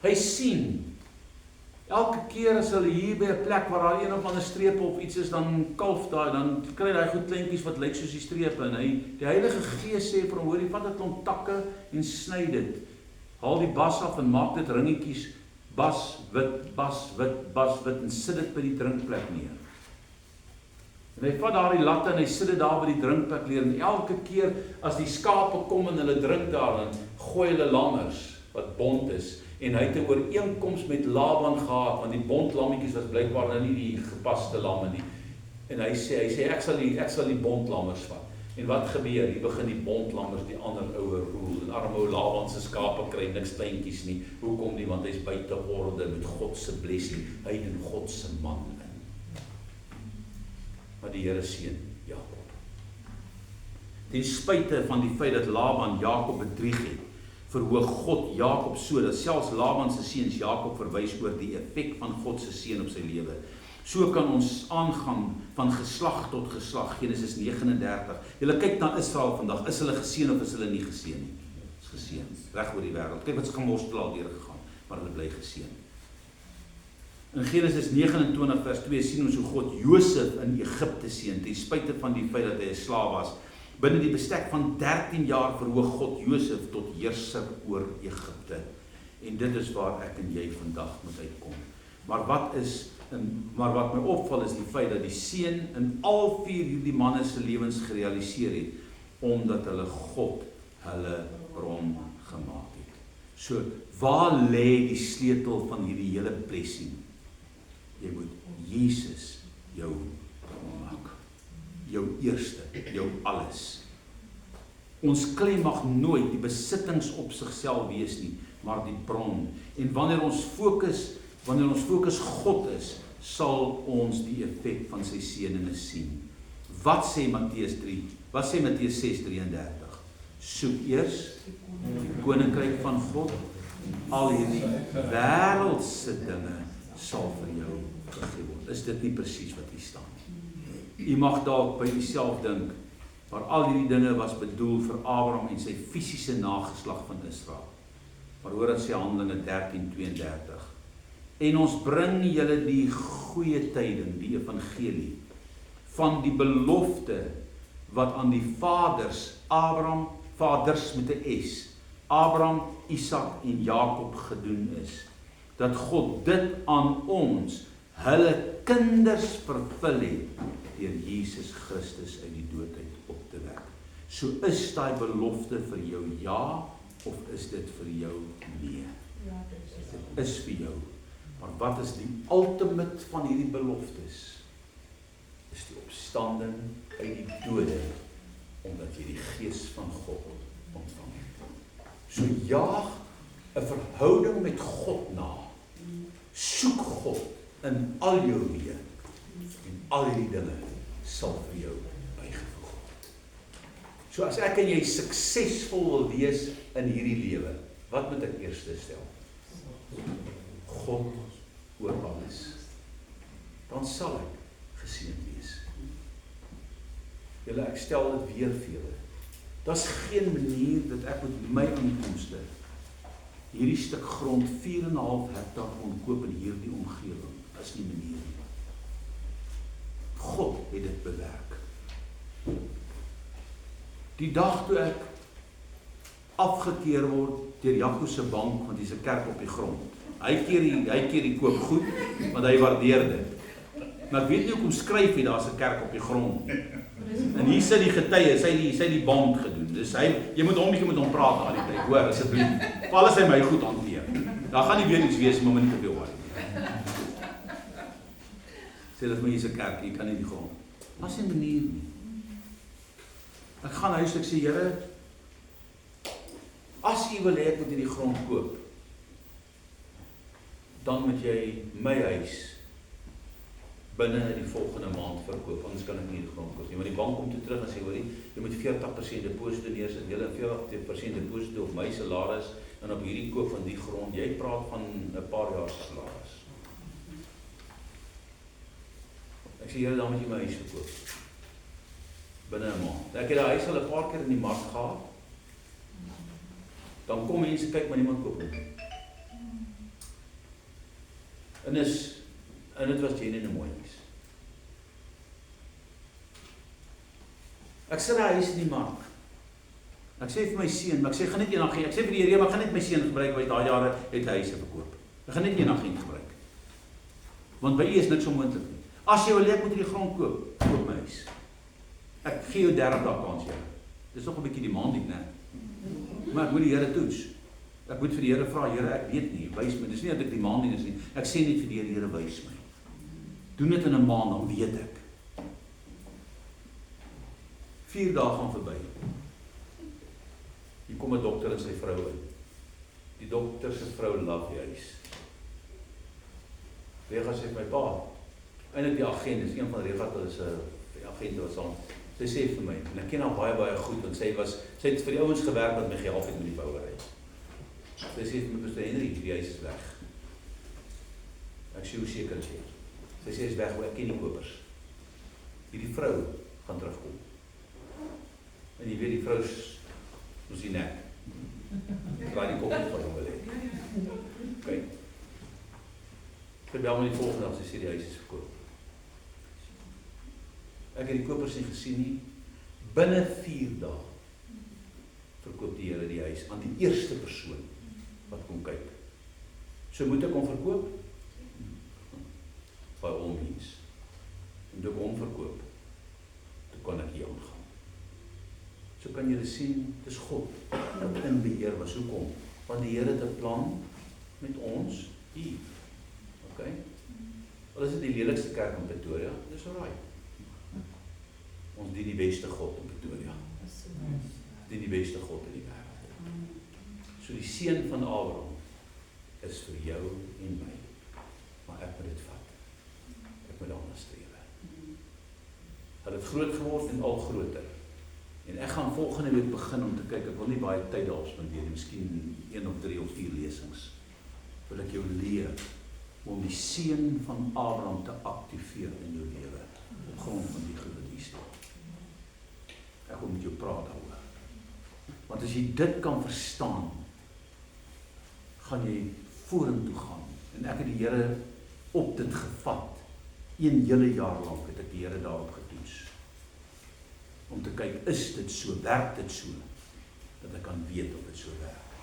Hy sien elke keer as hulle hier by 'n plek waar daar een of ander strepe of iets is, dan kalf daai, dan kry hy goed kleintjies wat lyk soos die strepe en die Heilige Gees sê vir hom, hoor jy, vat 'n klomp takke en sny dit. Haal die bas af en maak dit ringetjies, bas wit en sit dit by die drinkplek neer. En hy vat daar die latte en hy sit dit daar by die drinkplek neer en elke keer as die skape kom en hulle drink daar, dan gooi hulle lammers wat bont is. En hy het 'n ooreenkoms met Laban gehad, want die bontlammetjies was blykbaar nou nie die gepaste lamme nie. En hy sê ek sal die bontlammers vat. En wat gebeur? Hier begin die bontlammers die ander ouer roel. En arme ou Laban se skape kry niks kleintjies nie. Hoekom nie? Want hy's buite orde met God se blessing. Hy doen God se man in. Maar die Here seën Jakob. Ten spyte van die feit dat Laban Jakob bedrieg het, verhoog God Jakob so, dat selfs Laban se seuns Jakob verwys oor die effek van God se seën op sy lewe. So kan ons aangaan van geslag tot geslag, Genesis 39. Julle kyk na Israel vandag, is hulle geseën of is hulle nie geseën nie? Is geseën, reg oor die wêreld. Kyk wat se gemorstel al deur gegaan, maar hulle bly geseën. In Genesis 29 vers 2 sien ons hoe God Josef in Egipte seën, ten spyte van die feit dat hy 'n slaaf was. Binne die bestek van 13 jaar verhoog God Josef tot heerser oor Egipte. En dit is waar ek en jy vandag moet uitkom. Maar wat my opval is die feit dat die seën in al 4 hierdie manne se lewens gerealiseer het, omdat hulle God hulle bron gemaak het. So, waar lê die sleutel van hierdie hele blessing? Jy moet Jesus jou maak. Jou eerste, jou alles. Ons klem mag nooit die besittings op sigself wees nie, maar die bron. En wanneer ons fokus God is, sal ons die effek van sy seëninge sien. Wat sê Matteus 3? Wat sê Matteus 6:33? Soek eers die koninkryk van God en al hierdie wêreldse dinge sal vir jou gegee word. Is dit nie presies wat hier staan nie? U mag dalk by uself dink, maar al hierdie dinge was bedoel vir Abraham en sy fisiese nageslag van Israel. Maar hoor dit sê Handelinge 13:32. En ons bring julle die goeie tyding, die evangelie, van die belofte wat aan die vaders, vaders met 'n S, Abraham, Isak en Jakob gedoen is, dat God dit aan ons, hulle kinders vervul het, deur Jesus Christus uit die dood uit op te wek. So is daai belofte vir jou ja, of is dit vir jou nee? Dit is vir jou. Maar wat is die ultimate van hierdie beloftes? Is die opstanding uit die dode, omdat jy die Gees van God ontvang het. So jaag 'n verhouding met God na. Soek God in al jou weë, en al hierdie dinge sal vir jou bygevoeg word. So as ek en jy suksesvol wil wees in hierdie lewe, wat moet ek eers stel? God oor alles. Dan sal ek geseënd wees. Julle, ek stel dit weer vir julle. Daar's geen manier dat ek met my inkomste hierdie stuk grond 4,5 hektaar kon koop in hierdie omgewing. Is nie manier nie. God het dit bewerk. Die dag toe ek afgekeer word deur Jaco se bank, want hy's 'n kerk op die grond. Hy keer die koop goed, want hy waardeer dit. Maar ek weet nie hoekom skryf hy daar's 'n kerk op die grond. En hier sit die getuie, sy die band gedoen. Dus jy moet hom bietjie met hom praat al die tyd, hoor asseblief. Val as hy my goed hanteer. Daar gaan nie weer iets wees, maar nie te veel worry. Sê dat my hier's 'n kerk, jy kan nie die grond. Daar's nie 'n manier nie. Ek gaan huis, ek sê, Here, as U wil hê ek moet hierdie grond koop, dan moet jy my huis binne die volgende maand verkoop, anders kan ek nie die grond koop nie. Want die bank kom toe terug en sê, hoor jy moet 40% deposito neersit, jy 40% deposito op my salaris, en op hierdie koop van die grond, jy praat van 'n paar jaar salaris. Ek sê, Here, dan moet jy my huis verkoop. Binne 'n maand. Ek het die huis al 'n paar keer in die mark gehad. Dan kom mense kyk, maar niemand koop nie. En dit was genuine mooi huis. Ek sit die huis in die mark. Ek sê vir my seun, maar ek sê gaan net eendag gee. Ek sê vir die Here, maar gaan net my seun gebruik, want daai jare het hy huise verkoop. Ek gaan net eendag gee gebruik. Want by U is niks onmoontlik nie. As jy wil hê ek moet hierdie grond koop my huis. Ek gee jou 30 dae kans, ja. Dis nog 'n bietjie demanding, né? Maar ek moet die Here toets. Ek moet vir die Here vra, Here, ek weet nie, wys my. Dis nie dat ek demanding is nie. Ek sê net vir die Here, wys my. Doen dit in 'n maand, dan weet ek. 4 dae gaan verby. Hier kom 'n dokter en sy vrou in. Die dokter se vrou love die huis. Rega sê my pa, eintlik die agent, is een van Rega se agente wat saam. Sy sê vir my, en ek ken haar baie goed, want sy het vir die ouens gewerk wat my gehelp het met die bouery. Sy sê vir my, Pastor Henry, die huis is weg. Ek sê, hoe seker is jy? Sy sê, is weg, ek ken die kopers. Hierdie vrou gaan terugkom. En jy weet, die vrou soos die nek. Draai die kop op van hom wil hê. Kyk. Ek bel my die volgende dag, sy sê die huis is verkoop. Ek het die kopers nie gesien nie. Binne 4 dae verkoop die Here die huis aan die eerste persoon wat kom kyk. So moet ek hom verkoop? By all means. En toe ek hom verkoop, toe kan ek hier aangaan. So kan julle sien, dis God wat in beheer was. Hoekom? Want die Here het 'n plan met ons hier. Okay? Al is dit die lelikste kerk in Pretoria, dis alraai. Ons dien die beste God in Pretoria. Dien die beste God in die wêreld. So die seun van Abraham is vir jou en my. Maar ek moet dit vat. Ek moet daarna strewe. Hulle het groot geword en al groter. En ek gaan volgende week begin om te kyk, ek wil nie baie tyd daarop spandeer nie, miskien 1 of 3 of 4 lesings. Wil ek jou leer om die seun van Abraham te aktiveer in jou lewe op grond van die goed wat hier staan. Ek wil met jou praat daaroor. Want as jy dit kan verstaan, gaan jy vorentoe gaan. En ek het die Here op dit gevat. 1 hele jaar lank het ek die Here daarop getoets. Om te kyk, is dit so, werk dit so, dat ek kan weet of dit so werk.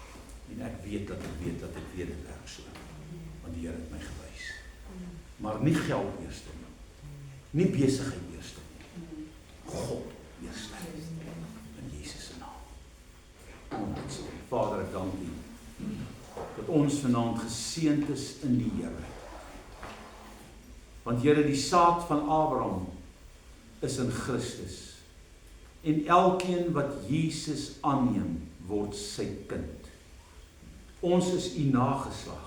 En ek weet dat ek weet dit werk so. Want die Here het my gewys. Maar nie geld eerste nie. Nie besigheid eerste nie. God eerste. In Jesus se naam. Vader, ek dank U dat ons vanaand geseënd is in die Here. Want Here, die saad van Abraham is in Christus. En elkeen wat Jesus aanneem, word sy kind. Ons is U nageslag.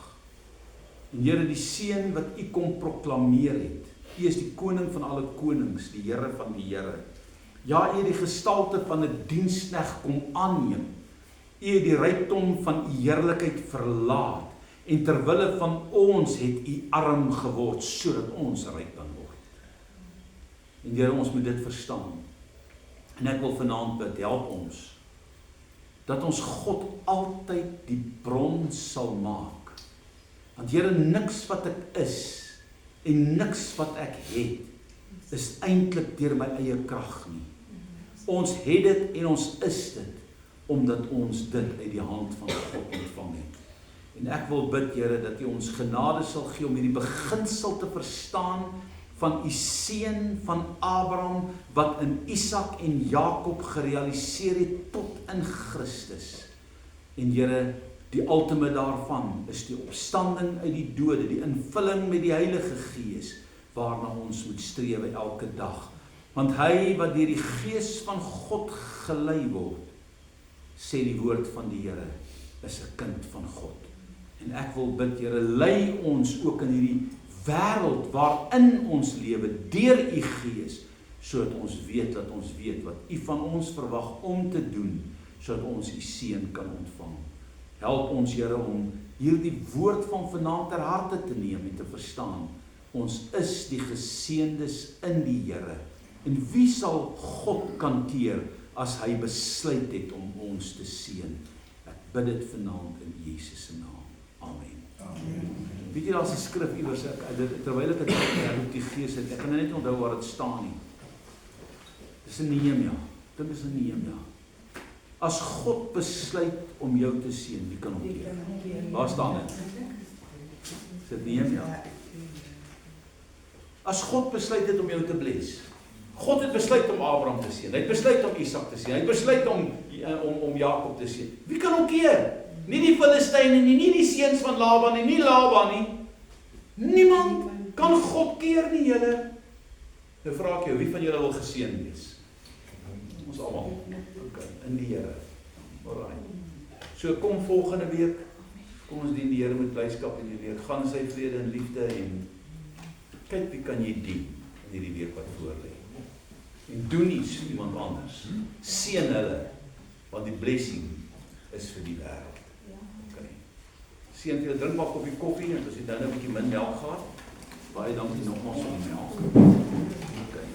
En Here, die seun wat U kom proklameer het. U is die koning van alle konings, die Here van die Here. Ja, U het die gestalte van 'n diensknegt kom aanneem. U het die rykdom van U heerlikheid verlaat. En terwille van ons het U arm geword, sodat ons ryk kan word. En Here, ons moet dit verstaan. En ek wil vanaand bid, help ons, dat ons God altyd die bron sal maak. Want Here, niks wat ek is, en niks wat ek het, is eintlik deur my eie krag nie. Ons het dit en ons is dit, omdat ons dit uit die hand van God ontvang het. En ek wil bid, Here, dat U ons genade sal gee om hierdie beginsel te verstaan van U seun van Abraham, wat in Isak en Jakob gerealiseer het tot in Christus. En Here, die ultimate daarvan is die opstanding uit die dode, die invulling met die Heilige Gees, waarna ons moet strewe elke dag. Want hy wat deur die Gees van God gelei word, sê die woord van die Here, is 'n kind van God. En ek wil bid, Here, lei ons ook in hierdie wêreld waarin ons lewe, deur U Gees, sodat ons weet wat U van ons verwag om te doen, sodat ons U seën kan ontvang. Help ons, Here, om hierdie woord van vanaand ter harte te neem en te verstaan. Ons is die geseëndes in die Here. En wie sal God kanteer as hy besluit het om ons te seën? Ek bid dit vanaand in Jesus se naam. Amen. Amen. Weet jy, daar's 'n skrif iewers, terwyl ek dit op die Gees het, ek kan net onthou waar dit staan nie. Dis in Nehemia. Dit is in Nehemia. As God besluit om jou te seën, wie kan hom keer? Waar staan dit? Is dit Nehemia? As God besluit het om jou te bless. God het besluit om Abraham te seën. Hy het besluit om Isak te seën. Hy het besluit om Jakob te seën. Wie kan hom keer? Nie die Filistyne nie, nie die seuns van Laban nie, nie Laban nie. Niemand kan God keer nie, julle. Nou vra ek jou, wie van julle wil geseën wees? Ons almal. Okay, in die Here. Alraai. So kom volgende week, kom ons dien die Here met blydskap in die week. Gaan sy vrede en liefde en kyk wie kan jy dien in hierdie week wat voorlê. En doen iets vir iemand anders. Seën hulle, want die blessing is vir die wêreld. Okay. Seën vir julle, drink maar 'n koppie koffie en as jy dan 'n bietjie min melk gehad, baie dankie nogmaals vir die melk. Okay.